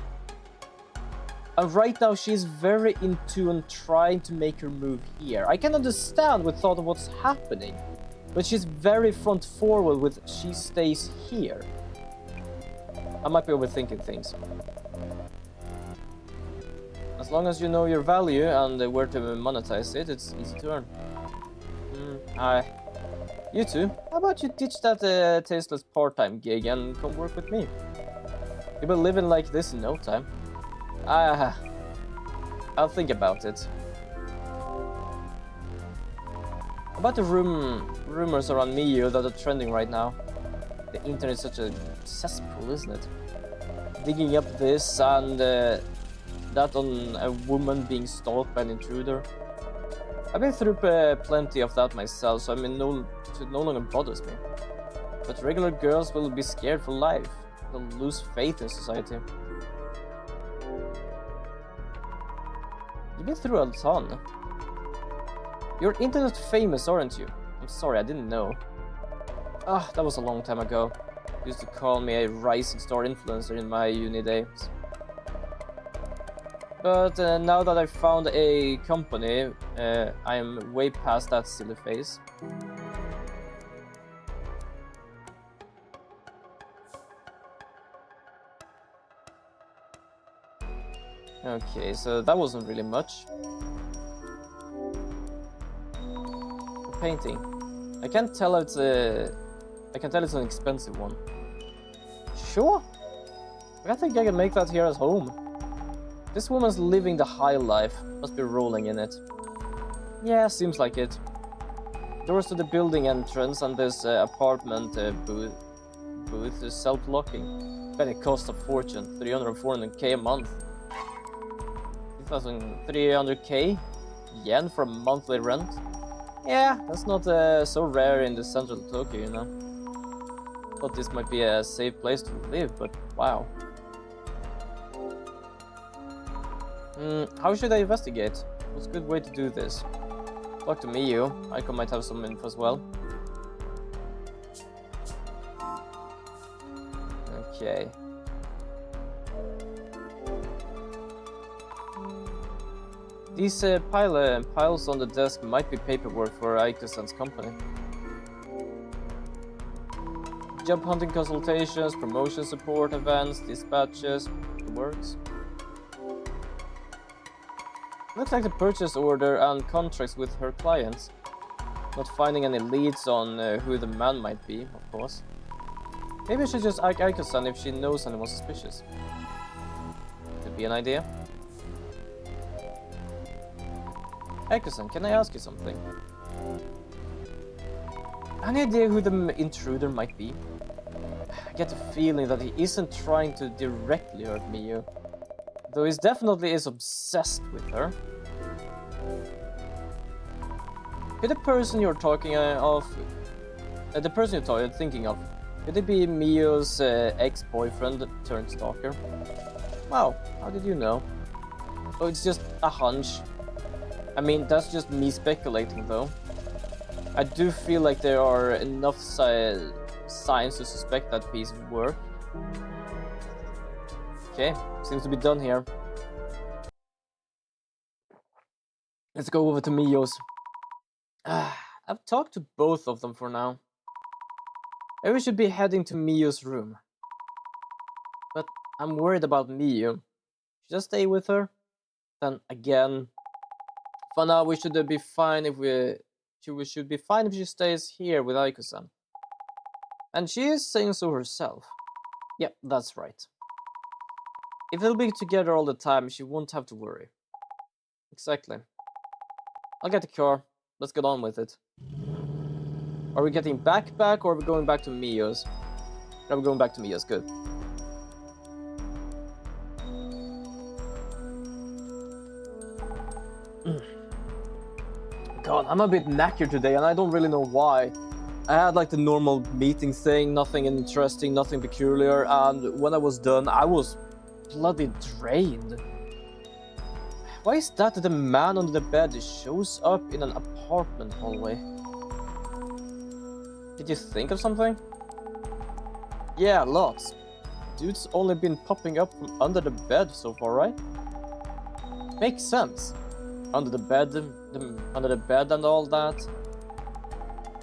And right now she's very into and trying to make her move here. I can understand with thought of what's happening. But she's very front forward with she stays here. I might be overthinking things. As long as you know your value and where to monetize it, it's easy to earn. You two, how about you ditch that tasteless part-time gig and come work with me? You'll be living like this in no time. I'll think about it. About the rumors around Mio that are trending right now. The internet is such a cesspool, isn't it? Digging up this and that on a woman being stalked by an intruder. I've been through plenty of that myself, so it no longer bothers me. But regular girls will be scared for life. They'll lose faith in society. You've been through a ton. You're internet famous, aren't you? I'm sorry, I didn't know. That was a long time ago. You used to call me a rising star influencer in my uni days. But now that I've found a company, I am way past that silly phase. Okay, so that wasn't really much. The painting. I can tell it's an expensive one. Sure. I think I can make that here at home. This woman's living the high life. Must be rolling in it. Yeah, seems like it. Doors to the building entrance and this apartment booth is self-locking. Bet it costs a fortune. 300-400k a month. 2,300k yen for a monthly rent? Yeah, that's not so rare in the central Tokyo, you know. Thought this might be a safe place to live, but wow. How should I investigate? What's a good way to do this? Talk to Miyu. Aiko might have some info as well. Okay. These piles on the desk might be paperwork for Aiko-san's company. Job hunting consultations, promotion support events, dispatches, the works. Looks like the purchase order and contracts with her clients. Not finding any leads on who the man might be, of course. Maybe I should just ask Aiko-san if she knows anyone suspicious. Could be an idea. Aiko-san, can I ask you something? Any idea who the intruder might be? I get the feeling that he isn't trying to directly hurt Miyu. Though he definitely is obsessed with her. Could the person you're talking of... the person you're thinking of, could it be Miyu's ex-boyfriend turned stalker? Wow, how did you know? Oh, it's just a hunch. I mean, that's just me speculating though. I do feel like there are enough signs to suspect that piece of work. Okay, seems to be done here. Let's go over to Mio's. I've talked to both of them for now. Maybe we should be heading to Mio's room. But I'm worried about Mio. Should I stay with her? Then again, for now we should be fine if we should be fine if she stays here with Aiko-san. And she is saying so herself. Yep, that's right. If they'll be together all the time, she won't have to worry. Exactly. I'll get the car. Let's get on with it. Are we getting back, or are we going back to Mio's? No, we're going back to Mio's, good. God, I'm a bit knackered today, and I don't really know why. I had like the normal meeting thing, nothing interesting, nothing peculiar, and when I was done, I was bloody drained. Why is that the man under the bed shows up in an apartment hallway? Did you think of something? Yeah, lots. Dude's only been popping up from under the bed so far, right? Makes sense. Under the bed and all that.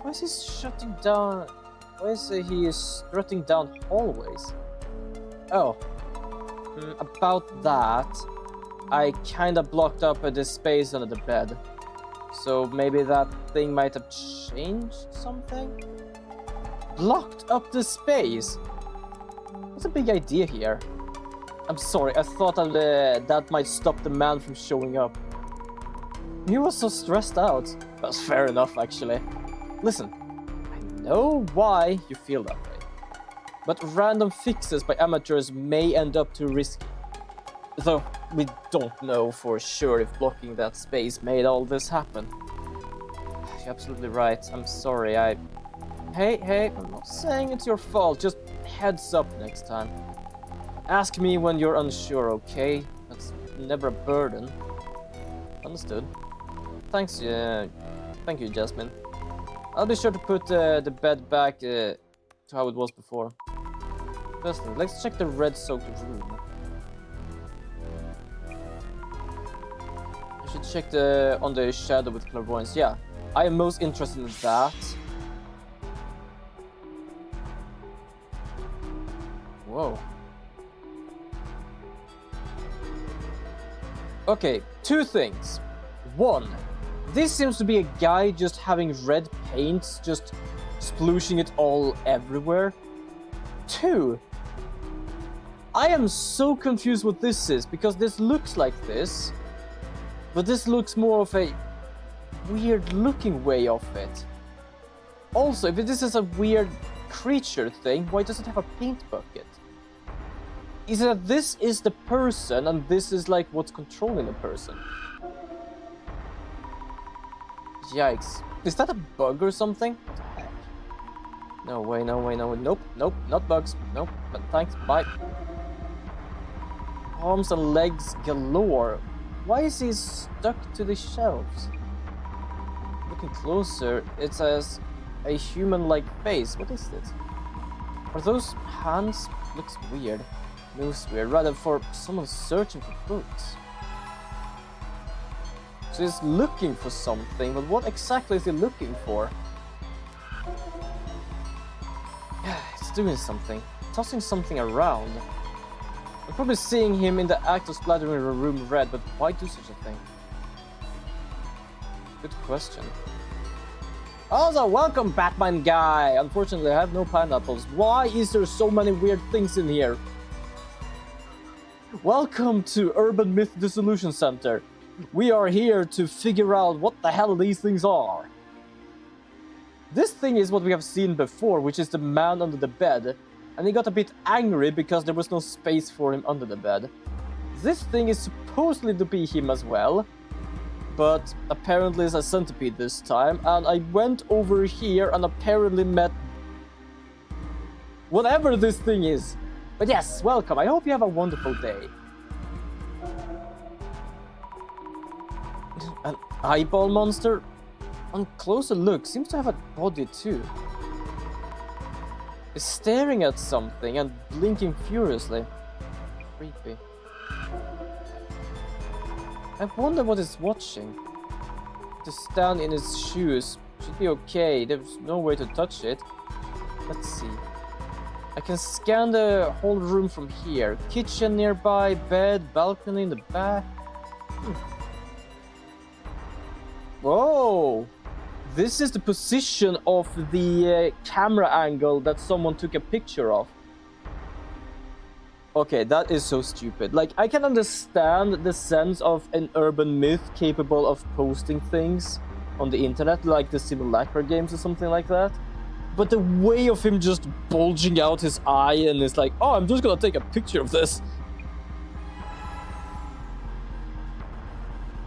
Why is he shutting down? Why is he strutting down hallways? Oh, about that. I kinda blocked up the space under the bed. So maybe that thing might have changed something? Blocked up the space? What's a big idea here? I'm sorry, I thought that might stop the man from showing up. He was so stressed out. That's fair enough, actually. Listen, I know why you feel that way. But random fixes by amateurs may end up too risky. Though we don't know for sure if blocking that space made all this happen. You're absolutely right. I'm sorry. Hey, I'm not saying it's your fault. Just heads up next time. Ask me when you're unsure, okay? That's never a burden. Understood. Thanks, thank you, Jasmine. I'll be sure to put the bed back to how it was before. Firstly, let's check the red-soaked room. I should check on the shadow with clairvoyance. Yeah, I am most interested in that. Whoa. Okay, two things. One, this seems to be a guy just having red paints, just splooshing it all everywhere. Two, I am so confused what this is, because this looks like this, but this looks more of a weird looking way of it. Also, if this is a weird creature thing, why does it have a paint bucket? Is it that this is the person and this is like what's controlling the person? Yikes. Is that a bug or something? What the heck? No way, no way, no way. Nope, nope, not bugs. Nope, but thanks, bye. Arms and legs galore. Why is he stuck to the shelves? Looking closer, it says a human-like face. What is this? Are those hands? Looks weird. Moves weird, rather for someone searching for books. So he's looking for something, but what exactly is he looking for? Yeah, it's doing something. Tossing something around. I'm probably seeing him in the act of splattering the room red, but why do such a thing? Good question. Also, welcome, Batman guy! Unfortunately, I have no pineapples. Why is there so many weird things in here? Welcome to Urban Myth Dissolution Center. We are here to figure out what the hell these things are. This thing is what we have seen before, which is the man under the bed. And he got a bit angry because there was no space for him under the bed. This thing is supposedly to be him as well. But apparently it's a centipede this time. And I went over here and apparently met whatever this thing is. But yes, welcome. I hope you have a wonderful day. An eyeball monster? on closer look, seems to have a body too. It's staring at something and blinking furiously. Creepy. I wonder what it's watching. To stand in its shoes should be okay, there's no way to touch it. Let's see. I can scan the whole room from here. Kitchen nearby, bed, balcony in the back. Whoa! This is the position of the camera angle that someone took a picture of. Okay, that is so stupid. Like, I can understand the sense of an urban myth capable of posting things on the internet, like the Simulacra games or something like that. But the way of him just bulging out his eye and is like, oh, I'm just gonna take a picture of this.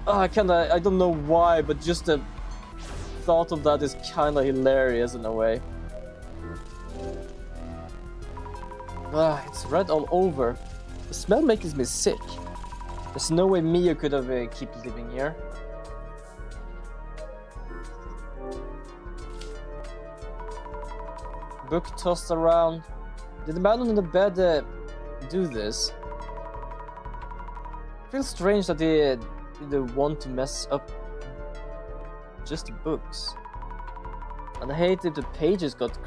I don't know why, but just the thought of that is kinda hilarious in a way. It's red all over. The smell makes me sick. There's no way Mia could have kept living here. Book tossed around. Did the man on the bed do this? Feels strange that they want to mess up just the books. And I hate if the pages got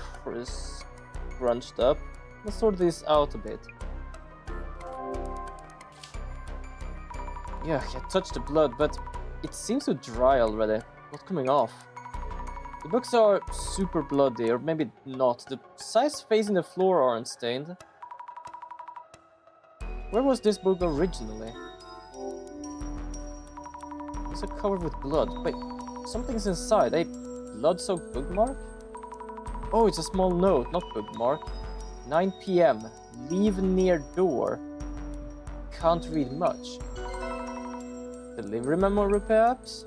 crunched up. Let's sort this out a bit. Yeah, I touched the blood, but it seems to dry already. Not coming off. The books are super bloody, or maybe not. The sides facing the floor aren't stained. Where was this book originally? It's covered with blood. Wait, something's inside. A blood-soaked bookmark? Oh, it's a small note, not bookmark. 9 PM. Leave near door. Can't read much. Delivery memo perhaps?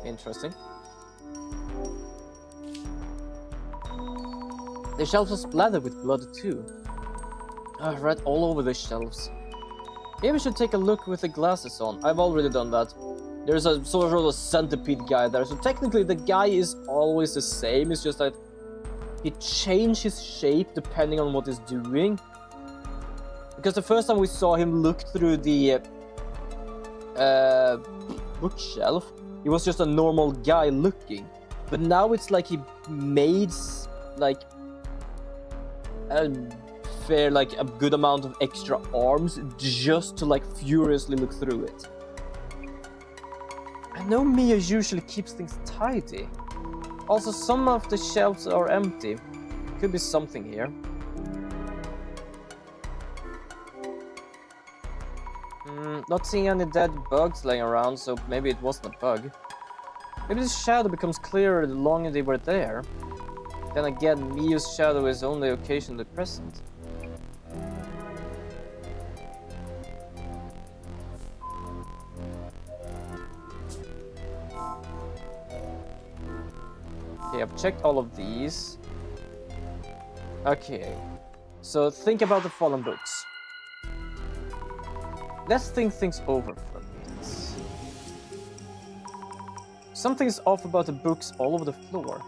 Interesting. The shelves are splattered with blood too. Red all over the shelves. Maybe we should take a look with the glasses on. I've already done that. There's a sort of a centipede guy there, so technically the guy is always the same. It's just that he changed his shape depending on what he's doing. Because the first time we saw him look through the bookshelf, he was just a normal guy looking. But now it's like he made like a good amount of extra arms just to like furiously look through it. I know Mia usually keeps things tidy. Also, some of the shelves are empty. Could be something here. Not seeing any dead bugs laying around, so maybe it wasn't a bug. Maybe the shadow becomes clearer the longer they were there. Then again, Mia's shadow is only occasionally present. Okay, I've checked all of these. Okay, so think about the fallen books. Let's think things over for a minute. Something's off about the books all over the floor.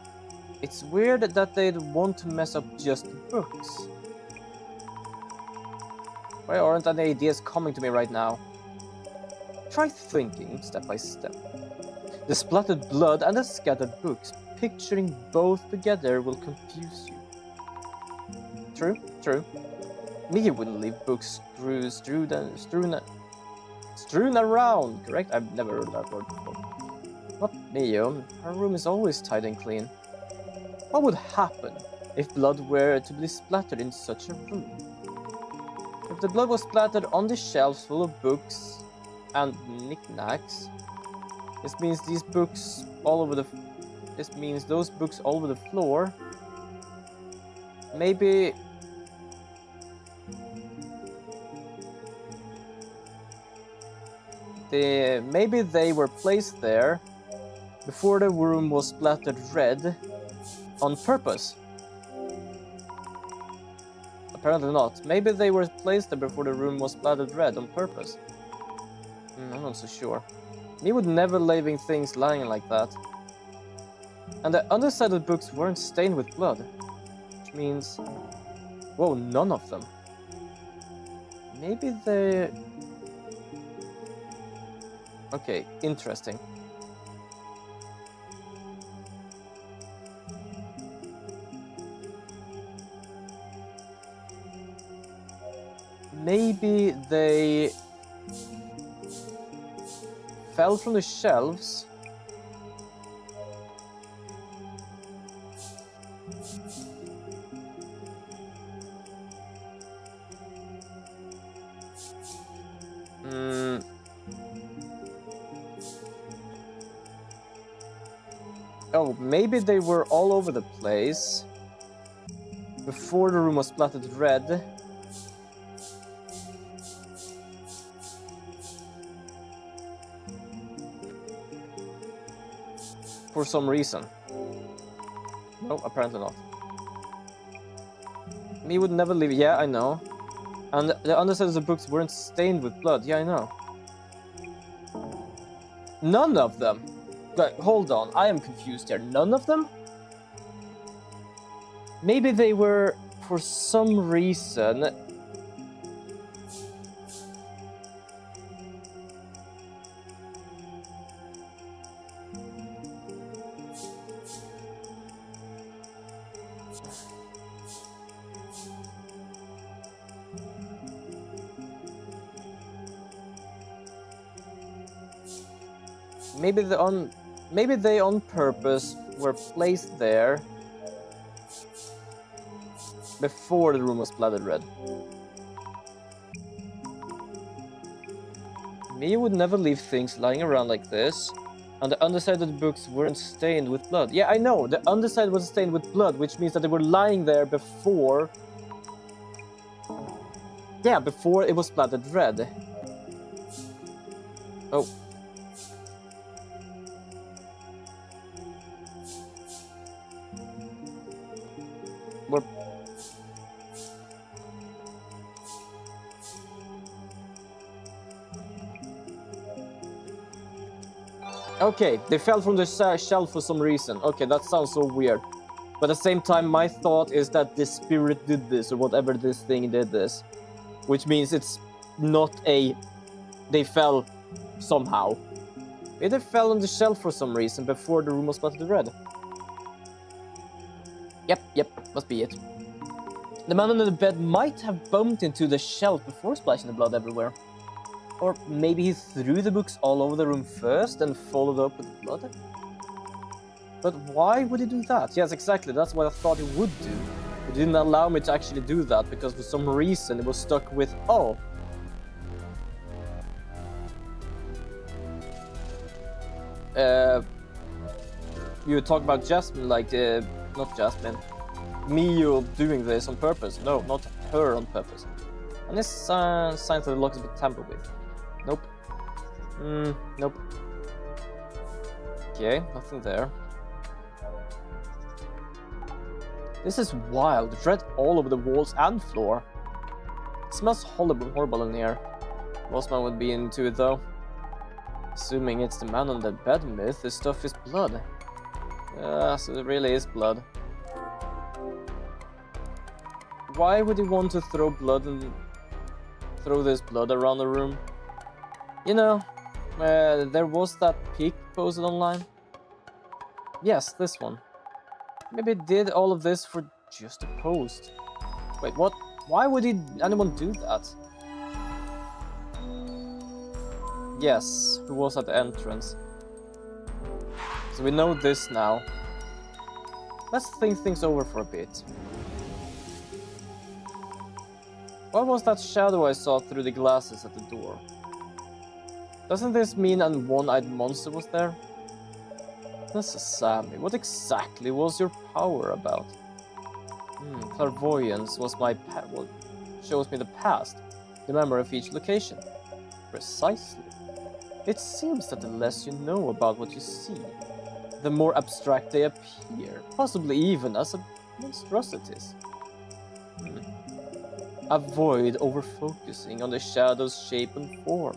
It's weird that they'd want to mess up just the books. Why aren't any ideas coming to me right now? Try thinking step by step. The splattered blood and the scattered books, picturing both together will confuse you. True, true. Mia wouldn't leave books strewn around, correct? I've never heard that word before. Not Mia. Her room is always tidy and clean. What would happen if blood were to be splattered in such a room? If the blood was splattered on the shelves full of books and knickknacks, this means those books all over the floor. Maybe they were placed there before the room was splattered red on purpose. Apparently not. Maybe they were placed there before the room was splattered red on purpose. I'm not so sure. Me would never leaving things lying like that. And the underside of the books weren't stained with blood. Which means... Whoa, none of them. Maybe they... Okay, interesting. Maybe they fell from the shelves. Oh, maybe they were all over the place before the room was splattered red. For some reason. No, apparently not. Me would never leave. Yeah, I know. And the underside of the books weren't stained with blood. Yeah, I know. None of them. But hold on, I am confused here. None of them? Maybe they were, for some reason... Maybe they on purpose were placed there before the room was splattered red. Me would never leave things lying around like this, and the underside of the books weren't stained with blood. Yeah, I know, the underside was stained with blood, which means that they were lying there before... Yeah, before it was splattered red. Oh. We're... Okay, they fell from the shelf for some reason. Okay, that sounds so weird. But at the same time, my thought is that the spirit did this, or whatever this thing did this. Which means it's not a... They fell somehow. Maybe they fell on the shelf for some reason before the room was splattered red. Yep, must be it. The man under the bed might have bumped into the shelf before splashing the blood everywhere. Or maybe he threw the books all over the room first and followed up with the blood. But why would he do that? Yes, exactly, that's what I thought he would do. He didn't allow me to actually do that because for some reason it was stuck with, oh. You talk about Jasmine like, not Jasmine. Me doing this on purpose. No, not her on purpose. And this signs that the lock has been tampered with. Nope. Nope. Okay, nothing there. This is wild. Red all over the walls and floor. It smells horrible in here. Most man would be into it though. Assuming it's the man on the bed myth, this stuff is blood. So it really is blood. Why would he want to throw blood and throw this blood around the room? You know, there was that pic posted online. Yes, this one. Maybe he did all of this for just a post. Wait, what? Why would anyone do that? Yes, who was at the entrance. So we know this now. Let's think things over for a bit. What was that shadow I saw through the glasses at the door? Doesn't this mean a one-eyed monster was there? Sammy, what exactly was your power about? Clairvoyance was my what shows me the past, the memory of each location. Precisely. It seems that the less you know about what you see, the more abstract they appear, possibly even as monstrosities. Avoid over-focusing on the shadow's shape and form.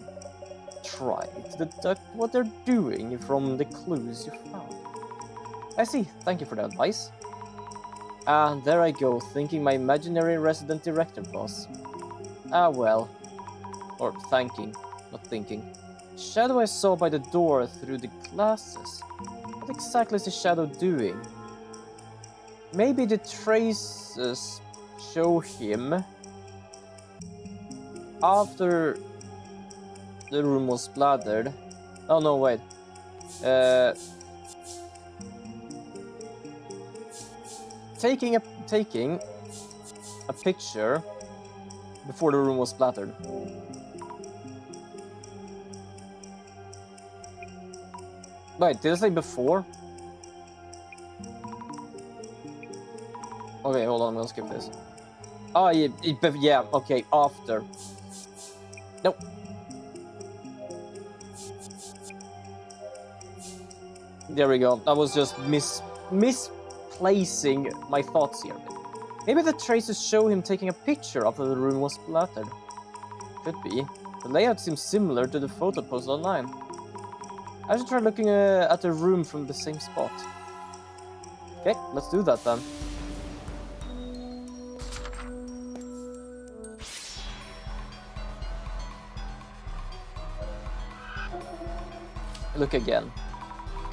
try to deduct what they're doing from the clues you found. I see, thank you for the advice. And there I go, thinking my imaginary resident director boss. Ah well. Or thanking, not thinking. Shadow I saw by the door through the glasses. What exactly is the shadow doing? Maybe the traces show him after the room was splattered. Oh no, wait. Taking a picture before the room was splattered. Wait, did I say before? Okay, hold on, I'm gonna skip this. Oh, yeah, okay, after. Nope. There we go. I was just misplacing my thoughts here. Maybe the traces show him taking a picture after the room was splattered. Could be. The layout seems similar to the photo posted online. I should try looking at the room from the same spot. Okay, let's do that then. Look again.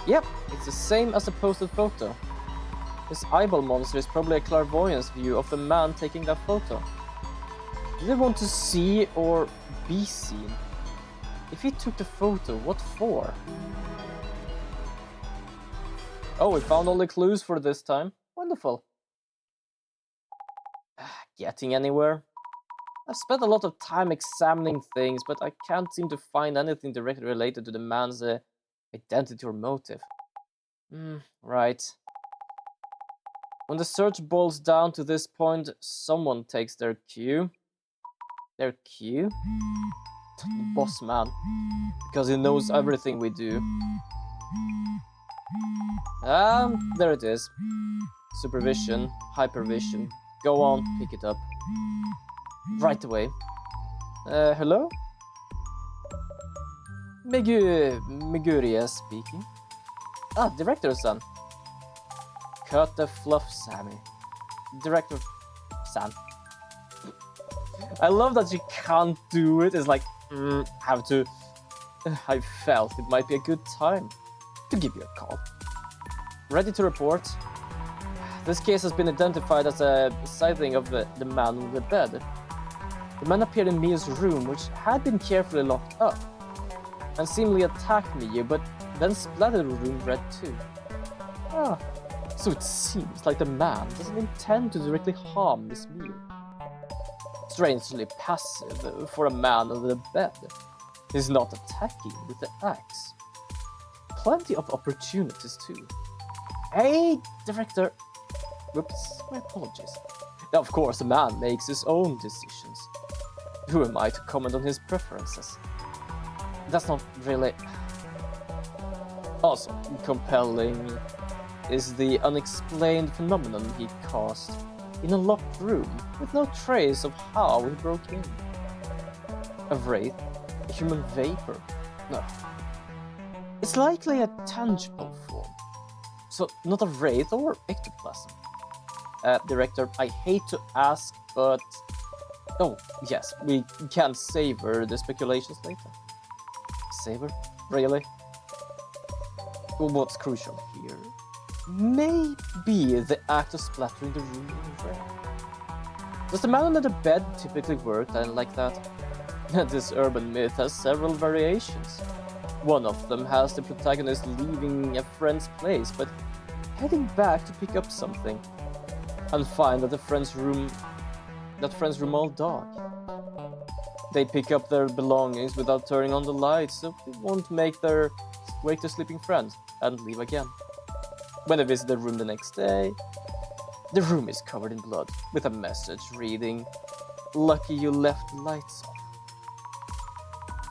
Yep, it's the same as the posted photo. This eyeball monster is probably a clairvoyance view of the man taking that photo. Do they want to see or be seen? If he took the photo, what for? Oh, we found all the clues for this time. Wonderful. Getting anywhere? I've spent a lot of time examining things, but I can't seem to find anything directly related to the man's identity or motive. Right. When the search boils down to this point, someone takes their cue. Their cue? The boss man. Because he knows everything we do. There it is. Supervision, hypervision. Go on, pick it up. Right away. Hello? Miguria speaking. Ah, director-san. Cut the fluff, Sammy. Director-san. I love that you can't do it. It's like, have to. I felt it might be a good time to give you a call. Ready to report. This case has been identified as a sighting of the man on the bed. The man appeared in Mia's room, which had been carefully locked up, and seemingly attacked Mia, but then splattered the room red too. Ah, so it seems like the man doesn't intend to directly harm Miss Mia. Strangely passive for a man under the bed. He's not attacking with the axe. Plenty of opportunities too. Hey, director. Whoops, my apologies. Now, of course, the man makes his own decisions. Who am I to comment on his preferences? That's not really... Also, compelling is the unexplained phenomenon he caused in a locked room with no trace of how he broke in. A wraith? A human vapor? No. It's likely a tangible form. So, not a wraith or ectoplasm. Director, I hate to ask, but... Oh, yes, we can savor the speculations later. Savor? Really? Well, what's crucial here? Maybe the act of splattering the room in red. Does the man under the bed typically work like that? This urban myth has several variations. One of them has the protagonist leaving a friend's place, but heading back to pick up something, and find that friend's room all dark. They pick up their belongings without turning on the lights, so they won't wake their sleeping friend, and leave again. When they visit the room the next day, the room is covered in blood, with a message reading, "Lucky you left the lights off."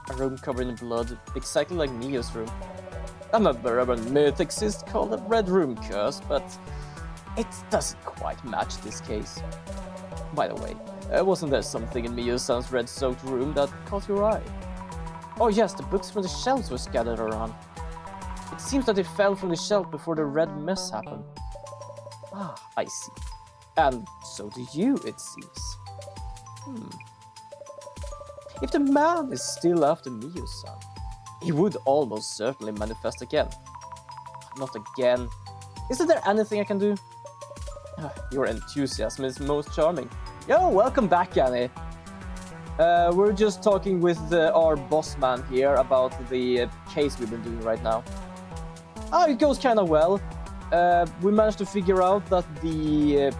A room covered in blood, exactly like Mia's room. Another urban myth exists called the Red Room Curse, but it doesn't quite match this case. By the way, wasn't there something in Mia's son's red-soaked room that caught your eye? Oh yes, the books from the shelves were scattered around. It seems that they fell from the shelf before the red mess happened. Ah, I see. And so do you, it seems. If the man is still after Miyu-san, he would almost certainly manifest again. Not again. Isn't there anything I can do? Your enthusiasm is most charming. Yo, welcome back, Annie. We're just talking with our boss man here about the case we've been doing right now. It goes kind of well. We managed to figure out that the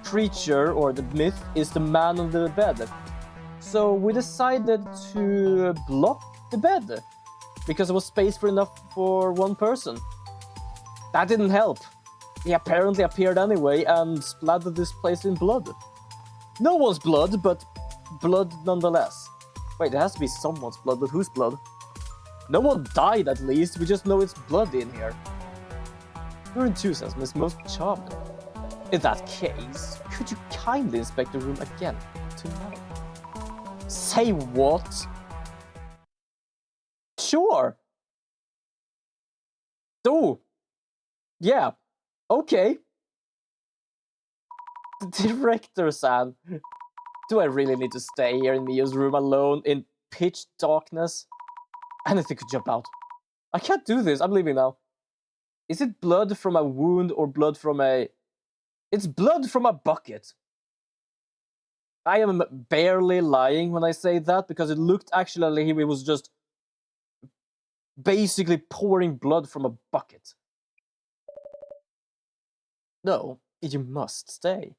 creature or the myth is the man on the bed. So we decided to block the bed because there was space for enough for one person. That didn't help. He apparently appeared anyway and splattered this place in blood. No one's blood, but blood nonetheless. Wait, there has to be someone's blood, but whose blood? No one died, at least. We just know it's blood in here. Your enthusiasm is most charming. In that case, could you kindly inspect the room again tonight? Say what? Sure. Oh. Yeah. Okay. Director-san. Do I really need to stay here in Mio's room alone in pitch darkness? Anything could jump out. I can't do this. I'm leaving now. Is it blood from a wound or blood from a... It's blood from a bucket. I am barely lying when I say that, because it looked actually like he was just basically pouring blood from a bucket. No, you must stay.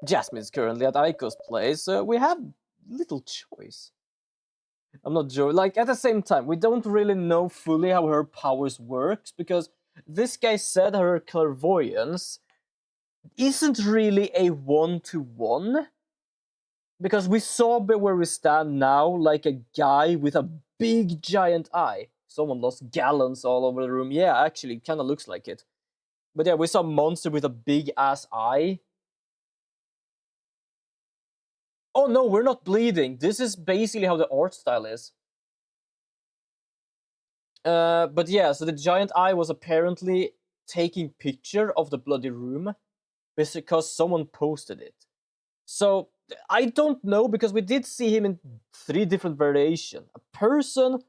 Jasmine's currently at Aiko's place, so we have little choice. I'm not joking. Like, at the same time, we don't really know fully how her powers works, because this guy said her clairvoyance isn't really a one-to-one. Because we saw where we stand now, like a guy with a big giant eye. Someone lost gallons all over the room. Yeah, actually, it kind of looks like it. But yeah, we saw a monster with a big-ass eye. Oh no, we're not bleeding. This is basically how the art style is. But yeah, so the giant eye was apparently taking picture of the bloody room because someone posted it. So I don't know, because we did see him in 3 different variations. A person,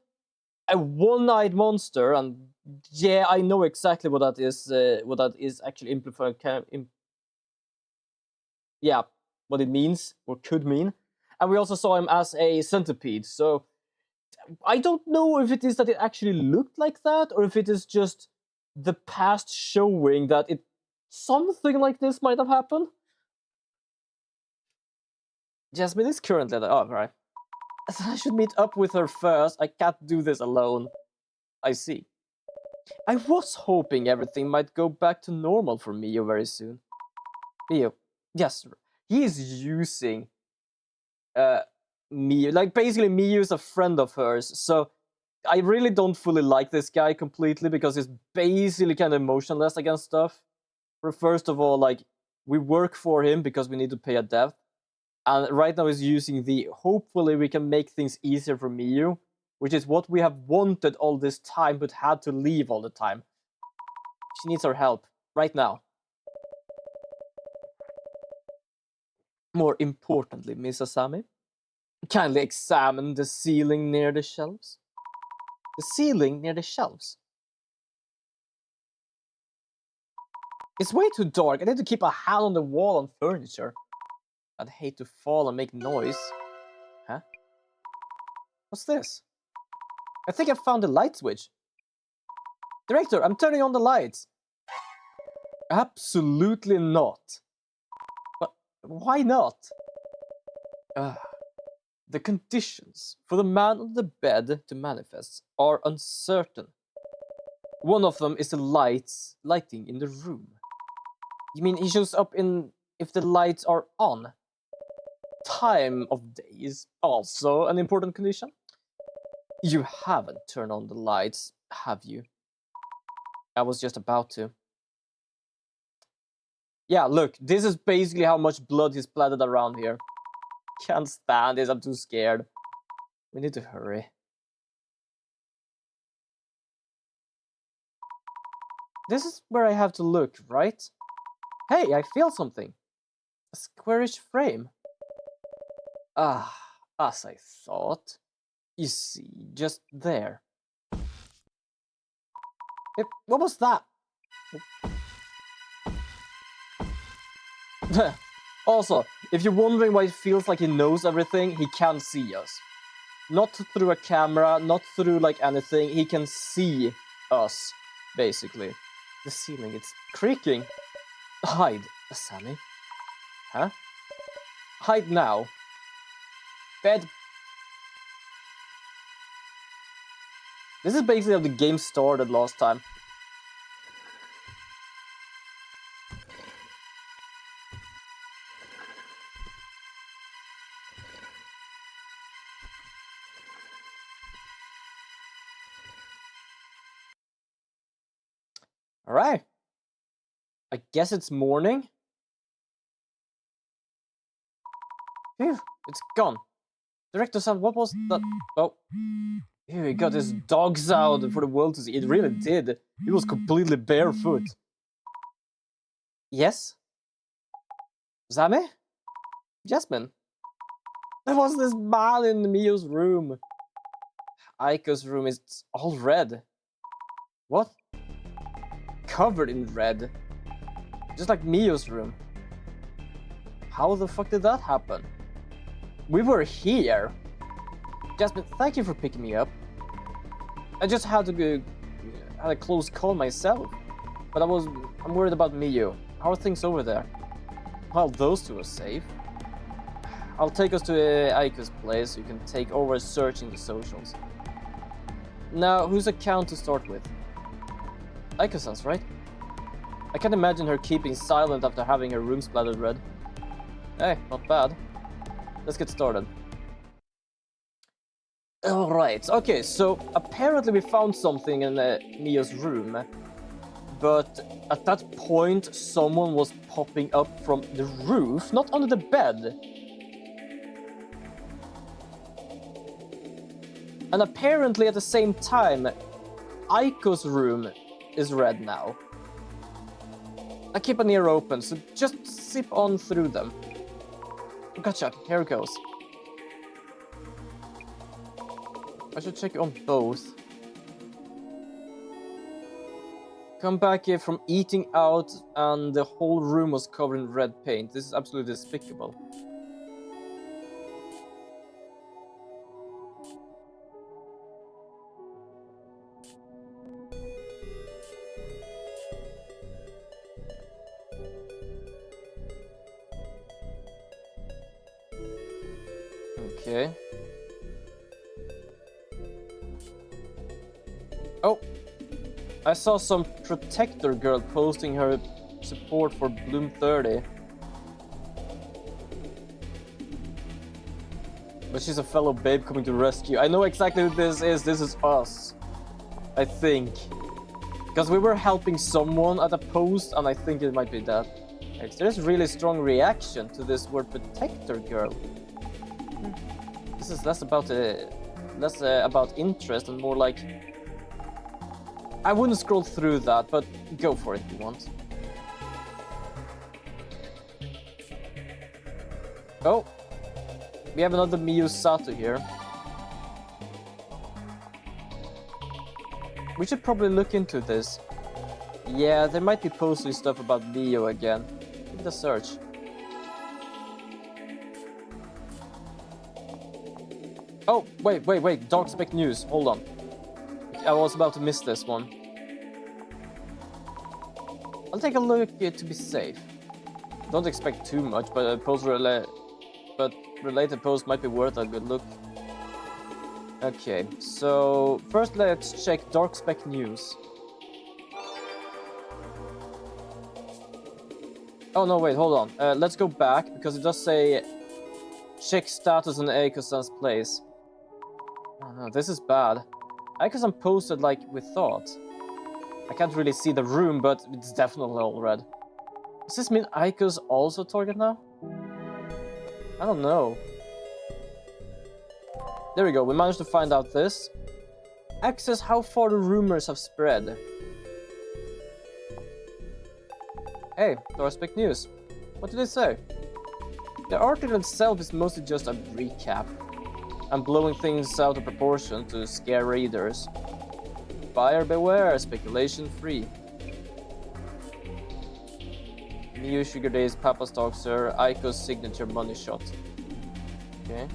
a one-eyed monster, and yeah, I know exactly what that is actually implied. Yeah, what it means, or could mean. And we also saw him as a centipede, so I don't know if it is that it actually looked like that, or if it is just the past showing that something like this might have happened. Jasmine is currently at the... Oh, right. I should meet up with her first. I can't do this alone. I see. I was hoping everything might go back to normal for Mio very soon. Mio, yes, he is using Mio. Like, basically, Mio is a friend of hers, so I really don't fully like this guy completely, because he's basically kind of emotionless against stuff. First of all, like, we work for him because we need to pay a debt. And right now he's using the hopefully we can make things easier for Miyu, which is what we have wanted all this time but had to leave all the time. She needs our help right now. More importantly, Miss Asami, kindly examine the ceiling near the shelves. The ceiling near the shelves. It's way too dark. I need to keep a hand on the wall and furniture. I'd hate to fall and make noise. Huh? What's this? I think I found the light switch. Director, I'm turning on the lights. Absolutely not. But why not? The conditions for the man on the bed to manifest are uncertain. One of them is the lighting in the room. You mean he shows up if the lights are on? Time of day is also an important condition. You haven't turned on the lights, have you? I was just about to. Yeah, look, this is basically how much blood is splattered around here. Can't stand this, I'm too scared. We need to hurry. This is where I have to look, right? Hey, I feel something. A squarish frame. Ah, as I thought. You see, just there. What was that? Also, if you're wondering why it feels like he knows everything, he can't see us. Not through a camera, not through like anything, he can see us, basically. The ceiling, it's creaking. Hide, Sammy. Huh? Hide now. Bed. This is basically how the game started last time. Alright. I guess it's morning. Phew, it's gone. Director said, what was that? Oh. Ew, he got his dogs out for the world to see. It really did. He was completely barefoot. Yes? Sammy? Jasmine? There was this man in Mio's room. Aiko's room is all red. What? Covered in red. Just like Mio's room. How the fuck did that happen? We were here. Jasmine, thank you for picking me up. I just had a close call myself. But I'm worried about Mio. How are things over there? Well, those two are safe. I'll take us to Aiko's place so you can take over searching the socials. Now, whose account to start with? Aiko-san's, right? I can't imagine her keeping silent after having her room splattered red. Hey, not bad. Let's get started. Alright, okay, so apparently we found something in Mio's room. But at that point, someone was popping up from the roof, not under the bed. And apparently at the same time, Aiko's room is red now. I keep an ear open, so just zip on through them. Gotcha, here it goes. I should check on both. Come back here from eating out and the whole room was covered in red paint. This is absolutely despicable. Okay. Oh, I saw some protector girl posting her support for Bloom 30. But she's a fellow babe coming to rescue. I know exactly who this is. This is us. I think. Because we were helping someone at a post, and I think it might be that. There's really strong reaction to this word protector girl. This is less about interest and more like... I wouldn't scroll through that, but go for it if you want. Oh, we have another Miyu Sato here. We should probably look into this. Yeah, there might be posting stuff about Miyu again. Give it a search. Oh, wait, Dark Spec News, hold on. I was about to miss this one. I'll take a look to be safe. Don't expect too much, but related post might be worth a good look. Okay, so first let's check Dark Spec News. Oh no, wait, hold on. Let's go back because it does say check status on Aiko-san's place. Oh no, this is bad. Aiko-san posted like we thought. I can't really see the room, but it's definitely all red. Does this mean Aiko's also target now? I don't know. There we go, we managed to find out this. Access how far the rumors have spread. Hey, Dorspec News. What did they say? The article itself is mostly just a recap. I'm blowing things out of proportion to scare readers. Buyer beware, speculation free. Miu Sugar Days, Papa Stalker, Aiko's signature money shot. Okay.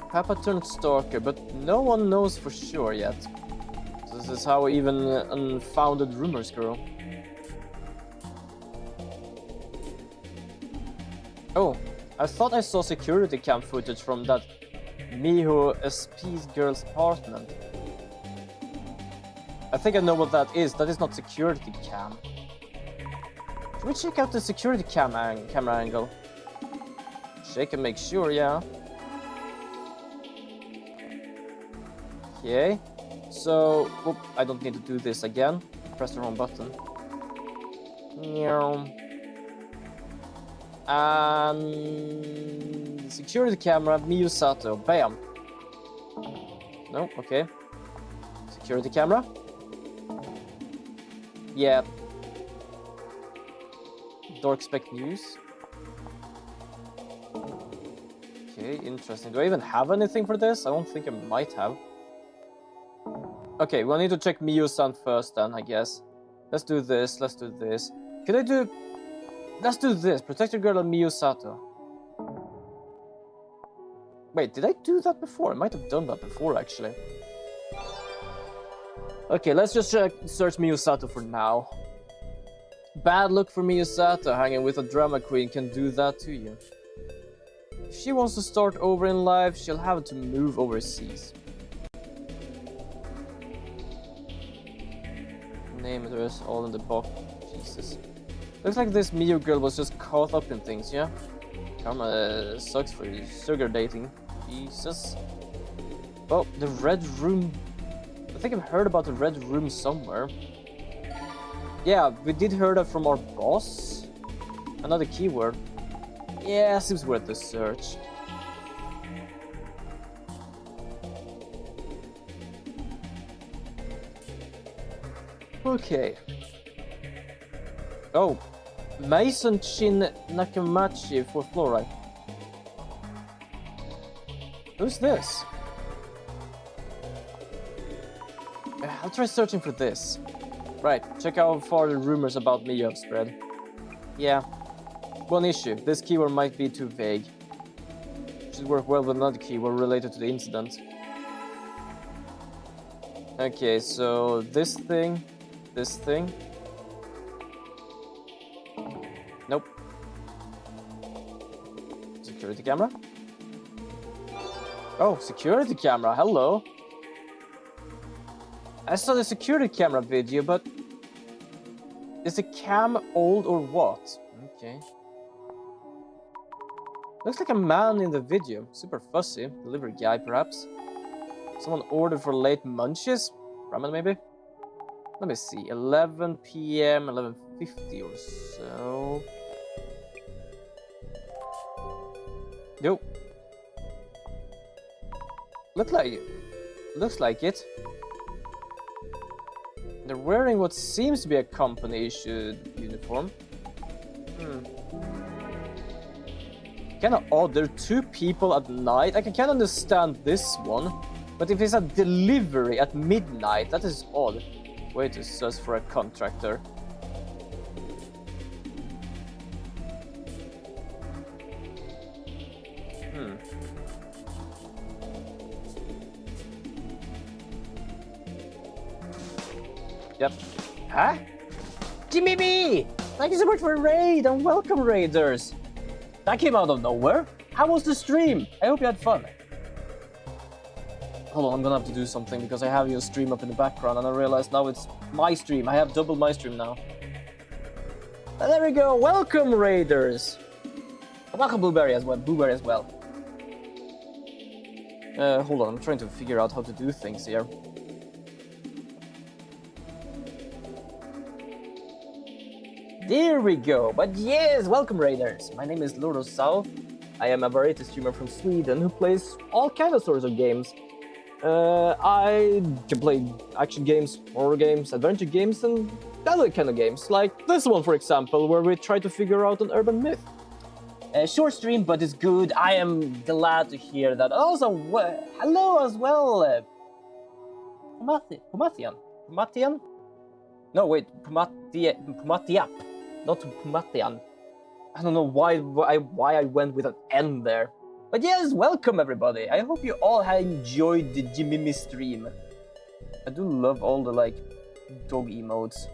Papa turned stalker, but no one knows for sure yet. This is how even unfounded rumors grow. Oh, I thought I saw security cam footage from that Miho SP's girl's apartment. I think I know what that is. That is not security cam. Should we check out the security camera angle? Check and make sure, yeah. Okay. So, whoop, I don't need to do this again. Press the wrong button. And security camera, Miyu Sato. Bam. No, okay. Security camera. Yeah. Dorspec News. Okay, interesting. Do I even have anything for this? I don't think I might have. Okay, we'll need to check Miyu-san first then, I guess. Let's do this, let's do this. Could I do... Let's do this. Protect your girl and Miyu Sato. Wait, did I do that before? I might have done that before, actually. Okay, let's just search Miyu Sato for now. Bad luck for Miyu Sato. Hanging with a drama queen can do that to you. If she wants to start over in life, she'll have to move overseas. Name, address, all in the box. Jesus. Looks like this Miyu girl was just caught up in things, yeah? Karma sucks for you. Sugar dating. Jesus. Oh, the red room. I think I've heard about the red room somewhere. Yeah, we did hear that from our boss. Another keyword. Yeah, seems worth the search. Okay. Oh, Mason Shin Nakamachi for fluoride. Who's this? I'll try searching for this. Right, check how far the rumors about me have spread. Yeah, one issue. This keyword might be too vague. Should work well with another keyword related to the incident. Okay, so this thing. Nope. Security camera? Oh, security camera, hello. I saw the security camera video, but is the cam old or what? Okay. Looks like a man in the video. Super fussy. Delivery guy, perhaps. Someone ordered for late munches? Ramen, maybe? Let me see. 11 PM, 11:50 or so. Yo. Looks like it. They're wearing what seems to be a company-issued uniform. Kinda odd, there are two people at night. I can kinda understand this one. But if it's a delivery at midnight, that is odd. Way to sus for a contractor. Yep. Huh? Jimmy B! Thank you so much for the raid and welcome raiders! That came out of nowhere. How was the stream? I hope you had fun. Hold on, I'm gonna have to do something because I have your stream up in the background and I realize now it's my stream. I have double my stream now. And there we go. Welcome raiders! Welcome Blueberry as well. Hold on, I'm trying to figure out how to do things here. There we go, but yes, welcome raiders! My name is Lord of South. I am a variety streamer from Sweden who plays all kinds of sorts of games. I can play action games, horror games, adventure games, and other kind of games, like this one, for example, where we try to figure out an urban myth. Short stream, but it's good. I am glad to hear that. Also, hello as well, Pumatian? No, wait, Pumatiap, not Pumatian. I don't know why I went with an N there. But yes, welcome everybody. I hope you all have enjoyed the Jimmy stream. I do love all the like dog emotes.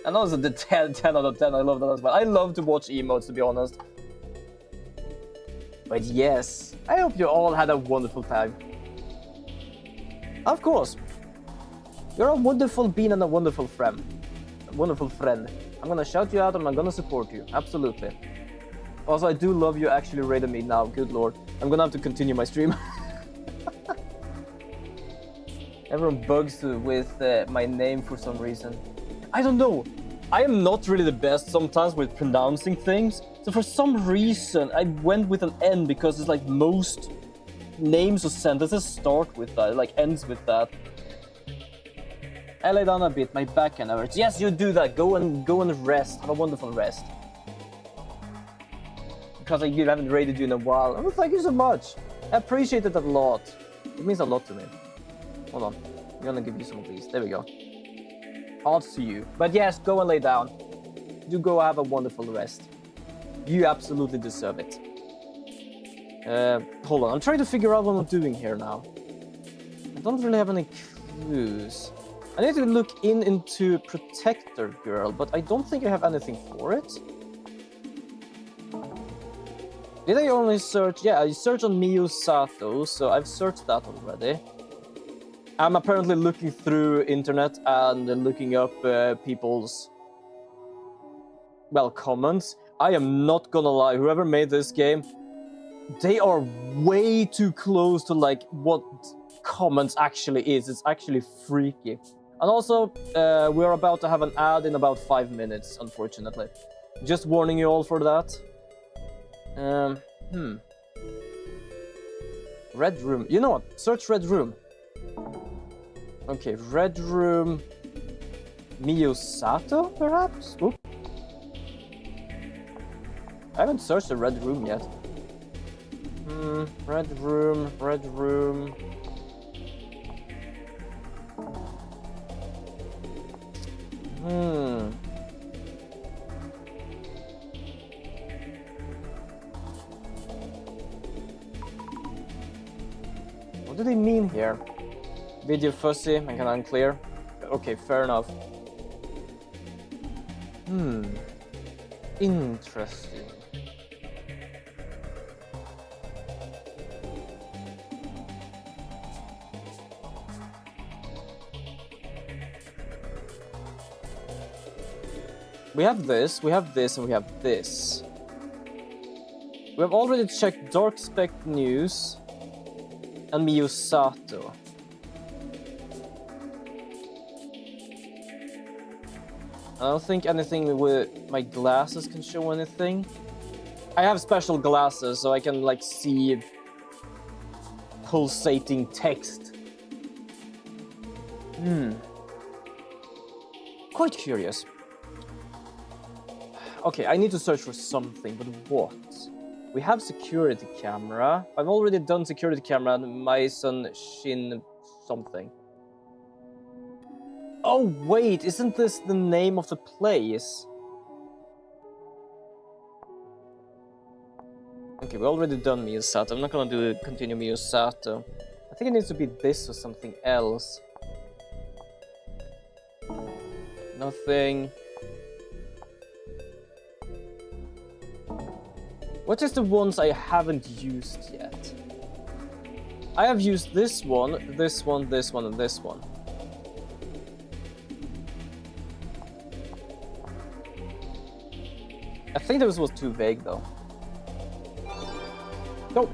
And also the 10 out of 10, I love that as well. I love to watch emotes, to be honest. But yes, I hope you all had a wonderful time. Of course, you're a wonderful being and a wonderful friend. I'm gonna shout you out and I'm gonna support you, absolutely. Also, I do love you actually raided me now, good lord. I'm gonna have to continue my stream. Everyone bugs with my name for some reason. I don't know. I am not really the best sometimes with pronouncing things. So for some reason, I went with an N because it's like most names or sentences start with that, like ends with that. I lay down a bit, my back kind of hurts. Yes, you do that. Go and rest. Have a wonderful rest. Because I haven't raided you in a while. Oh, thank you so much. I appreciate it a lot. It means a lot to me. Hold on. I'm gonna give you some of these. There we go. Odds to you. But yes, go and lay down. Do go have a wonderful rest. You absolutely deserve it. Hold on. I'm trying to figure out what I'm doing here now. I don't really have any clues. I need to look into Protector Girl, but I don't think I have anything for it. Did I only search? Yeah, I searched on Miyu Sato, so I've searched that already. I'm apparently looking through internet and looking up people's, well, comments. I am not gonna lie, whoever made this game, they are way too close to like what comments actually is. It's actually freaky. And also, we're about to have an ad in about 5 minutes, unfortunately. Just warning you all for that. Red room. You know what? Search red room. Okay, red room. Miyu Sato, perhaps? Oop. I haven't searched the red room yet. Red room, red room. What do they mean here? Video fuzzy, I can unclear. Okay, fair enough. Interesting. We have this, we have this, and we have this. We have already checked Dark Spec News and Miyu Sato. I don't think anything with my glasses can show anything. I have special glasses, so I can like see pulsating text. Quite curious. Okay, I need to search for something, but what? We have security camera. I've already done security camera and Maison Shin something. Oh wait, isn't this the name of the place? Okay, we already done Miyu Sato. I'm not gonna continue Miyu Sato. I think it needs to be this or something else. Nothing. What is the ones I haven't used yet? I have used this one, this one, this one, and this one. I think this was too vague though. No.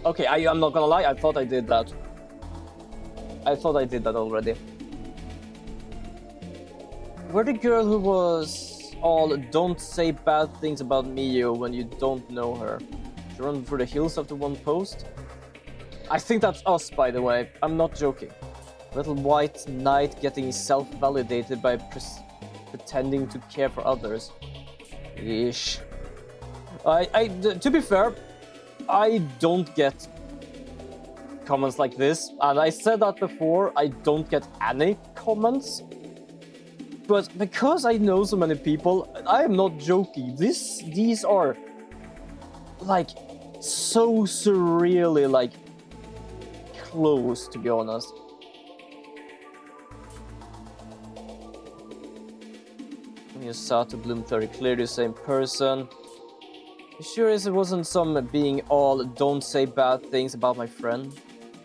Okay, I'm not gonna lie, I thought I did that. I thought I did that already. Where the girl who was all don't say bad things about Miyu when you don't know her. to run through the hills after one post. I think that's us, by the way. I'm not joking. Little white knight getting self-validated by pretending to care for others. Ish. To be fair, I don't get comments like this, and I said that before, I don't get any comments. But because I know so many people, I am not joking. These are like so surreally like close, to be honest. Miyasato, Bloom 30, clearly the same person. You sure as it wasn't some being all don't say bad things about my friend?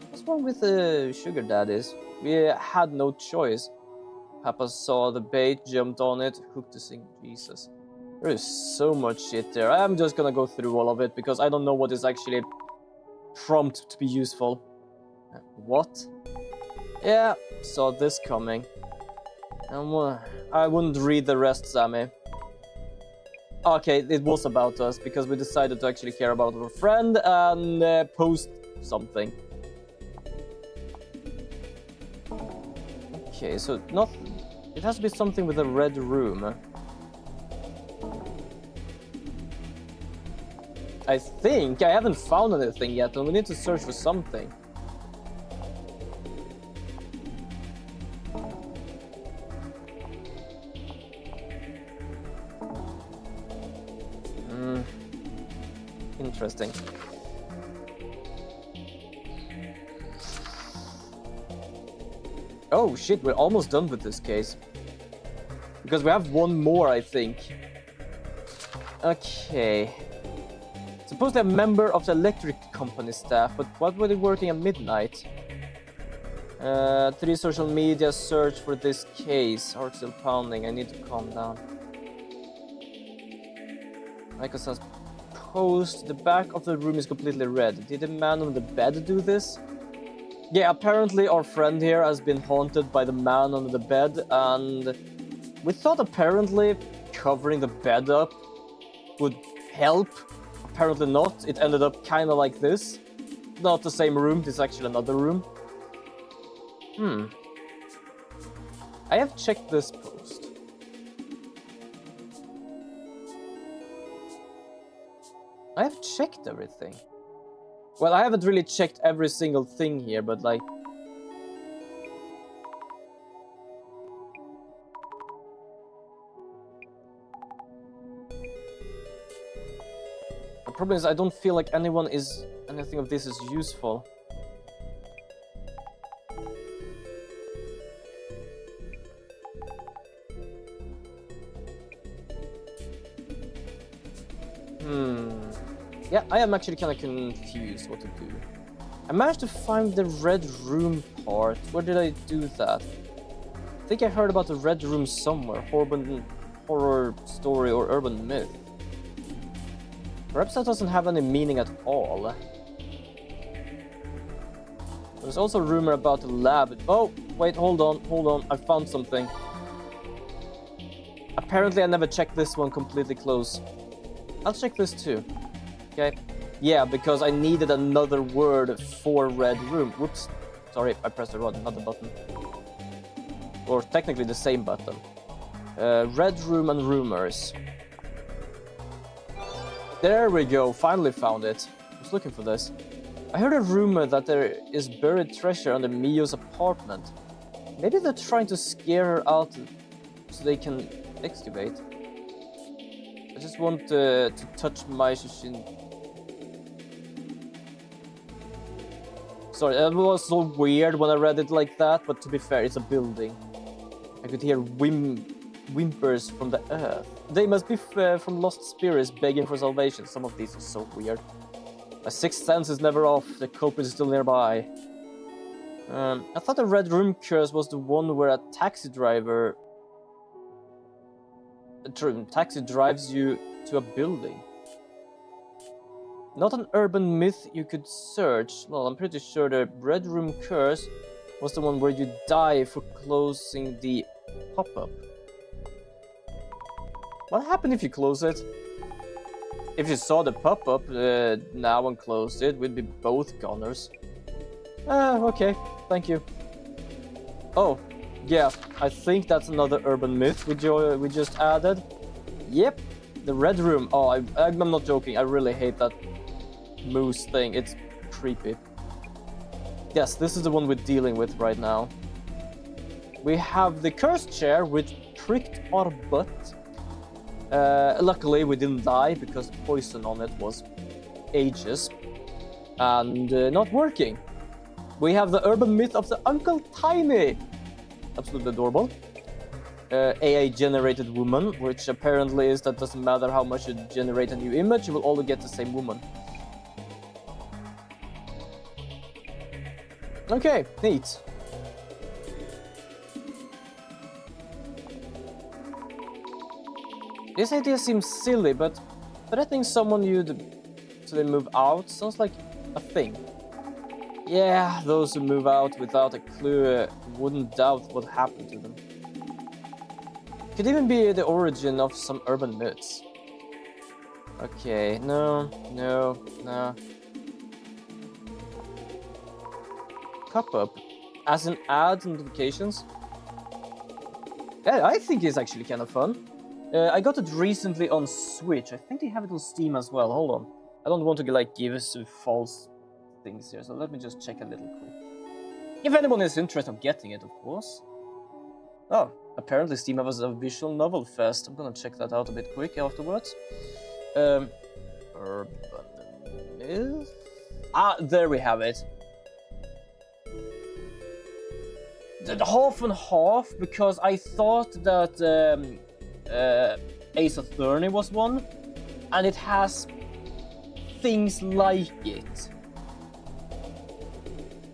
What's wrong with the sugar daddies? We had no choice. Papa saw the bait, jumped on it, hooked the sing. Jesus. There is so much shit there. I'm just gonna go through all of it because I don't know what is actually prompt to be useful. What? Yeah, saw this coming. I wouldn't read the rest, Sammy. Okay, it was about us because we decided to actually care about our friend and post something. Okay, so it has to be something with a red room. I think I haven't found anything yet, and we need to search for something. Interesting. Oh shit, we're almost done with this case. Because we have one more, I think. Okay. Supposedly a member of the electric company staff, but what were they working at midnight? 3 social media search for this case. Heart still pounding, I need to calm down. Michael says, post, the back of the room is completely red. Did the man on the bed do this? Yeah, apparently our friend here has been haunted by the man under the bed, and we thought apparently covering the bed up would help. Apparently not. It ended up kind of like this. Not the same room, this is actually another room. I have checked this post. I have checked everything. Well, I haven't really checked every single thing here, but like... The problem is I don't feel like anything of this is useful. Yeah, I am actually kind of confused what to do. I managed to find the red room part. Where did I do that? I think I heard about the red room somewhere. Horror story or urban myth. Perhaps that doesn't have any meaning at all. There's also a rumor about the lab. Oh, wait, hold on. I found something. Apparently I never checked this one completely close. I'll check this too. Okay. Yeah, because I needed another word for red room. Whoops. Sorry, I pressed the wrong another button. Or technically the same button. Red room and rumors. There we go. Finally found it. I was looking for this. I heard a rumor that there is buried treasure under Mio's apartment. Maybe they're trying to scare her out so they can excavate. I just want to touch my shin. Sorry, that was so weird when I read it like that, but to be fair, it's a building. I could hear whimpers from the earth. They must be from lost spirits begging for salvation. Some of these are so weird. My sixth sense is never off. The culprit is still nearby. I thought the red room curse was the one where a taxi driver... taxi drives you to a building. Not an urban myth you could search. Well, I'm pretty sure the red room curse was the one where you die for closing the pop-up. What happened if you close it? If you saw the pop-up now and closed it, we'd be both goners. Okay, thank you. Oh, yeah, I think that's another urban myth we just added. Yep, the red room. Oh, I'm not joking, I really hate that moose thing, it's creepy. Yes, this is the one we're dealing with right now. We have the cursed chair which pricked our butt. Luckily we didn't die because the poison on it was ages and not working. We have the urban myth of the Uncle Tiny. Absolutely adorable. AI generated woman, which apparently is that doesn't matter how much you generate a new image, you will always get the same woman. Okay, neat. This idea seems silly, but threatening someone so they move out sounds like a thing. Yeah, those who move out without a clue wouldn't doubt what happened to them. Could even be the origin of some urban myths. Okay, no. Pop-up, as in add notifications. Yeah, I think it's actually kind of fun. I got it recently on Switch. I think they have it on Steam as well. Hold on. I don't want to like give us false things here, so let me just check a little quick. If anyone is interested in getting it, of course. Oh, apparently Steam has a visual novel fest. I'm gonna check that out a bit quick afterwards. Urban myth. Ah, there we have it. The half and half, because I thought that Ace Attorney was one, and it has things like it.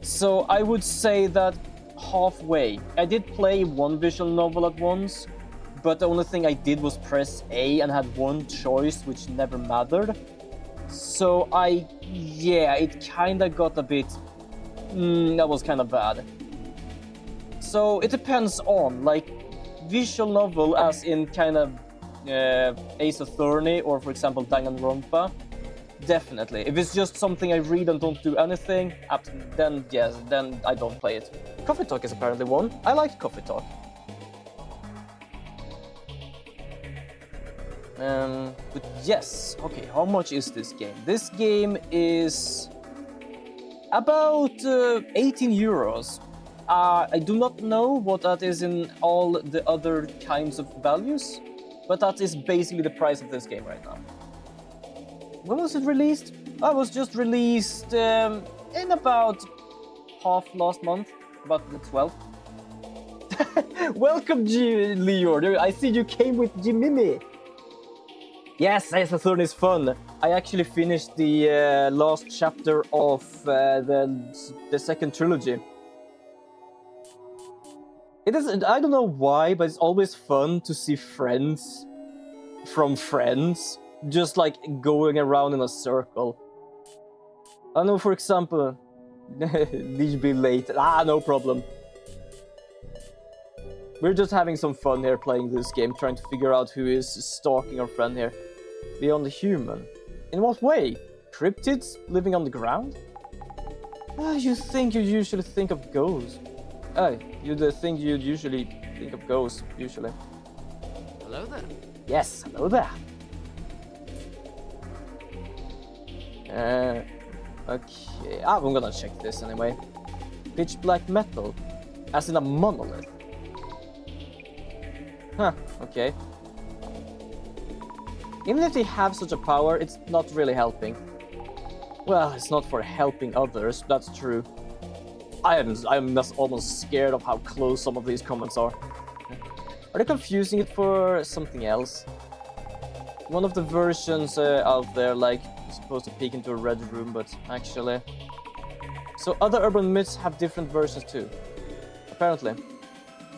So I would say that halfway. I did play one visual novel at once, but the only thing I did was press A and had one choice, which never mattered. So it kinda got a bit, that was kinda bad. So it depends on, like, visual novel as in kind of Ace Attorney or, for example, Danganronpa. Definitely. If it's just something I read and don't do anything, then yes, then I don't play it. Coffee Talk is apparently one. I like Coffee Talk. But yes, okay, how much is this game? This game is about 18 euros. I do not know what that is in all the other kinds of values, but that is basically the price of this game right now. When was it released? Oh, it was just released in about half last month, about the 12th. Welcome, Leor. I see you came with Jimmy. Yes, Ace Attorney is fun. I actually finished the last chapter of the second trilogy. It is, I don't know why, but it's always fun to see friends from friends just like going around in a circle. I know, for example, did you be late? No problem. We're just having some fun here playing this game, trying to figure out who is stalking our friend here. Beyond the human. In what way? Cryptids living on the ground? You think you usually think of ghosts. You think you'd usually think of ghosts, usually. Hello there. Yes, hello there. Okay. I'm gonna check this anyway. Pitch black metal. As in a monolith. Huh, okay. Even if they have such a power, it's not really helping. Well, it's not for helping others, that's true. I'm just almost scared of how close some of these comments are. Are they confusing it for something else? One of the versions out there, like, you're supposed to peek into a red room, but actually... So other urban myths have different versions too, apparently.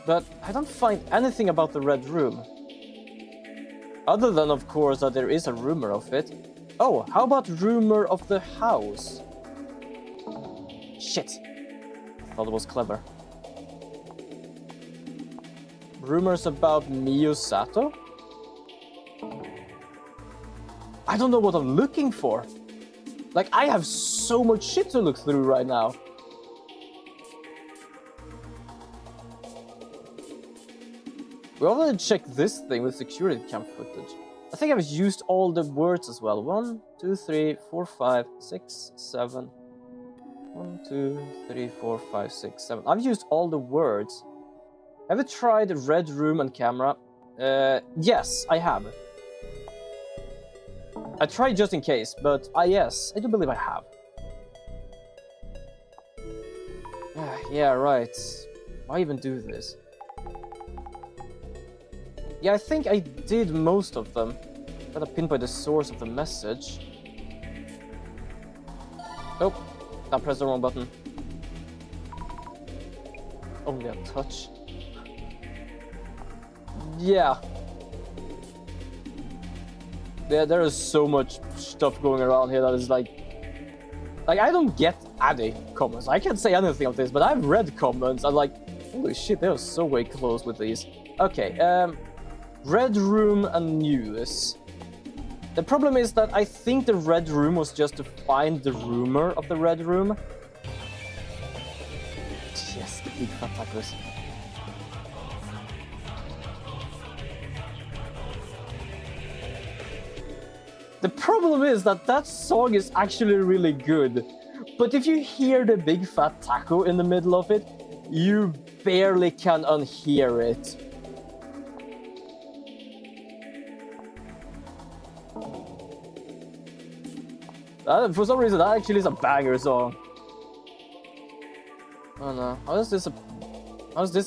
But I don't find anything about the red room. Other than, of course, that there is a rumor of it. Oh, how about rumor of the house? Shit. I thought it was clever. Rumors about Miyu Sato? I don't know what I'm looking for. Like, I have so much shit to look through right now. We already checked this thing with security cam footage. I think I've used all the words as well. 1, 2, 3, 4, 5, 6, 7. 1, 2, 3, 4, 5, 6, 7. I've used all the words. Have you tried red room and camera? Yes, I have. I tried just in case, but yes, I do believe I have. Yeah, right. Why even do this? Yeah, I think I did most of them. Gotta pinpoint the source of the message. Nope, I pressed the wrong button. Only a touch. Yeah. There is so much stuff going around here that is like I don't get any comments. I can't say anything of this, but I've read comments and like, holy shit, they are so way close with these. Okay, red room and news. The problem is that I think the red room was just to find the rumor of the red room. Yes, the big fat tacos. The problem is that that song is actually really good, but if you hear the big fat taco in the middle of it, you barely can unhear it. For some reason, that actually is a banger song. Oh no, how is this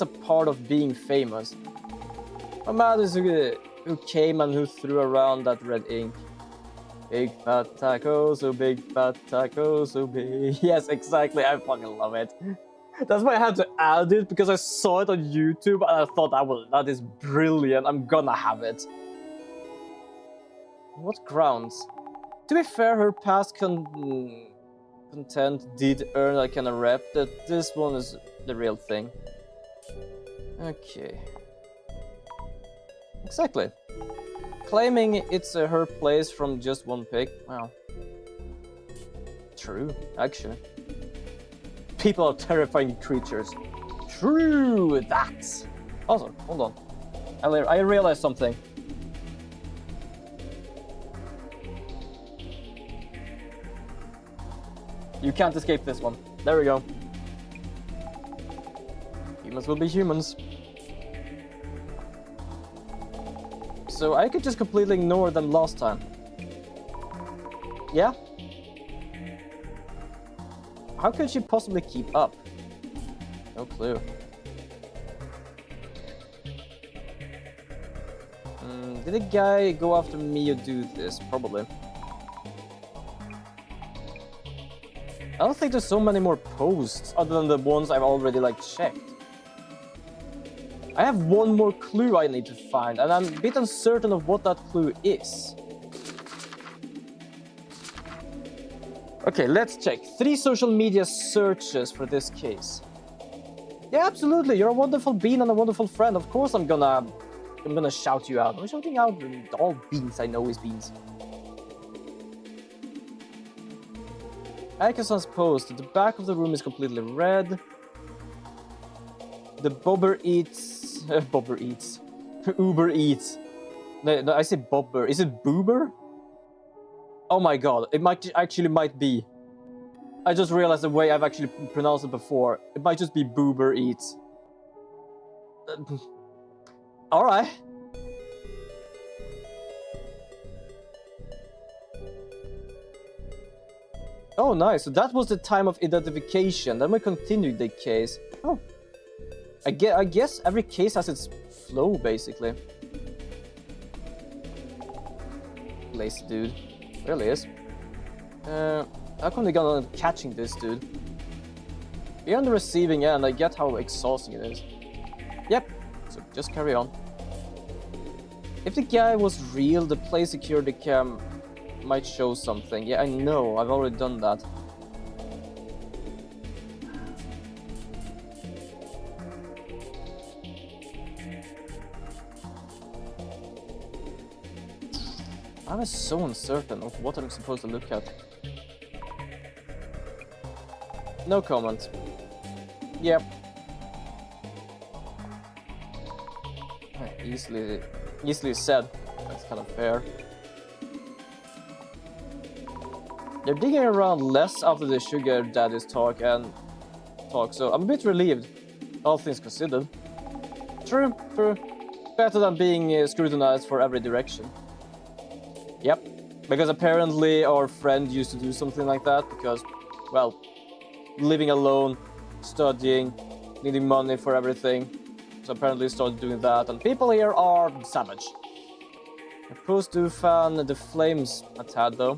a part of being famous? My man is who came and who threw around that red ink. Big fat taco, so big fat taco, so big. Yes, exactly. I fucking love it. That's why I had to add it, because I saw it on YouTube and I thought that is brilliant. I'm gonna have it. What grounds? To be fair, her past content did earn like kind of rep. That this one is the real thing. Okay. Exactly. Claiming it's her place from just one pic. Wow. True, actually. People are terrifying creatures. True that. Also, hold on. I realized something. You can't escape this one. There we go. Humans will be humans. So I could just completely ignore them last time. Yeah? How could she possibly keep up? No clue. Did the guy go after me or do this? Probably. I don't think there's so many more posts other than the ones I've already like checked. I have one more clue I need to find, and I'm a bit uncertain of what that clue is. Okay, let's check. 3 social media searches for this case. Yeah, absolutely. You're a wonderful bean and a wonderful friend. Of course I'm gonna shout you out. I'm shouting out all beans I know is beans. Akason's post. The back of the room is completely red. The Bobber eats... Bobber eats. Uber eats. No, I say Bobber. Is it Boober? Oh my god, it might be. I just realized the way I've actually pronounced it before. It might just be Boober eats. Alright. Oh, nice. So that was the time of identification. Then we continued the case. Oh. I guess every case has its flow, basically. Lazy dude. Really is. How come they got on catching this dude? You're on the receiving end. I get how exhausting it is. Yep. So just carry on. If the guy was real, the play security cam might show something. Yeah, I know. I've already done that. I was so uncertain of what I'm supposed to look at. No comment. Yep. Easily said. That's kind of fair. They're digging around less after the sugar daddy's talk, so I'm a bit relieved, all things considered. True. Better than being scrutinized for every direction. Yep, because apparently our friend used to do something like that because, well, living alone, studying, needing money for everything. So apparently he started doing that, and people here are savage. I suppose do fan the flames a tad though.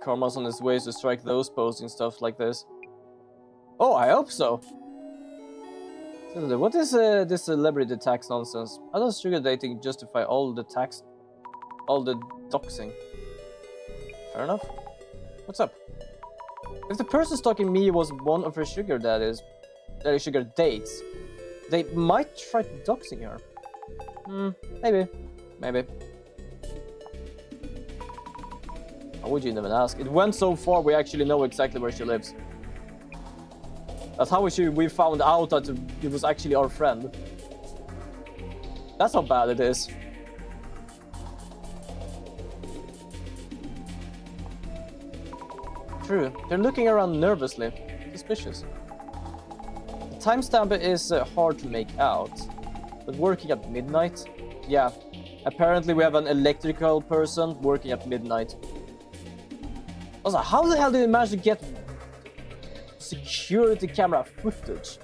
Karma's on his way to strike those posting stuff like this. Oh, I hope so. What is this celebrity tax nonsense? How does sugar dating justify all the doxing? Fair enough. What's up? If the person stalking me was one of her sugar daddies, sugar dates, they might try doxing her. Maybe. How would you even ask? It went so far we actually know exactly where she lives. That's how we found out that it was actually our friend. That's how bad it is. True, they're looking around nervously. Suspicious. The timestamp is hard to make out, but working at midnight? Yeah, apparently we have an electrical person working at midnight. Also, how the hell did you manage to get security camera footage?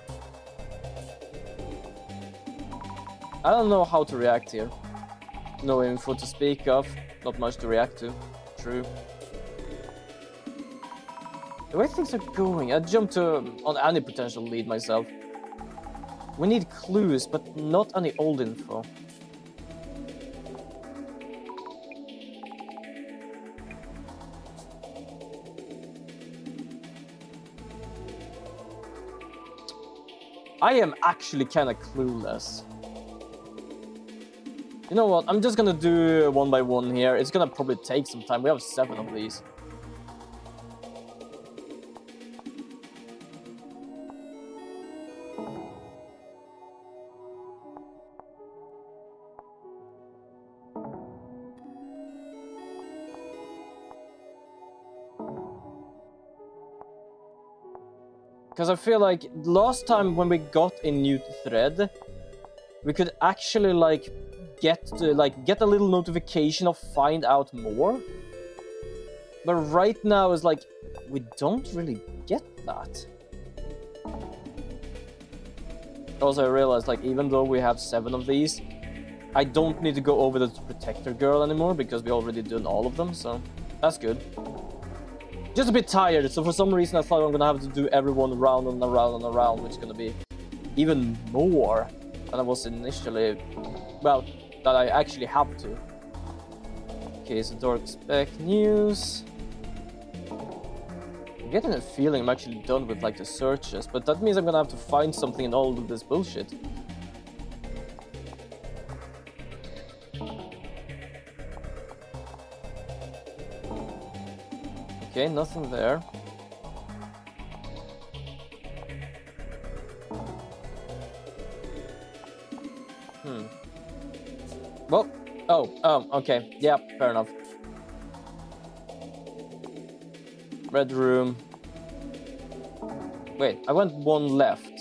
I don't know how to react here. No info to speak of, not much to react to. True. The way things are going, I'd jump on any potential lead myself. We need clues, but not any old info. I am actually kind of clueless. You know what? I'm just gonna do one by one here. It's gonna probably take some time. We have 7 of these. Because I feel like last time when we got a new thread, we could actually get a little notification of find out more. But right now it's like we don't really get that. Also, I realized even though we have 7 of these, I don't need to go over the protector girl anymore because we already done all of them, so that's good. Just a bit tired, so for some reason I thought I'm gonna have to do everyone round and around and around, which is gonna be even more than I was initially, well, that I actually have to. Okay, so Dark Spec News. I'm getting a feeling I'm actually done with the searches, but that means I'm gonna have to find something in all of this bullshit. Okay, nothing there. Well, oh, okay. Yeah, fair enough. Red room. Wait, I went one left.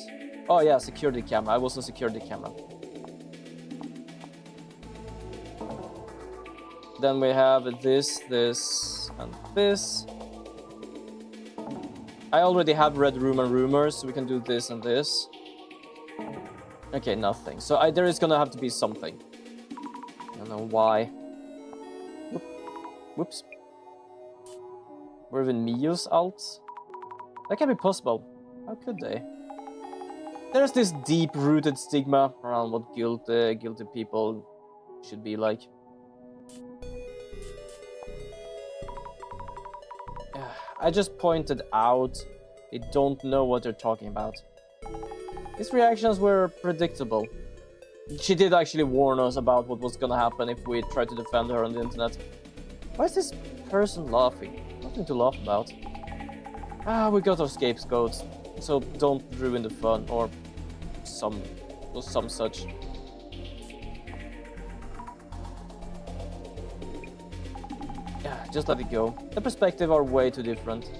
Oh yeah, security camera. I was on security camera. Then we have this, and this. I already have red room and rumors, so we can do this and this. Okay, nothing. So there is gonna have to be something. I don't know why. Whoops. Were even Mio's out? That can be possible. How could they? There's this deep-rooted stigma around what guilty people should be like. I just pointed out they don't know what they're talking about. His reactions were predictable. She did actually warn us about what was gonna happen if we tried to defend her on the internet. Why is this person laughing? Nothing to laugh about. We got our scapegoats, so don't ruin the fun, or some such. Yeah, just let it go. The perspectives are way too different.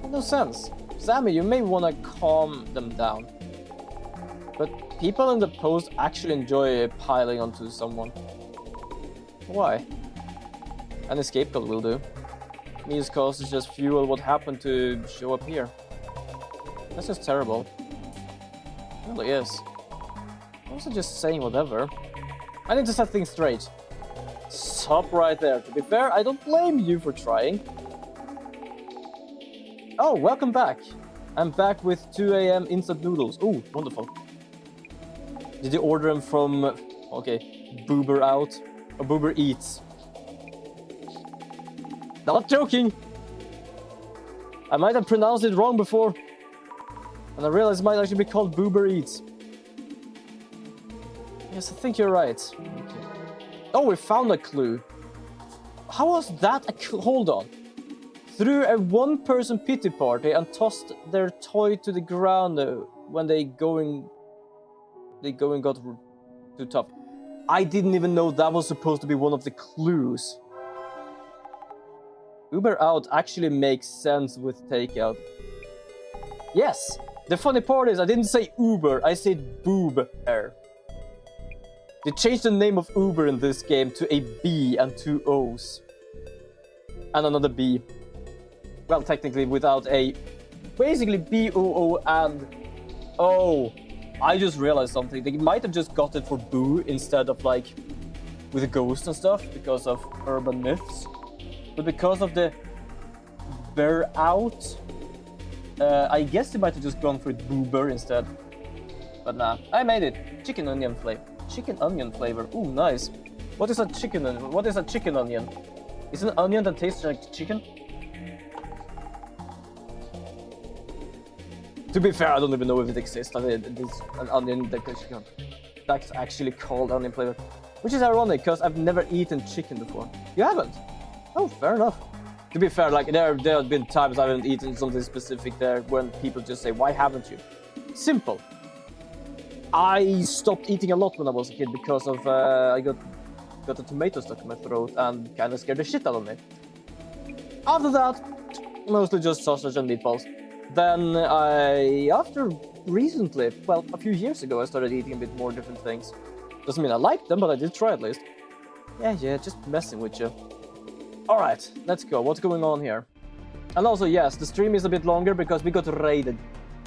No sense. Sammy, you may want to calm them down. But people in the post actually enjoy piling onto someone. Why? An scapegoat will do. News causes just fuel what happened to show up here. That's just terrible. It really is. I'm also just saying whatever. I need to set things straight. Stop right there. To be fair, I don't blame you for trying. Oh, welcome back. I'm back with 2 AM instant noodles. Ooh, wonderful. Did you order them from... Okay, Boober Out? Or Boober Eats? Not joking! I might have pronounced it wrong before. And I realized it might actually be called Boober Eats. Yes, I think you're right. Okay. Oh, we found a clue. How was that a clue? Hold on. Threw a one-person pity party and tossed their toy to the ground when they going got too tough. I didn't even know that was supposed to be one of the clues. Uber Out actually makes sense with takeout. Yes, the funny part is I didn't say Uber, I said Boob Air. They changed the name of Uber in this game to a B and 2 O's. And another B. Well, technically without a... Basically B-O-O and O. I just realized something. They might have just got it for Boo instead of like with a ghost and stuff because of urban myths. But because of the Bear Out, I guess they might have just gone for Boober instead. But nah, I made it. Chicken onion flavor. Chicken onion flavor. Ooh, nice. What is a chicken onion? What is a chicken onion? Is it an onion that tastes like chicken? To be fair, I don't even know if it exists. It's an onion that's actually called onion flavor. Which is ironic, because I've never eaten chicken before. You haven't? Oh, fair enough. To be fair, like there have been times I haven't eaten something specific there when people just say, why haven't you? Simple. I stopped eating a lot when I was a kid because of I got a tomato stuck in my throat and kind of scared the shit out of me. After that, mostly just sausage and meatballs. Then after recently, well, a few years ago, I started eating a bit more different things. Doesn't mean I like them, but I did try at least. Yeah, just messing with you. Alright, let's go. What's going on here? And also, yes, the stream is a bit longer because we got raided.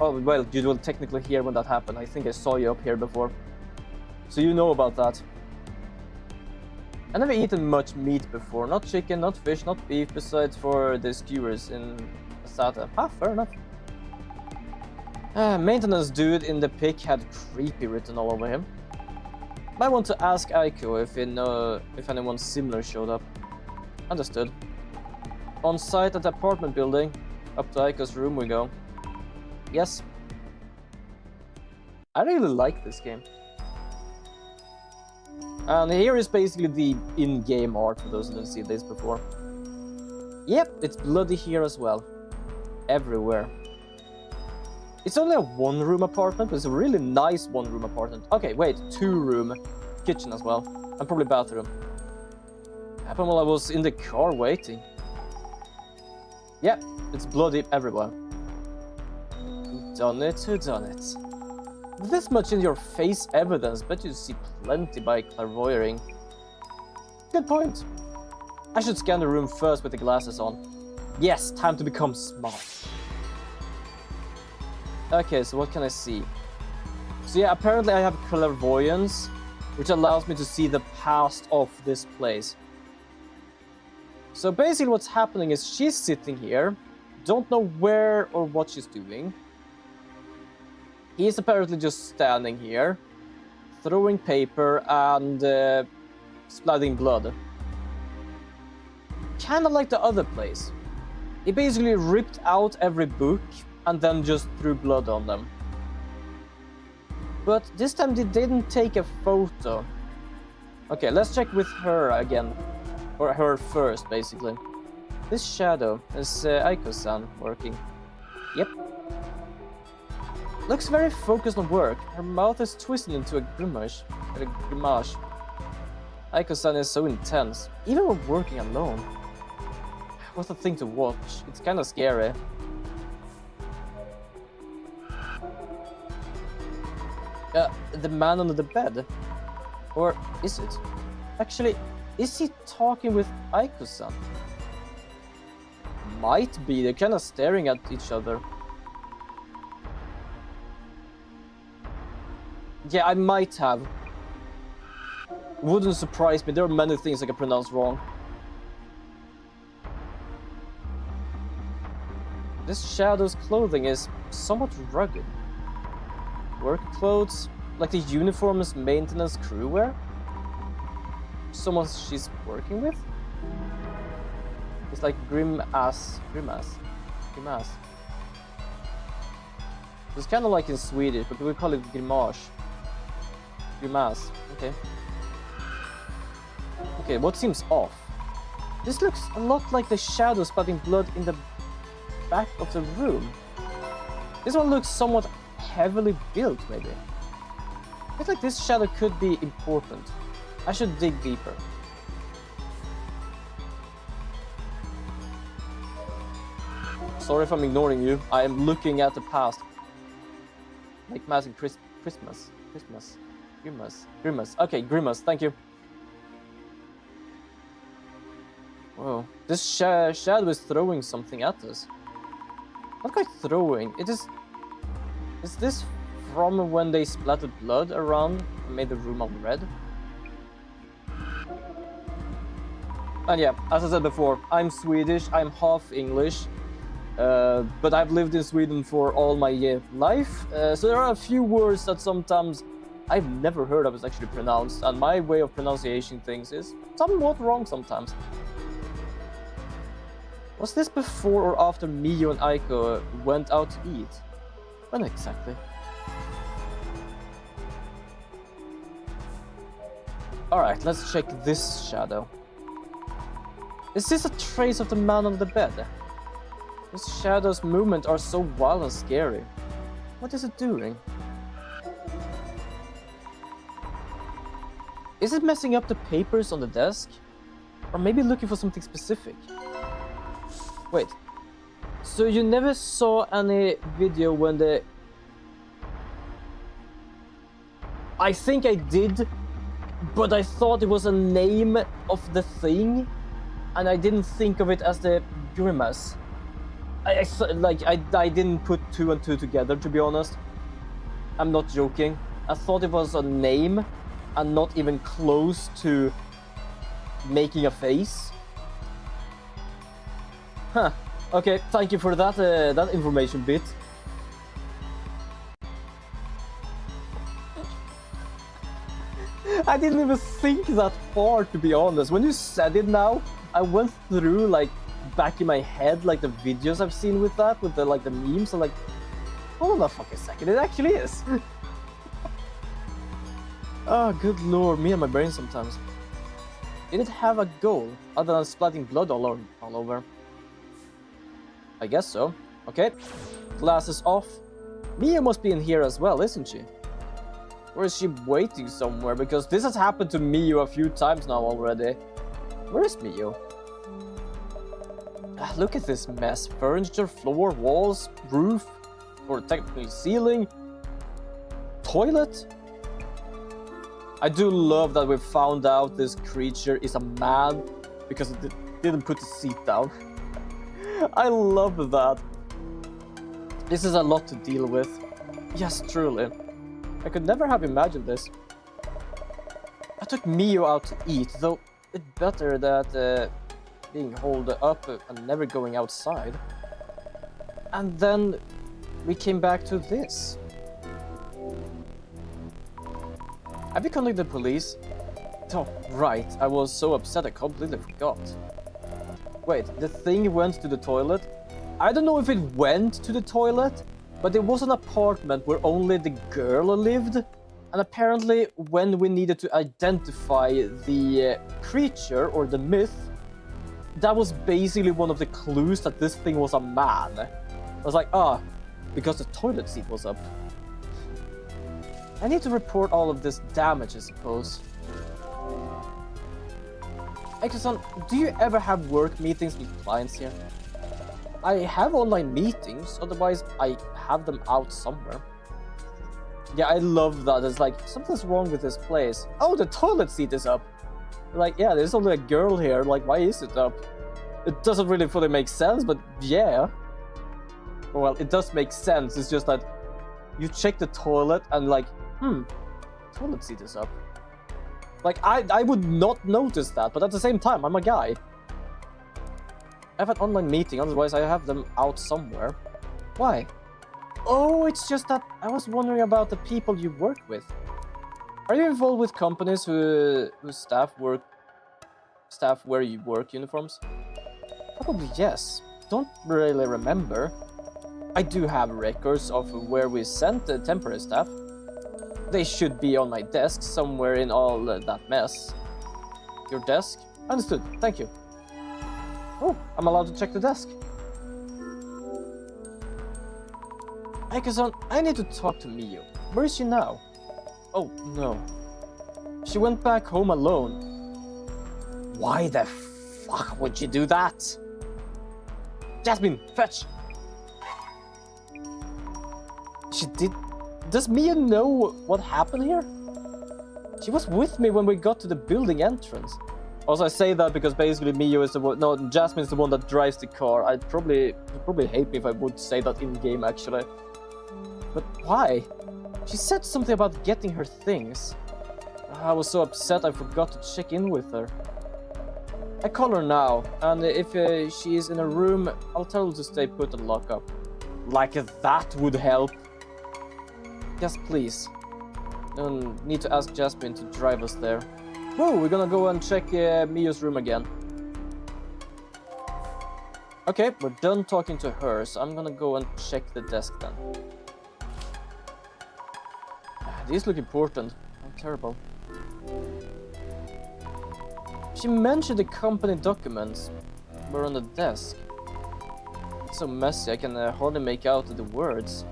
Oh, well, you will technically hear when that happened. I think I saw you up here before. So you know about that. I never eaten much meat before. Not chicken, not fish, not beef, besides for the skewers in Asata. Fair enough. Maintenance dude in the pic had creepy written all over him. Might want to ask Aiko if anyone similar showed up. Understood. On site at the apartment building. Up to Aiko's room we go. Yes. I really like this game. And here is basically the in-game art for those who didn't see this before. Yep, it's bloody here as well. Everywhere. It's only a one-room apartment, but it's a really nice one-room apartment. Okay, wait, 2-room. Kitchen as well. And probably bathroom. Happened while I was in the car waiting. Yep, it's bloody everywhere. Who done it? With this much in your face evidence, bet you see plenty by clairvoying. Good point. I should scan the room first with the glasses on. Yes, time to become smart. Okay, so what can I see? So yeah, apparently I have clairvoyance, which allows me to see the past of this place. So basically what's happening is she's sitting here, don't know where or what she's doing. He's apparently just standing here, throwing paper and splatting blood. Kinda like the other place. He basically ripped out every book and then just threw blood on them. But this time they didn't take a photo. Okay, let's check with her again. Or her first, basically. This shadow is Aiko-san working. Yep. Looks very focused on work. Her mouth is twisted into a grimace. Aiko-san is so intense, even when working alone. What a thing to watch. It's kind of scary. The man under the bed? Or is it? Actually, is he talking with Aiko-san? Might be. They're kind of staring at each other. Yeah, I might have. Wouldn't surprise me. There are many things I can pronounce wrong. This shadow's clothing is somewhat rugged. Work clothes, like the uniform's maintenance crew wear? Someone she's working with? It's like grimace. It's kind of like in Swedish, but we call it grimace. Grimace, okay. Okay, what seems off? This looks a lot like the shadow spotting blood in the back of the room. This one looks somewhat heavily built, maybe. I feel like this shadow could be important. I should dig deeper. Sorry if I'm ignoring you. I am looking at the past. Like Magic Christmas. Grimace. Okay, Grimace, thank you. Whoa. This shadow is throwing something at us. Not quite throwing. It is... Is this from when they splattered blood around and made the room all red? And yeah, as I said before, I'm Swedish, I'm half English. But I've lived in Sweden for all my life. So there are a few words that sometimes I've never heard of is actually pronounced. And my way of pronunciation things is somewhat wrong sometimes. Was this before or after Mio and Aiko went out to eat? When exactly? Alright, let's check this shadow. Is this a trace of the man on the bed? This shadow's movements are so wild and scary. What is it doing? Is it messing up the papers on the desk? Or maybe looking for something specific? Wait, so you never saw any video when the... I think I did, but I thought it was a name of the thing, and I didn't think of it as the grimace. I didn't put two and two together, to be honest. I'm not joking. I thought it was a name, and not even close to making a face. Huh. Okay, thank you for that that information bit. I didn't even think that far, to be honest. When you said it now, I went through like back in my head like the videos I've seen with that, with the like the memes. I'm like, hold on a fucking second, it actually is. Oh, good lord, me and my brain sometimes. Did it have a goal other than splatting blood all over? I guess so. Okay, glasses off. Mia must be in here as well, isn't she? Or is she waiting somewhere? Because this has happened to Mio a few times now already. Where is Mio? Look at this mess. Furniture, floor, walls, roof, or technically ceiling, toilet. I do love that we found out this creature is a man because it didn't put the seat down. I love that. This is a lot to deal with. Yes, truly. I could never have imagined this. I took Mio out to eat, though it's better that being holed up and never going outside. And then we came back to this. Have you contacted the police? Oh, right. I was so upset I completely forgot. Wait, the thing went to the toilet? I don't know if it went to the toilet, but it was an apartment where only the girl lived. And apparently, when we needed to identify the creature or the myth, that was basically one of the clues that this thing was a man. I was like, because the toilet seat was up. I need to report all of this damage, I suppose. Ekusan, do you ever have work meetings with clients here? I have online meetings, otherwise I have them out somewhere. Yeah, I love that. It's like, something's wrong with this place. Oh, the toilet seat is up. Like, yeah, there's only a girl here. Like, why is it up? It doesn't really fully make sense, but yeah. Well, it does make sense. It's just that you check the toilet and like, toilet seat is up. Like, I would not notice that, but at the same time, I'm a guy. I have an online meeting, otherwise I have them out somewhere. Why? Oh, it's just that I was wondering about the people you work with. Are you involved with companies whose staff wear work uniforms? Probably yes. Don't really remember. I do have records of where we sent the temporary staff. They should be on my desk somewhere in all that mess. Your desk? Understood, thank you. Oh, I'm allowed to check the desk. Ekusan, I need to talk to Mio. Where is she now? Oh, no. She went back home alone. Why the fuck would you do that? Jasmine, fetch! She did... Does Mia know what happened here? She was with me when we got to the building entrance. Also, I say that because basically Mio is the one... No, Jasmine is the one that drives the car. You'd probably hate me if I would say that in-game, actually. But why? She said something about getting her things. I was so upset I forgot to check in with her. I call her now, and if she is in a room, I'll tell her to stay put and lock up. Like that would help. Yes, please. Need to ask Jasmine to drive us there. Whoa, we're gonna go and check Mio's room again. Okay, we're done talking to her, so I'm gonna go and check the desk then. These look important. Oh, terrible. She mentioned the company documents were on the desk. It's so messy, I can hardly make out the words.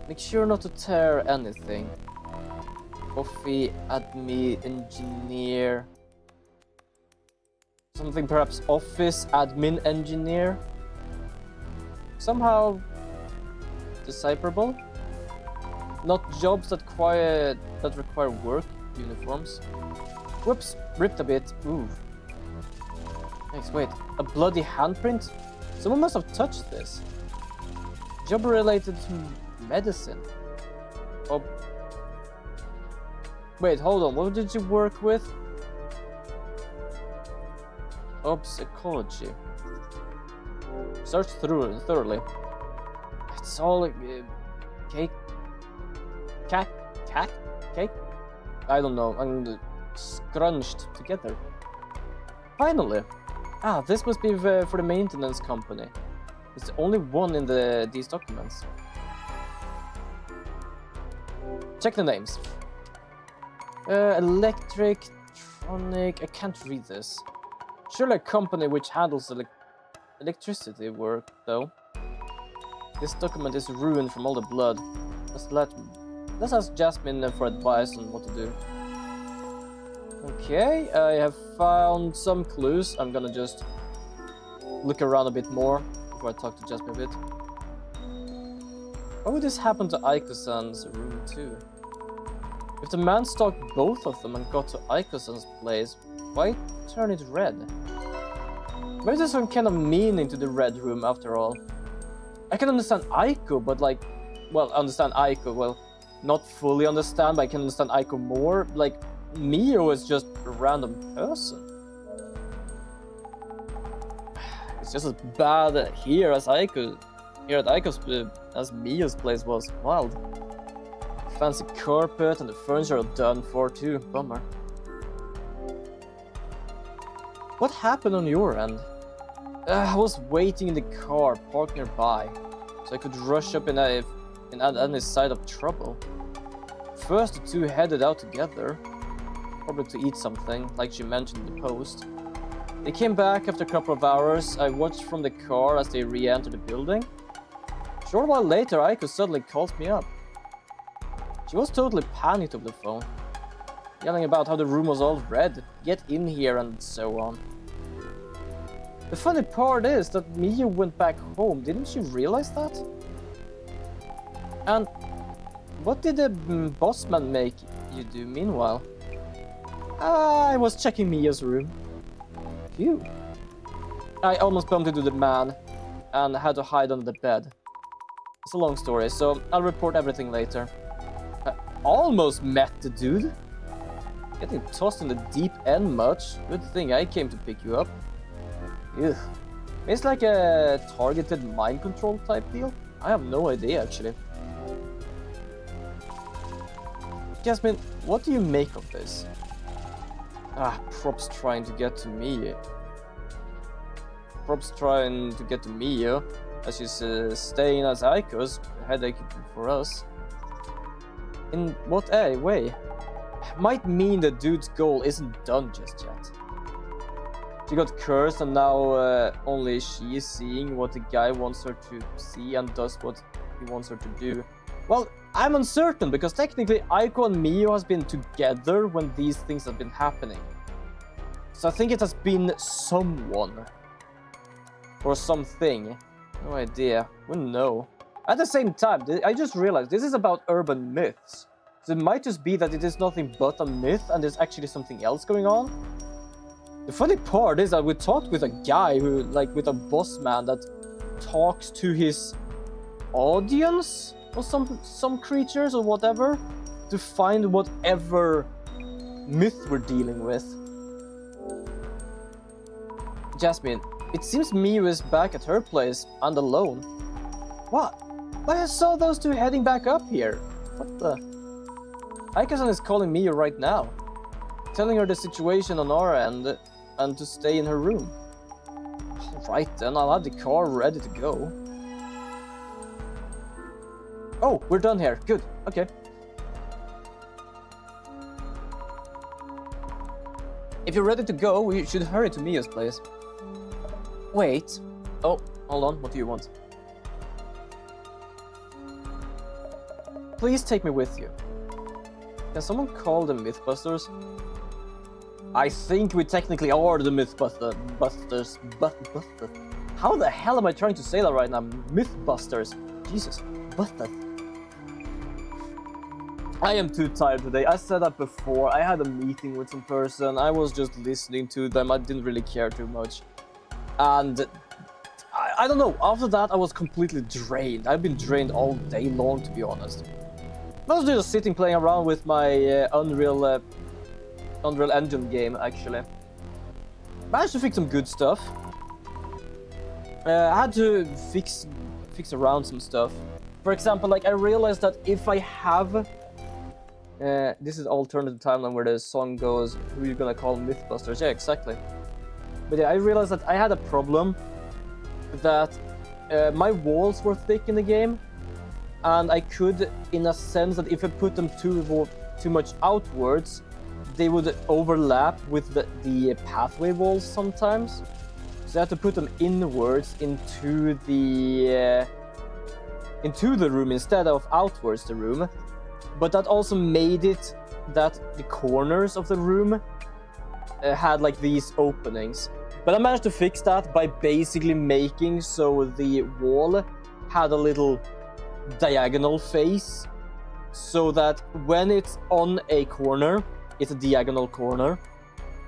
Make sure not to tear anything. Coffee, admin, engineer. Something perhaps office, admin, engineer. Somehow decipherable. Not jobs that require work uniforms. Whoops, ripped a bit. Ooh. Thanks, wait. A bloody handprint? Someone must have touched this. Job related to medicine. Oh. Wait, hold on. What did you work with? Psychology. Search through it thoroughly. It's all cake. Cake? I don't know. I'm scrunched together. Finally. This must be for the maintenance company. It's the only one in these documents. Check the names. Electric, tronic. I can't read this. Surely a company which handles electricity work, though. This document is ruined from all the blood. Let's ask Jasmine for advice on what to do. Okay, I have found some clues. I'm gonna just look around a bit more before I talk to Jasmine a bit. Why would this happen to Aiko-san's room too? If the man stalked both of them and got to Aiko-san's place, why turn it red? Maybe there's some kind of meaning to the red room after all. I can understand Aiko, but understand Aiko, not fully understand, but I can understand Aiko more. Like, Mio is just a random person. It's just as bad here as as Mio's place was. Wild. Fancy carpet and the furniture are done for too. Bummer. What happened on your end? I was waiting in the car parked nearby, so I could rush up in in any side of trouble. First, the two headed out together, probably to eat something, like she mentioned in the post. They came back after a couple of hours. I watched from the car as they re-entered the building. A short while later, Aiko suddenly calls me up. She was totally panicked over the phone, yelling about how the room was all red, get in here, and so on. The funny part is that Mio went back home. Didn't she realize that? And what did the boss man make you do meanwhile? I was checking Mia's room. Phew. I almost bumped into the man and had to hide under the bed. It's a long story, so I'll report everything later. I almost met the dude. Getting tossed in the deep end much. Good thing I came to pick you up. Ugh. It's like a targeted mind control type deal. I have no idea actually. Jasmine, what do you make of this? Props trying to get to me. Props trying to get to Mio, as she's staying as Aiko's, headache for us. In what way? Might mean the dude's goal isn't done just yet. She got cursed and now only she is seeing what the guy wants her to see and does what he wants her to do. Well, I'm uncertain because technically Aiko and Mio has been together when these things have been happening. So I think it has been someone. Or something. No idea. We don't know. At the same time, I just realized this is about urban myths. So it might just be that it is nothing but a myth and there's actually something else going on. The funny part is that we talked with a guy who, like, with a boss man that talks to his audience or some creatures or whatever to find whatever myth we're dealing with. Jasmine, it seems Miu is back at her place and alone. What? But I saw those two heading back up here. What the? Aiko-san is calling Miu right now, telling her the situation on our end and to stay in her room. Alright then, I'll have the car ready to go. Oh, we're done here. Good. Okay. If you're ready to go, we should hurry to Mia's place. Wait. Oh, hold on. What do you want? Please take me with you. Can someone call the Mythbusters? I think we technically are the Mythbusters. How the hell am I trying to say that right now? Mythbusters. Jesus. Buster. I am too tired today. I said that before. I had a meeting with some person. I was just listening to them. I didn't really care too much. And I don't know. After that, I was completely drained. I've been drained all day long, to be honest. I was just sitting playing around with my Unreal Engine game, actually. Managed to fix some good stuff. I had to fix around some stuff. For example, like I realized that if I have this is alternative timeline where the song goes, who you gonna call Mythbusters? Yeah, exactly. But yeah, I realized that I had a problem that my walls were thick in the game, and I could, in a sense, that if I put them too much outwards, they would overlap with the pathway walls sometimes. So I had to put them inwards into the room instead of outwards the room. But that also made it that the corners of the room had like these openings. But I managed to fix that by basically making so the wall had a little diagonal face, so that when it's on a corner, it's a diagonal corner.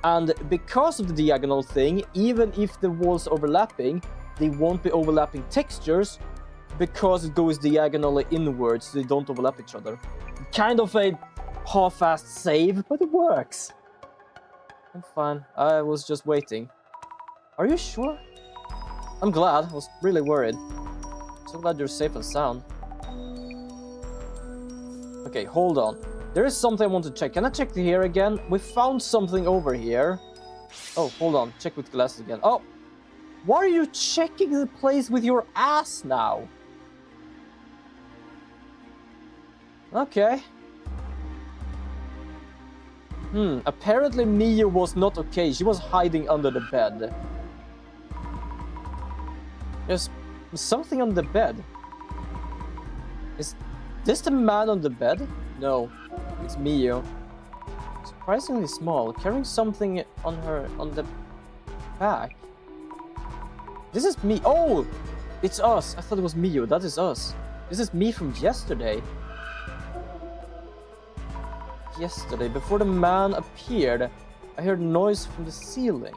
And because of the diagonal thing, even if the walls are overlapping, they won't be overlapping textures because it goes diagonally inwards, so they don't overlap each other. Kind of a half-assed save, but it works. I'm fine. I was just waiting. Are you sure? I'm glad. I was really worried. So glad you're safe and sound. Okay, hold on. There is something I want to check. Can I check here again? We found something over here. Oh, hold on. Check with glasses again. Oh! Why are you checking the place with your ass now? Okay. Apparently Mia was not okay. She was hiding under the bed. There's something on the bed. Is this the man on the bed? No, it's Mio. Surprisingly small, carrying something on the back. This is me. Oh, it's us. I thought it was Mio. That is us. This is me from yesterday. Yesterday, before the man appeared, I heard noise from the ceiling.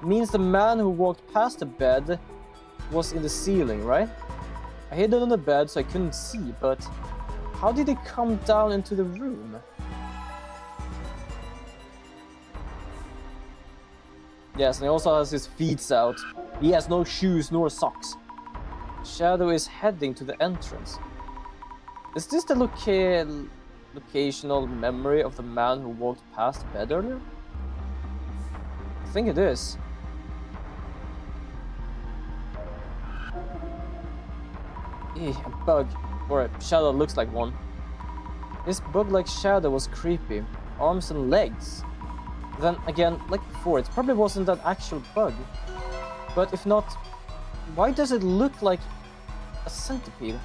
Means the man who walked past the bed was in the ceiling, right? I hid it on the bed so I couldn't see, but how did he come down into the room? Yes, and he also has his feet out. He has no shoes nor socks. Shadow is heading to the entrance. Is this the locational memory of the man who walked past the bed earlier? I think it is. A bug, or a shadow looks like one. This bug-like shadow was creepy. Arms and legs. Then again, like before, it probably wasn't an actual bug. But if not, why does it look like a centipede?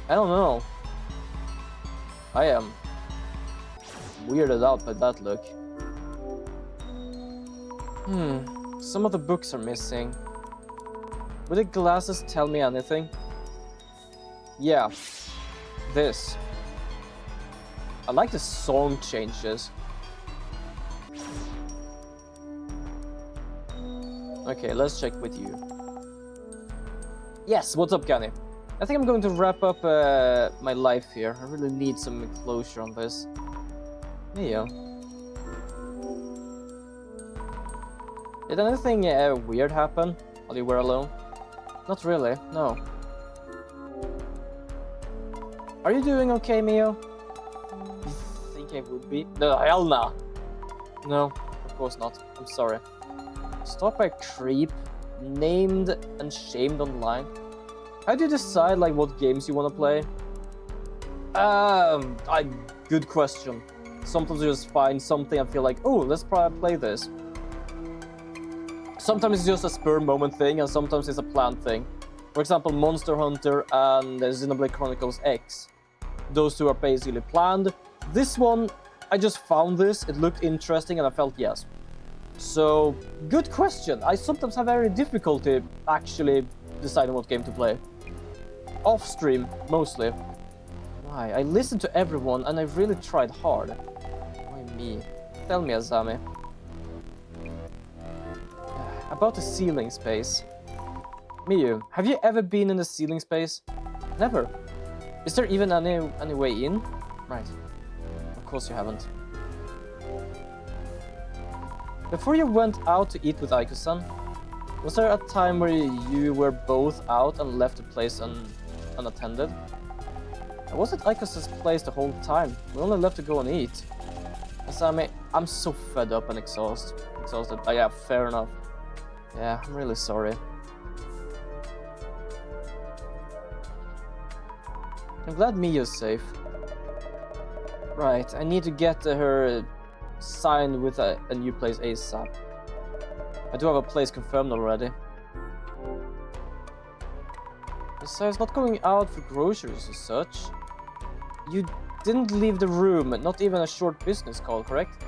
I don't know. I am weirded out by that look. Some of the books are missing. Would the glasses tell me anything? Yeah. This. I like the song changes. Okay, let's check with you. Yes, what's up, Gunny? I think I'm going to wrap up my life here. I really need some closure on this. Yeah. Did anything weird happen while you were alone? Not really, no. Are you doing okay, Mio? You think I would be? No, hell nah. No, of course not. I'm sorry. Stalked by a creep, named and shamed online. How do you decide like what games you want to play? Good question. Sometimes I just find something and feel like, oh, let's play this. Sometimes it's just a spur moment thing, and sometimes it's a planned thing. For example, Monster Hunter and Xenoblade Chronicles X. Those two are basically planned. This one, I just found this, it looked interesting, and I felt yes. So, good question. I sometimes have very difficulty actually deciding what game to play. Off stream, mostly. Why? I listened to everyone, and I really tried hard. Why me? Tell me, Azami. About the ceiling space. Miyu, have you ever been in the ceiling space? Never. Is there even any way in? Right. Of course you haven't. Before you went out to eat with Aiko-san, was there a time where you were both out and left the place unattended? I was at Aiko-san's place the whole time. We only left to go and eat. Asami, I'm so fed up and exhausted. Oh, yeah, fair enough. Yeah, I'm really sorry. I'm glad Mia's safe. Right, I need to get her signed with a new place ASAP. I do have a place confirmed already. Besides, not going out for groceries as such. You didn't leave the room, not even a short business call, correct?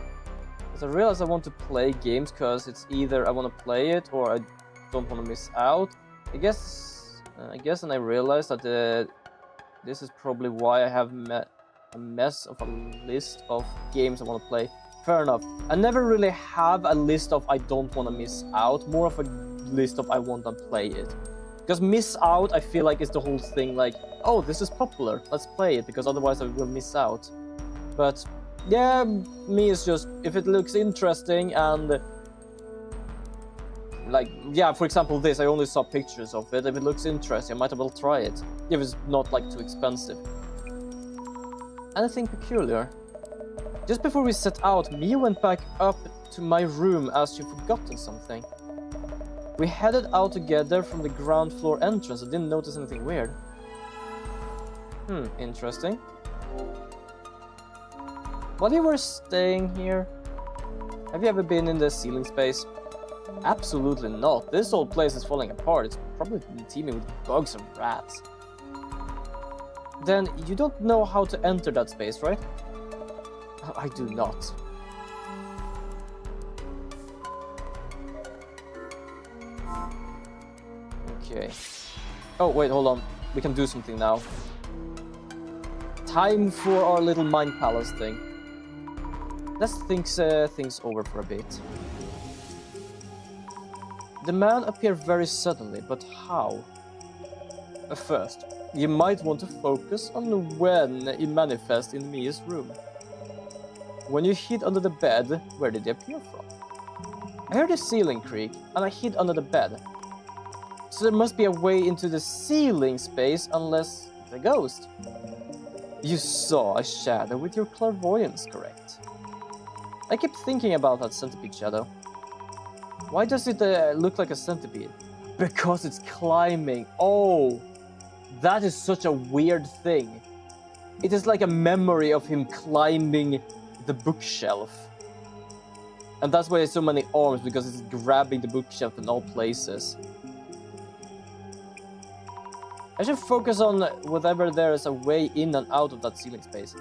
But I realize I want to play games because it's either I want to play it or I don't want to miss out. I guess, and I realized that this is probably why I have a mess of a list of games I want to play. Fair enough. I never really have a list of I don't want to miss out, more of a list of I want to play it. Because miss out, I feel like it's the whole thing like, oh, this is popular, let's play it, because otherwise I will miss out. But yeah, me is just, if it looks interesting and like, yeah, for example this, I only saw pictures of it. If it looks interesting, I might as well try it. If it's not like too expensive. Anything peculiar? Just before we set out, Mia went back up to my room as she'd forgotten something. We headed out together from the ground floor entrance. I didn't notice anything weird. Interesting. While you were staying here, have you ever been in the ceiling space? Absolutely not. This whole place is falling apart. It's probably teeming with bugs and rats. Then you don't know how to enter that space, right? I do not. Okay. Oh, wait, hold on. We can do something now. Time for our little mind palace thing. Let's think things over for a bit. The man appeared very suddenly, but how? First, you might want to focus on when he manifested in Mia's room. When you hid under the bed, where did he appear from? I heard the ceiling creak, and I hid under the bed. So there must be a way into the ceiling space unless it's a ghost. You saw a shadow with your clairvoyance, correct? I kept thinking about that centipede shadow. Why does it look like a centipede? Because it's climbing. Oh, that is such a weird thing. It is like a memory of him climbing the bookshelf. And that's why there's so many arms, because it's grabbing the bookshelf in all places. I should focus on whatever there is a way in and out of that ceiling space.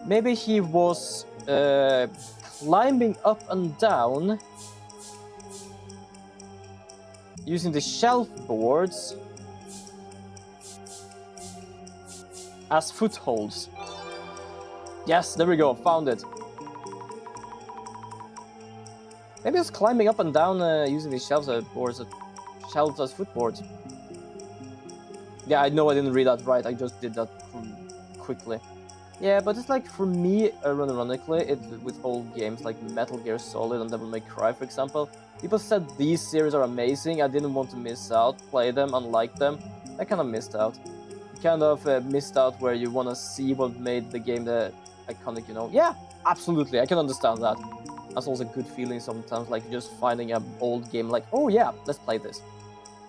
Maybe he was climbing up and down using the shelf boards as footholds. Yes, there we go, found it. Maybe it's climbing up and down using these shelves as footboards. Yeah, I know I didn't read that right, I just did that quickly. Yeah, but it's like, for me, ironically, with old games like Metal Gear Solid and Devil May Cry, for example, people said these series are amazing, I didn't want to miss out, play them, unlike them. I kind of missed out. Kind of missed out where you want to see what made the game the iconic, you know? Yeah, absolutely, I can understand that. That's also a good feeling sometimes, like just finding an old game like, oh yeah, let's play this.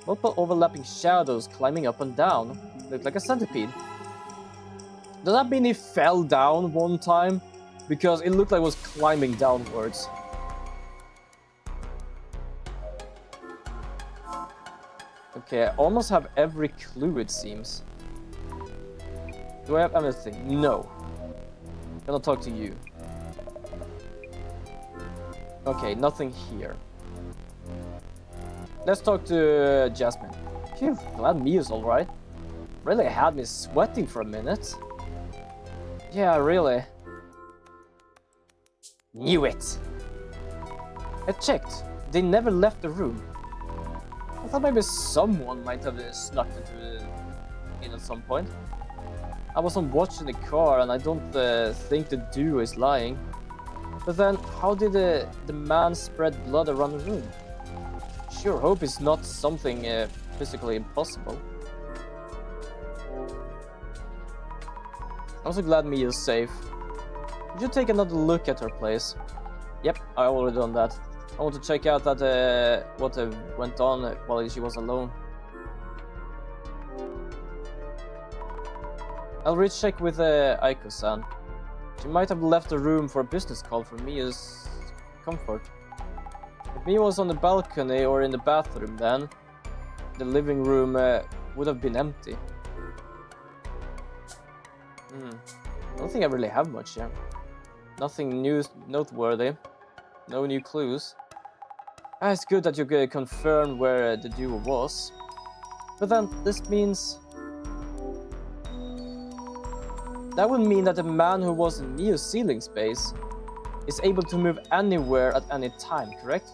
Multiple overlapping shadows climbing up and down. Look like a centipede. Does that mean he fell down one time? Because it looked like it was climbing downwards. Okay, I almost have every clue, it seems. Do I have anything? No. I'm gonna talk to you. Okay, nothing here. Let's talk to Jasmine. Phew, glad Mia's alright. Really had me sweating for a minute. Yeah, really. Knew it! I checked. They never left the room. I thought maybe someone might have snuck in at some point. I wasn't watching the car and I don't think the duo is lying. But then, how did the man spread blood around the room? Sure hope it's not something physically impossible. I'm also glad Mia's safe. We should take another look at her place. Yep, I already done that. I want to check out that what went on while she was alone. I'll recheck with Aiko-san. She might have left the room for a business call for Mia's comfort. If Mia was on the balcony or in the bathroom then, the living room would have been empty. I don't think I really have much here. Nothing new, noteworthy. No new clues. It's good that you could confirm where the duo was. But then, this means... That would mean that the man who was in Mia's ceiling space is able to move anywhere at any time, correct?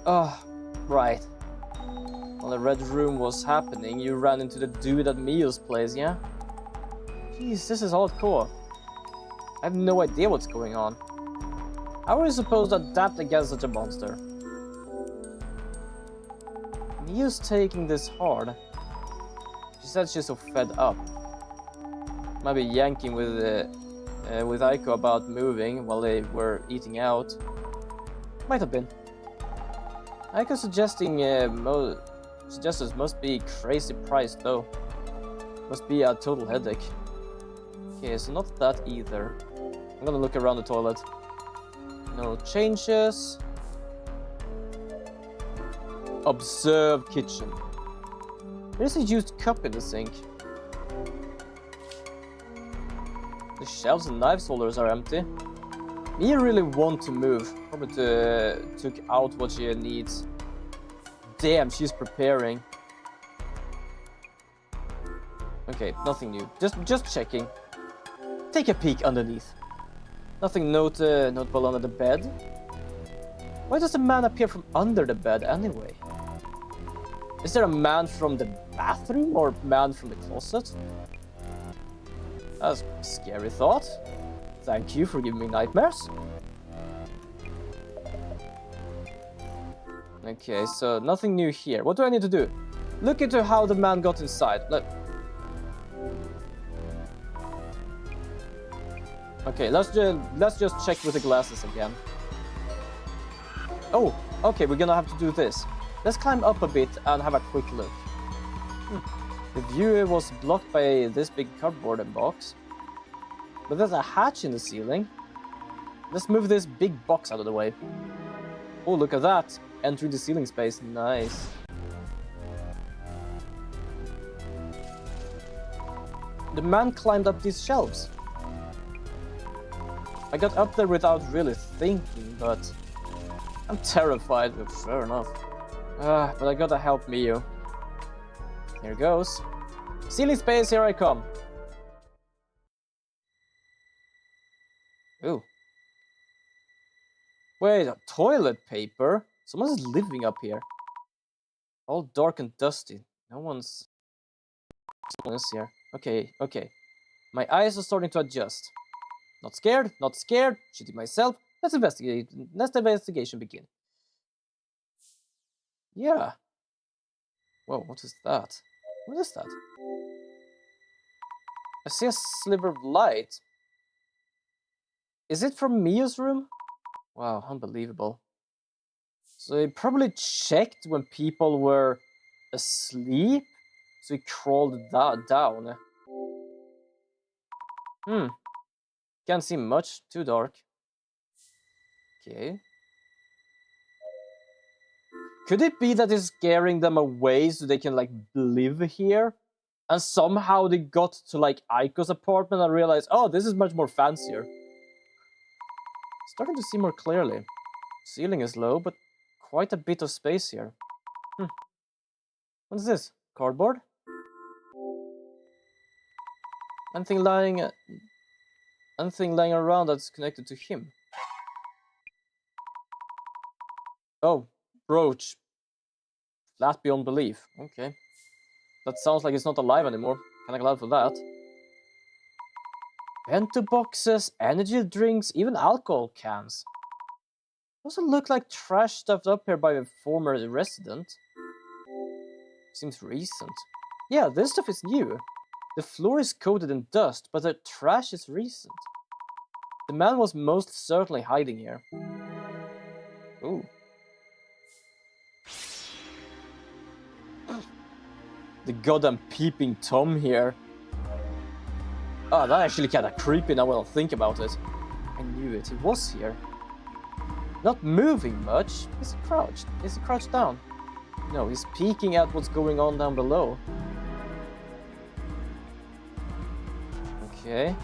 Oh, right. While the red room was happening, you ran into the dude at Mia's place, yeah? Jeez, this is hardcore. I have no idea what's going on. How are you supposed to adapt against such a monster? Mia's taking this hard. She said she's so fed up. Might be yanking with Aiko about moving while they were eating out. Might have been. Aiko's suggestions must be crazy priced though. Must be a total headache. Okay, so not that either. I'm gonna look around the toilet. No changes. Observe kitchen. There's a used cup in the sink. The shelves and knives holders are empty. Mia really want to move. Probably took out what she needs. Damn, she's preparing. Okay, nothing new. Just checking. Take a peek underneath. Nothing notable under the bed. Why does a man appear from under the bed anyway? Is there a man from the bathroom or a man from the closet? That's a scary thought. Thank you for giving me nightmares. Okay, so nothing new here. What do I need to do? Look into how the man got inside. Okay, let's just check with the glasses again. Oh, okay, we're gonna have to do this. Let's climb up a bit and have a quick look. The view was blocked by this big cardboard box. But there's a hatch in the ceiling. Let's move this big box out of the way. Oh, look at that. Entering the ceiling space. Nice. The man climbed up these shelves. I got up there without really thinking, but I'm terrified. Fair enough. But I gotta help Mio. Here goes. Ceiling space, here I come. Ooh. Wait, toilet paper? Someone's living up here. All dark and dusty. Someone is here. Okay. My eyes are starting to adjust. Not scared. Shitting myself. Let's investigate. Let the investigation begin. Yeah. Whoa, what is that? What is that? I see a sliver of light. Is it from Mio's room? Wow, unbelievable. So he probably checked when people were asleep. So he crawled down. Can't see much. Too dark. Okay. Could it be that he's scaring them away so they can, like, live here? And somehow they got to, like, Aiko's apartment and realized, oh, this is much more fancier. Starting to see more clearly. Ceiling is low, but quite a bit of space here. What is this? Cardboard? Anything lying around that's connected to him? Oh, brooch. Flat beyond belief. Okay. That sounds like it's not alive anymore. Kinda glad for that. Bento boxes, energy drinks, even alcohol cans. Doesn't look like trash stuffed up here by a former resident. Seems recent. Yeah, this stuff is new. The floor is coated in dust, but the trash is recent. The man was most certainly hiding here. Ooh. The goddamn peeping Tom here. Oh, that actually kinda creepy now when I think about it. I knew it, he was here. Not moving much. Is he crouched? Is he crouched down? No, he's peeking at what's going on down below. Okay.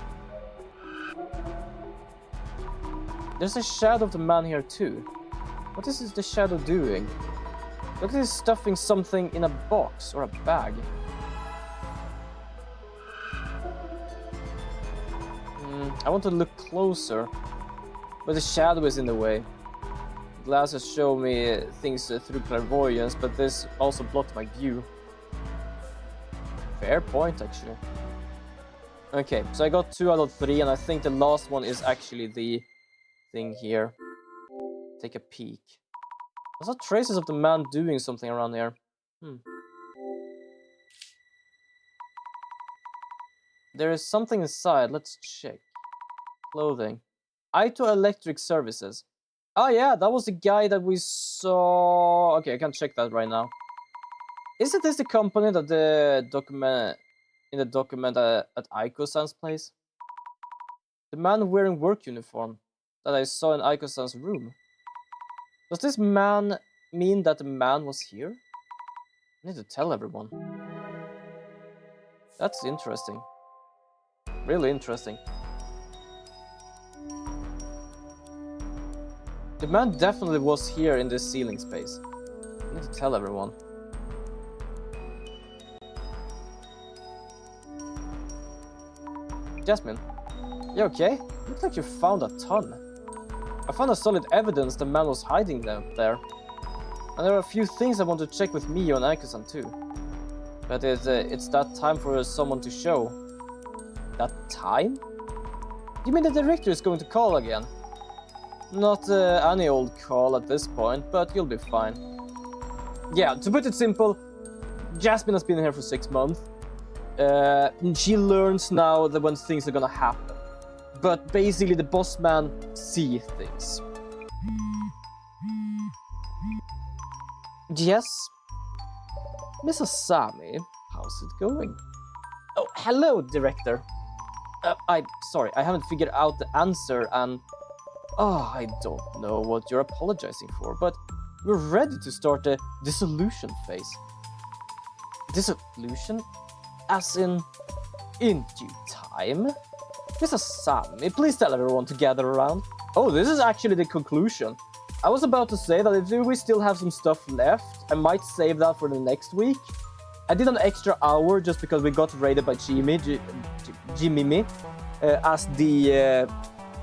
There's a shadow of the man here too. What is the shadow doing? Look at he's stuffing something in a box or a bag. I want to look closer, but the shadow is in the way. Glasses show me things through clairvoyance, but this also blocked my view. Fair point, actually. Okay, so I got 2 out of 3, and I think the last one is actually the thing here. Take a peek. I saw traces of the man doing something around here. There is something inside. Let's check. Clothing. Aito Electric Services. Oh yeah, that was the guy that we saw. Okay, I can check that right now. Isn't this the company that the document in the document at Aiko-san's place? The man wearing work uniform that I saw in Aiko-san's room. Does this man mean that the man was here? I need to tell everyone. That's interesting. Really interesting. The man definitely was here in this ceiling space. I need to tell everyone. Jasmine, you okay? Looks like you found a ton. I found a solid evidence the man was hiding them there. And there are a few things I want to check with Mio and Aiko-san too. But it's that time for someone to show. That time? You mean the director is going to call again? Not any old call at this point, but you'll be fine. Yeah, to put it simple, Jasmine has been here for 6 months. She learns now that when things are gonna happen. But basically the boss man sees things. Yes? Miss Asami, how's it going? Oh, hello, director. I'm sorry, I haven't figured out the answer and... Oh, I don't know what you're apologizing for, but we're ready to start the dissolution phase. Dissolution? As in due time? Miss Asami, please tell everyone to gather around. Oh, this is actually the conclusion. I was about to say that if we still have some stuff left, I might save that for the next week. I did an extra hour just because we got raided by Jimmy, as the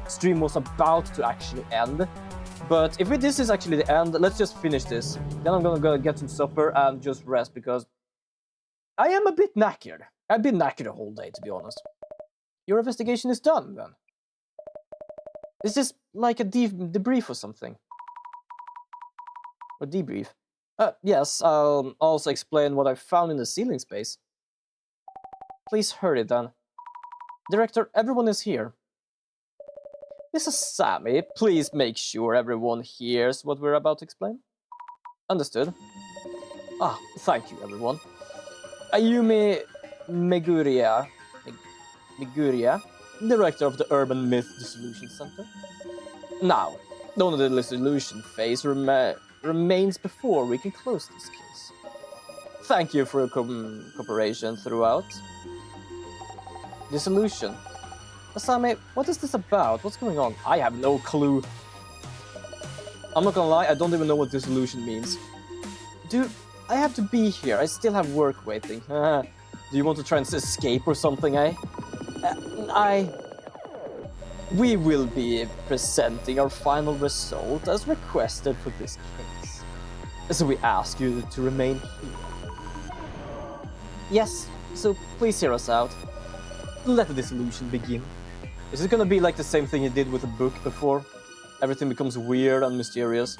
stream was about to actually end. But if this is actually the end, let's just finish this. Then I'm gonna go get some supper and just rest because I am a bit knackered. I've been knackered the whole day, to be honest. Your investigation is done, then. Is this like a debrief or something? Or debrief? Yes, I'll also explain what I found in the ceiling space. Please hurry, then. Director, everyone is here. Mrs. Sammy, please make sure everyone hears what we're about to explain. Understood. Ah, thank you, everyone. Ayumi Meguria, director of the Urban Myth Dissolution Center. Now, only the dissolution phase remains before we can close this case. Thank you for your cooperation throughout. Dissolution. Asami, what is this about? What's going on? I have no clue. I'm not gonna lie, I don't even know what dissolution means. Dude, I have to be here. I still have work waiting. Do you want to try and escape or something, eh? We will be presenting our final result as requested for this case. So we ask you to remain here. Yes, so please hear us out. Let the dissolution begin. Is it gonna be like the same thing you did with the book before? Everything becomes weird and mysterious.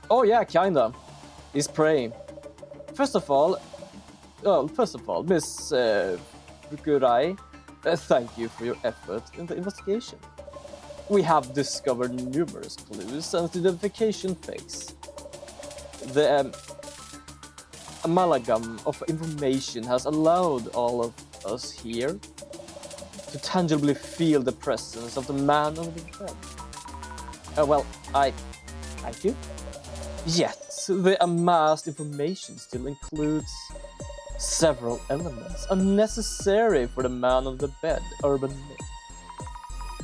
Oh yeah, kinda. He's praying. First of all, Miss Fukurai, thank you for your effort in the investigation. We have discovered numerous clues and the identification phase. The amalgam of information has allowed all of us here to tangibly feel the presence of the man on the bed. Well, thank you. Yet, the amassed information still includes several elements unnecessary for the man on the bed urban myth.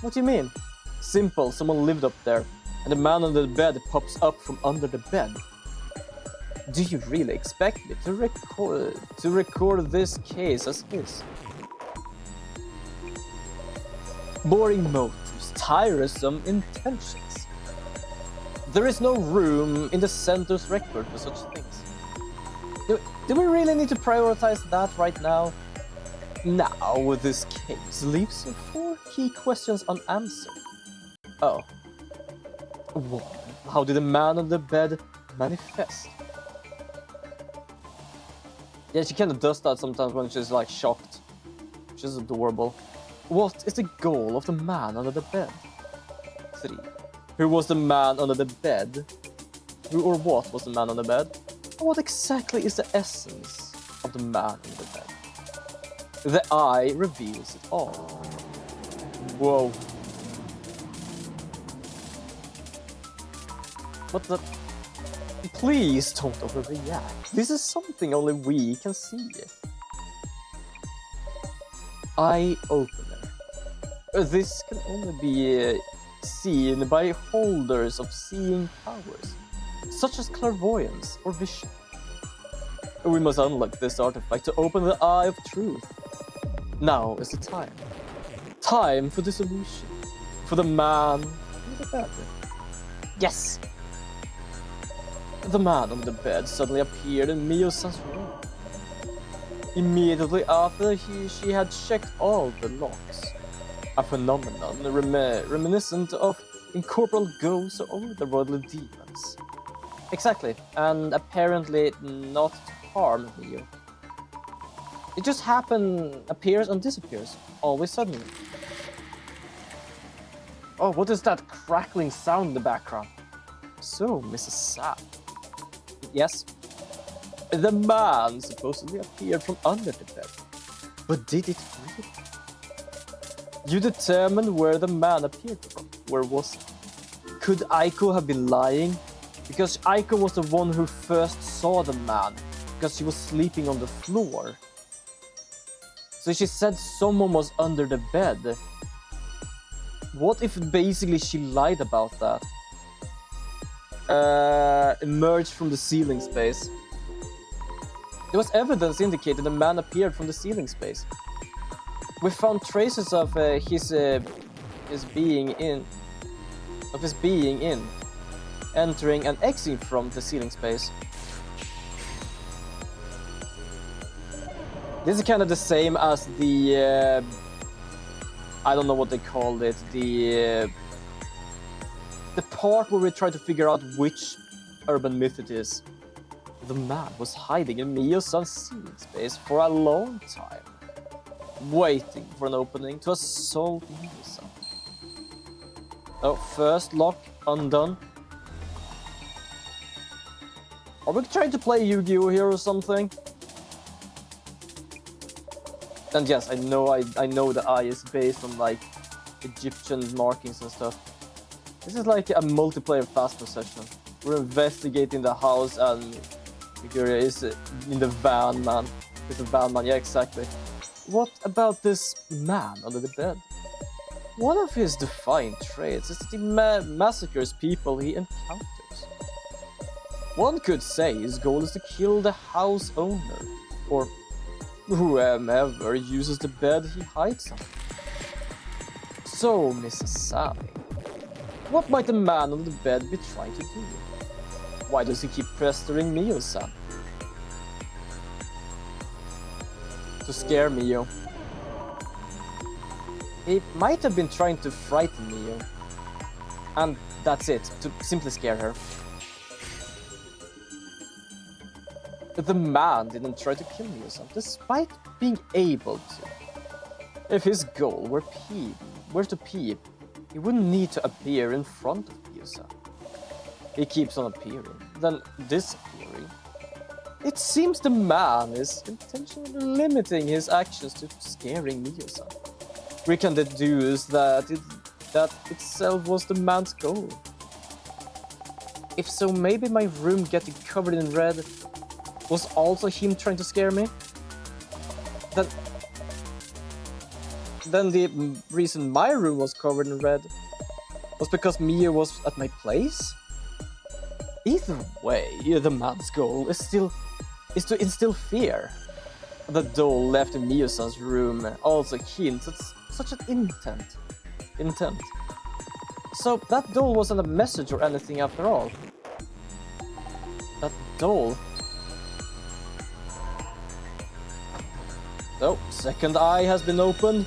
What do you mean? Simple, someone lived up there, and the man on the bed pops up from under the bed. Do you really expect me to record this case as is? Boring motives, tiresome intentions. There is no room in the center's record for such things. Do we really need to prioritize that right now? Now, this case leaves 4 key questions unanswered. Oh. 1. How did the man on the bed manifest? Yeah, she kind of does that sometimes when she's like shocked. Which is adorable. What is the goal of the man under the bed? 3. Who was the man under the bed? Who or what was the man on the bed? And what exactly is the essence of the man under the bed? The eye reveals it all. Whoa. What the? Please don't overreact. This is something only we can see. Eye opener. This can only be seen by holders of seeing powers, such as clairvoyance or vision. We must unlock this artifact to open the Eye of Truth. Now is the time. Time for dissolution. For the man in the bed. Yes! The man on the bed suddenly appeared in Miyo-san's room. Immediately after she had checked all the locks. A phenomenon reminiscent of incorporeal ghosts or otherworldly demons. Exactly, and apparently not to harm Miyo. It just appears and disappears, always suddenly. Oh, what is that crackling sound in the background? So, Mrs. Sam. Yes? The man supposedly appeared from under the bed. But did it really? You determined where the man appeared from. Where was it? Could Aiko have been lying? Because Aiko was the one who first saw the man, because she was sleeping on the floor. So she said someone was under the bed. What if basically she lied about that? Emerged from the ceiling space. There was evidence indicating the man appeared from the ceiling space. We found traces of his being in, entering and exiting from the ceiling space. This is kind of the same as the I don't know what they called it, the part where we try to figure out which urban myth it is. The man was hiding in Miyo-san's ceiling space for a long time, waiting for an opening to assault Miyo-san. Oh, first lock undone. Are we trying to play Yu-Gi-Oh here or something? And yes, I know the eye is based on like Egyptian markings and stuff. This is like a multiplayer fast possession. We're investigating the house and Figuria is in the van, man. It's a van, man. Yeah, exactly. What about this man under the bed? One of his defined traits is that he massacres people he encounters. One could say his goal is to kill the house owner, or whoever uses the bed he hides on. So, Mrs. Sally, what might the man on the bed be trying to do? Why does he keep pestering Miyo-san? To scare Miyo. He might have been trying to frighten Miyo. And that's it, to simply scare her. But the man didn't try to kill Miyo-san, despite being able to. If his goal were to peep, he wouldn't need to appear in front of Miyo-san. He keeps on appearing, then disappearing. It seems the man is intentionally limiting his actions to scaring Miyo-san. We can deduce that itself was the man's goal. If so, maybe my room getting covered in red was also him trying to scare me? Then the reason my room was covered in red was because Miyo was at my place? Either way, the man's goal is to instill fear. The doll left in Miyo-san's room also hints at such an intent. So that doll wasn't a message or anything after all. That doll. So, second eye has been opened.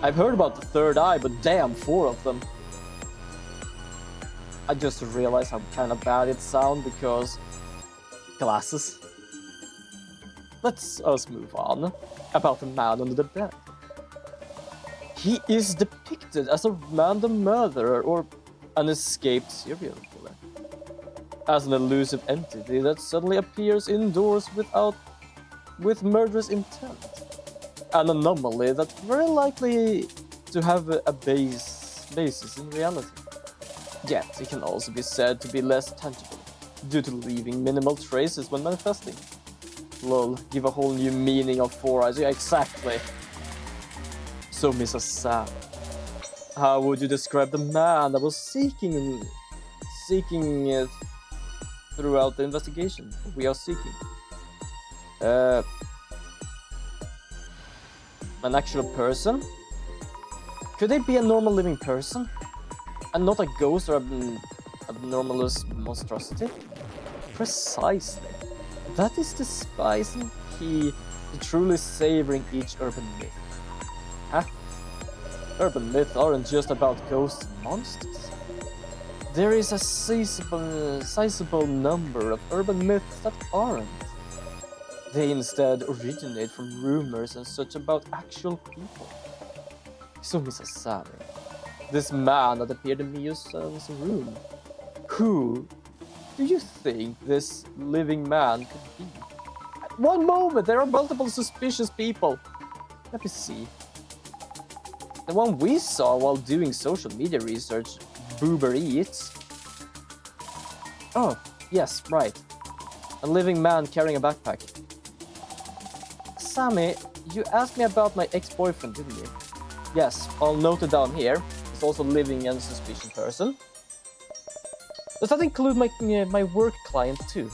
I've heard about the third eye, but damn, 4 of them. I just realized how kind of bad it sounds because glasses. Let's us move on about the man under the bed. He is depicted as a random murderer or an escaped serial killer. As an elusive entity that suddenly appears indoors with murderous intent. An anomaly that's very likely to have a basis in reality. Yet it can also be said to be less tangible, due to leaving minimal traces when manifesting. Lol, give a whole new meaning of Four Eyes. Yeah, exactly. So, Mrs. Sam, how would you describe the man that was seeking it throughout the investigation we are seeking? An actual person? Could they be a normal living person? And not a ghost or abnormalous monstrosity? Precisely. That is the spice and key to truly savoring each urban myth. Huh? Urban myths aren't just about ghosts and monsters. There is a sizable number of urban myths that aren't. They instead originate from rumors and such about actual people. So, Mrs. Sally, this man that appeared in Mio's room, who do you think this living man could be? At one moment, there are multiple suspicious people. Let me see. The one we saw while doing social media research, Boober Eats. Oh, yes, right. A living man carrying a backpack. Sammy, you asked me about my ex-boyfriend, didn't you? Yes, I'll note it down here. He's also living and suspicious person. Does that include my work client too?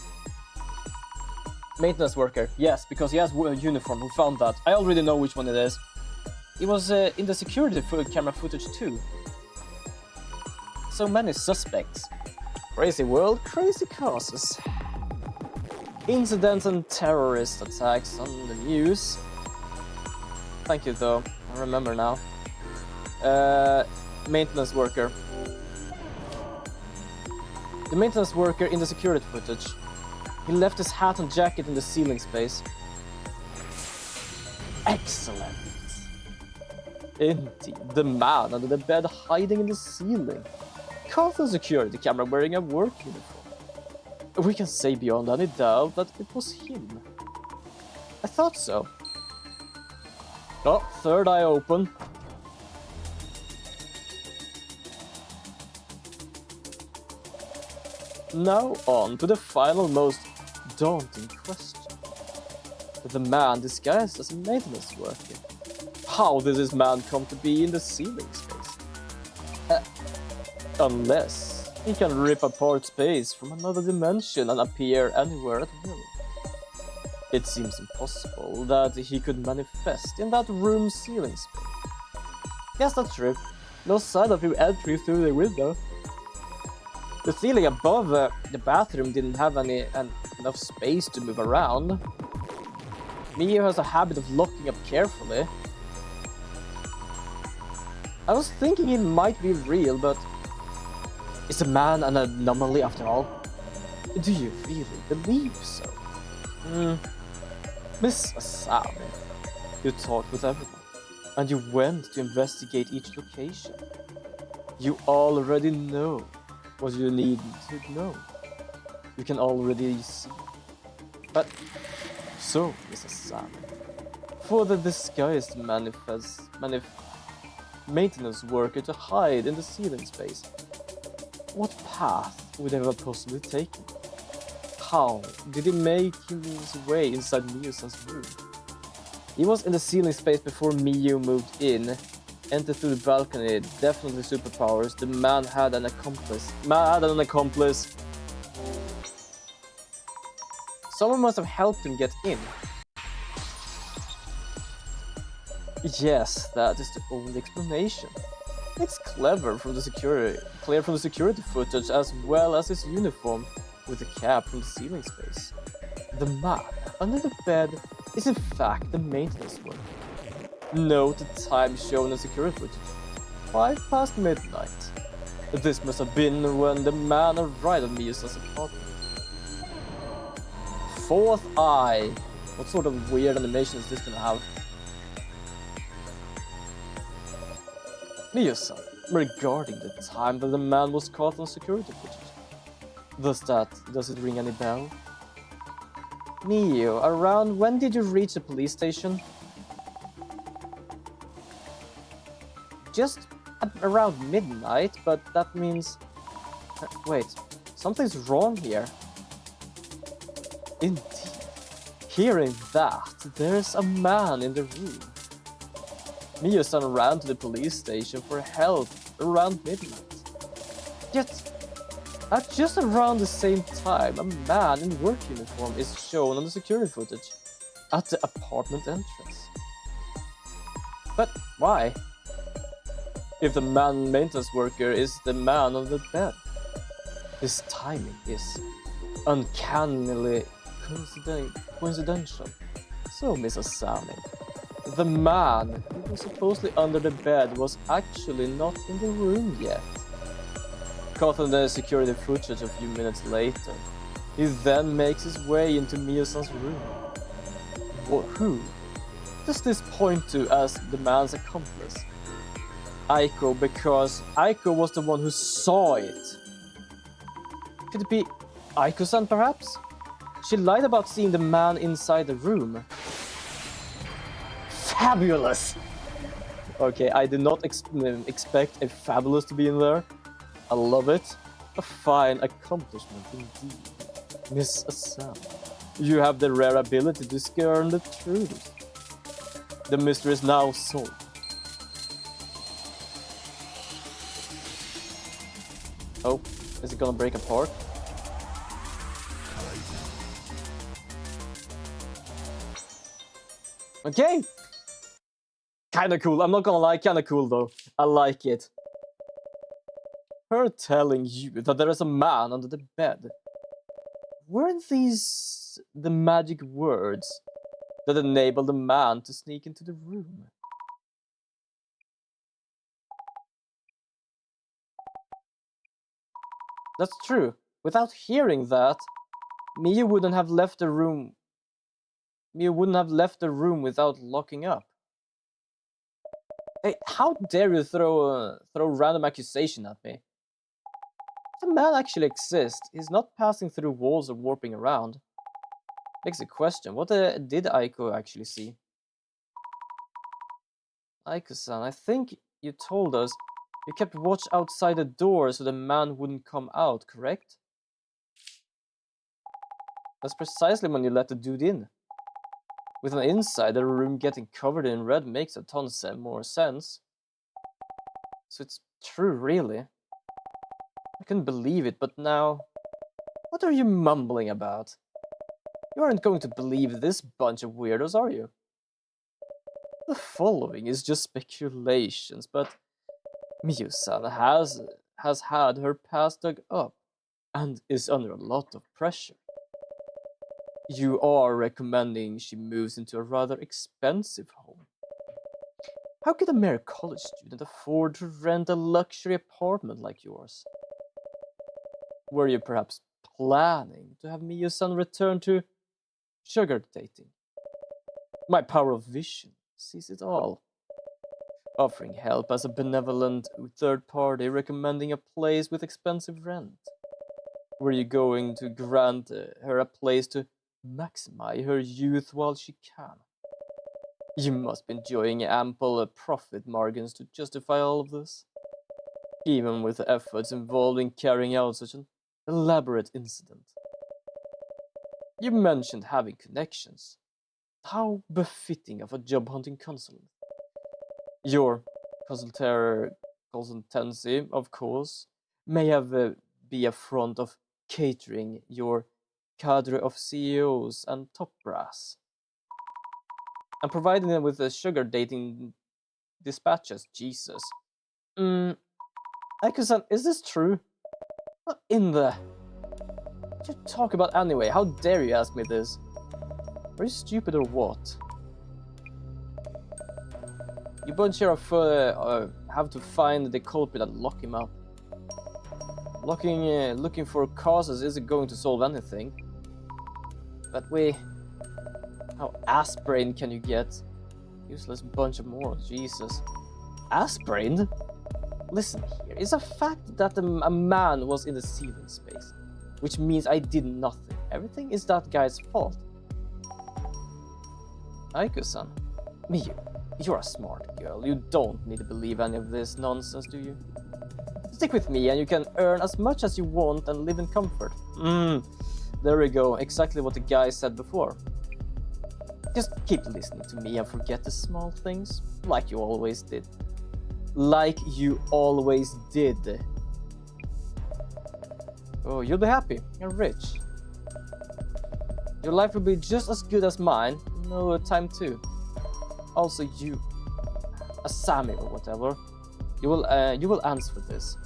Maintenance worker, yes, because he has a uniform. Who found that? I already know which one it is. He was in the security camera footage too. So many suspects. Crazy world, crazy causes. Incidents and terrorist attacks on the news. Thank you though, I remember now. Maintenance worker. The maintenance worker in the security footage. He left his hat and jacket in the ceiling space. Excellent. Indeed, the man under the bed hiding in the ceiling. Caught the security camera wearing a work uniform. We can say beyond any doubt that it was him. I thought so. Oh, third eye open. Now on to the final, most daunting question. The man disguised as a maintenance worker. How did this man come to be in the ceiling space? Unless he can rip apart space from another dimension and appear anywhere at will. It seems impossible that he could manifest in that room's ceiling space. Yes, that's true. No sign of him entering through the window. The ceiling above the bathroom didn't have enough space to move around. Mio has a habit of locking up carefully. I was thinking it might be real, but is the man an anomaly after all? Do you really believe so? Miss Asami, you talked with everyone, and you went to investigate each location. You already know what you need to know. You can already see. But so, Miss Asami, for the disguised maintenance worker to hide in the ceiling space, what path would he have possibly taken? How did he make his way inside Miyo's room? He was in the ceiling space before Miyo moved in. Entered through the balcony, definitely superpowers. The man had an accomplice. Someone must have helped him get in. Yes, that is the only explanation. It's clear from the security footage, as well as his uniform with the cap from the ceiling space. The man under the bed is in fact the maintenance worker. Note the time shown in the security footage. 5 past midnight. This must have been when the man arrived at Miya's apartment. Fourth eye. What sort of weird animation is this gonna have? Miyo-san, regarding the time that the man was caught on security footage. Does it ring any bell? Miyo, around when did you reach the police station? Just around midnight, but that means... wait, something's wrong here. Indeed. Hearing that, there's a man in the room. Miyo-san ran to the police station for help around midnight. Yet, at just around the same time, a man in work uniform is shown on the security footage at the apartment entrance. But why? If the man maintenance worker is the man on the bed, his timing is uncannily coincidental. So, Miss Asami, the man who was supposedly under the bed was actually not in the room yet. Caught on the security footage a few minutes later, he then makes his way into Miyo-san's room. Well, who does this point to as the man's accomplice? Aiko, because Aiko was the one who saw it. Could it be Aiko-san, perhaps? She lied about seeing the man inside the room. Fabulous! Okay, I did not expect a fabulous to be in there. I love it. A fine accomplishment indeed. Miss Asami, you have the rare ability to discern the truth. The mystery is now solved. Oh, is it gonna break apart? Okay! Kinda cool, I'm not gonna lie, kinda cool though. I like it. Her telling you that there is a man under the bed. Weren't these the magic words that enabled the man to sneak into the room? That's true. Without hearing that, Miyu wouldn't have left the room. Miyu wouldn't have left the room without locking up. Hey, how dare you throw random accusation at me? If the man actually exists, he's not passing through walls or warping around. Begs the question, what did Aiko actually see? Aiko-san, I think you told us you kept watch outside the door so the man wouldn't come out, correct? That's precisely when you let the dude in. With an insider room getting covered in red makes a ton more sense. So it's true, really. I couldn't believe it, but now... What are you mumbling about? You aren't going to believe this bunch of weirdos, are you? The following is just speculations, but Miyu-san has had her past dug up and is under a lot of pressure. You are recommending she moves into a rather expensive home. How could a mere college student afford to rent a luxury apartment like yours? Were you perhaps planning to have Miyu-san return to sugar dating? My power of vision sees it all. Offering help as a benevolent third party, recommending a place with expensive rent. Were you going to grant her a place to maximize her youth while she can? You must be enjoying ample profit margins to justify all of this. Even with the efforts involved in carrying out such an elaborate incident. You mentioned having connections. How befitting of a job-hunting consultant. Your consultancy, of course, may have be a front of catering your cadre of CEOs and top brass. And providing them with the sugar dating dispatches. Jesus. Aiko-san, is this true? What in the... What do you talk about anyway? How dare you ask me this? Are you stupid or what? You bunch here have to find the culprit and lock him up. Looking for causes isn't going to solve anything. But how ass-brained can you get? Useless bunch of morons, Jesus. Ass-brained? Listen here, it's a fact that a man was in the ceiling space, which means I did nothing. Everything is that guy's fault. Aiko-san, Miyu, you're a smart girl. You don't need to believe any of this nonsense, do you? Stick with me and you can earn as much as you want and live in comfort. There we go, exactly what the guy said before. Just keep listening to me and forget the small things, like you always did. Like you always did. Oh, you'll be happy. You're rich. Your life will be just as good as mine. No time too. Also, you, Asami or whatever, you will answer for this.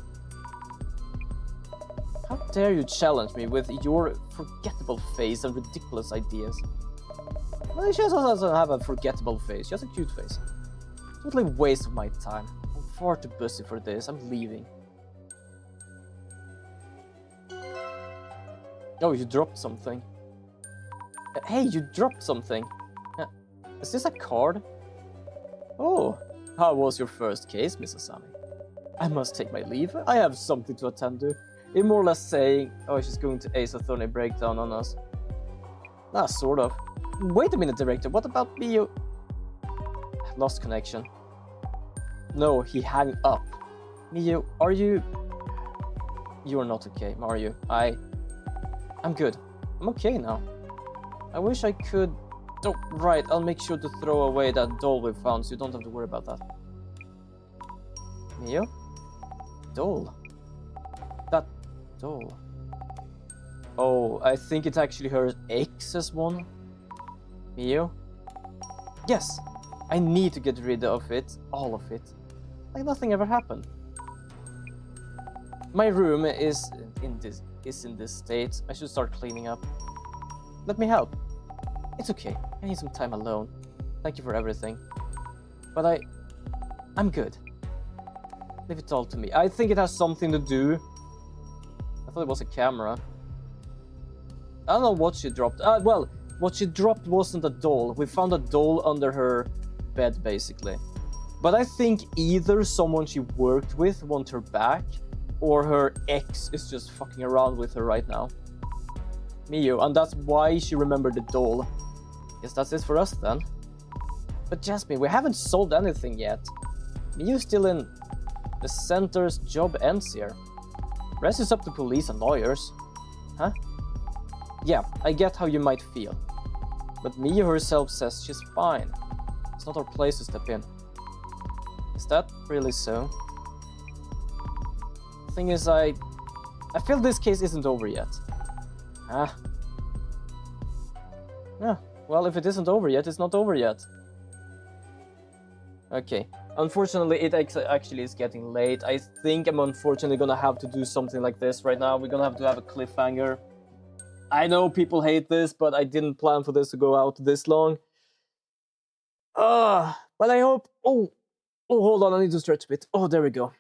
How dare you challenge me with your forgettable face and ridiculous ideas? Well, she doesn't have a forgettable face. She has a cute face. Totally waste of my time. I'm far too busy for this. I'm leaving. Oh, you dropped something. Hey, you dropped something. Is this a card? Oh, how was your first case, Miss Asami? I must take my leave. I have something to attend to. You're more or less saying, oh, she's going to ace a thorny breakdown on us. Ah, sort of. Wait a minute, director. What about me? Lost connection. No, he hung up. Miyu, are you... You're not okay, are you? I'm good. I'm okay now. I wish I could... Oh, right, I'll make sure to throw away that doll we found, so you don't have to worry about that. Miyu? Doll? That doll. Oh, I think it's actually her ex's one. Miyu? Yes, I need to get rid of it, all of it. Like nothing ever happened. My room is in this state. I should start cleaning up. Let me help. It's okay. I need some time alone. Thank you for everything. But I'm good. Leave it all to me. I think it has something to do. I thought it was a camera. I don't know what she dropped. Well, what she dropped wasn't a doll. We found a doll under her bed, basically. But I think either someone she worked with wants her back, or her ex is just fucking around with her right now. Miyu, and that's why she remembered the doll. Guess that's it for us then. But Jasmine, we haven't sold anything yet. Miyu's still in the center's job ends here. Rest is up to police and lawyers. Huh? Yeah, I get how you might feel. But Miyu herself says she's fine. It's not our place to step in. Is that really so? The thing is, I feel this case isn't over yet. Yeah, well, if it isn't over yet, it's not over yet. Okay. Unfortunately, it actually is getting late. I think I'm unfortunately gonna have to do something like this right now. We're gonna have a cliffhanger. I know people hate this, but I didn't plan for this to go out this long. But I hope... Oh, hold on, I need to stretch a bit. Oh, there we go.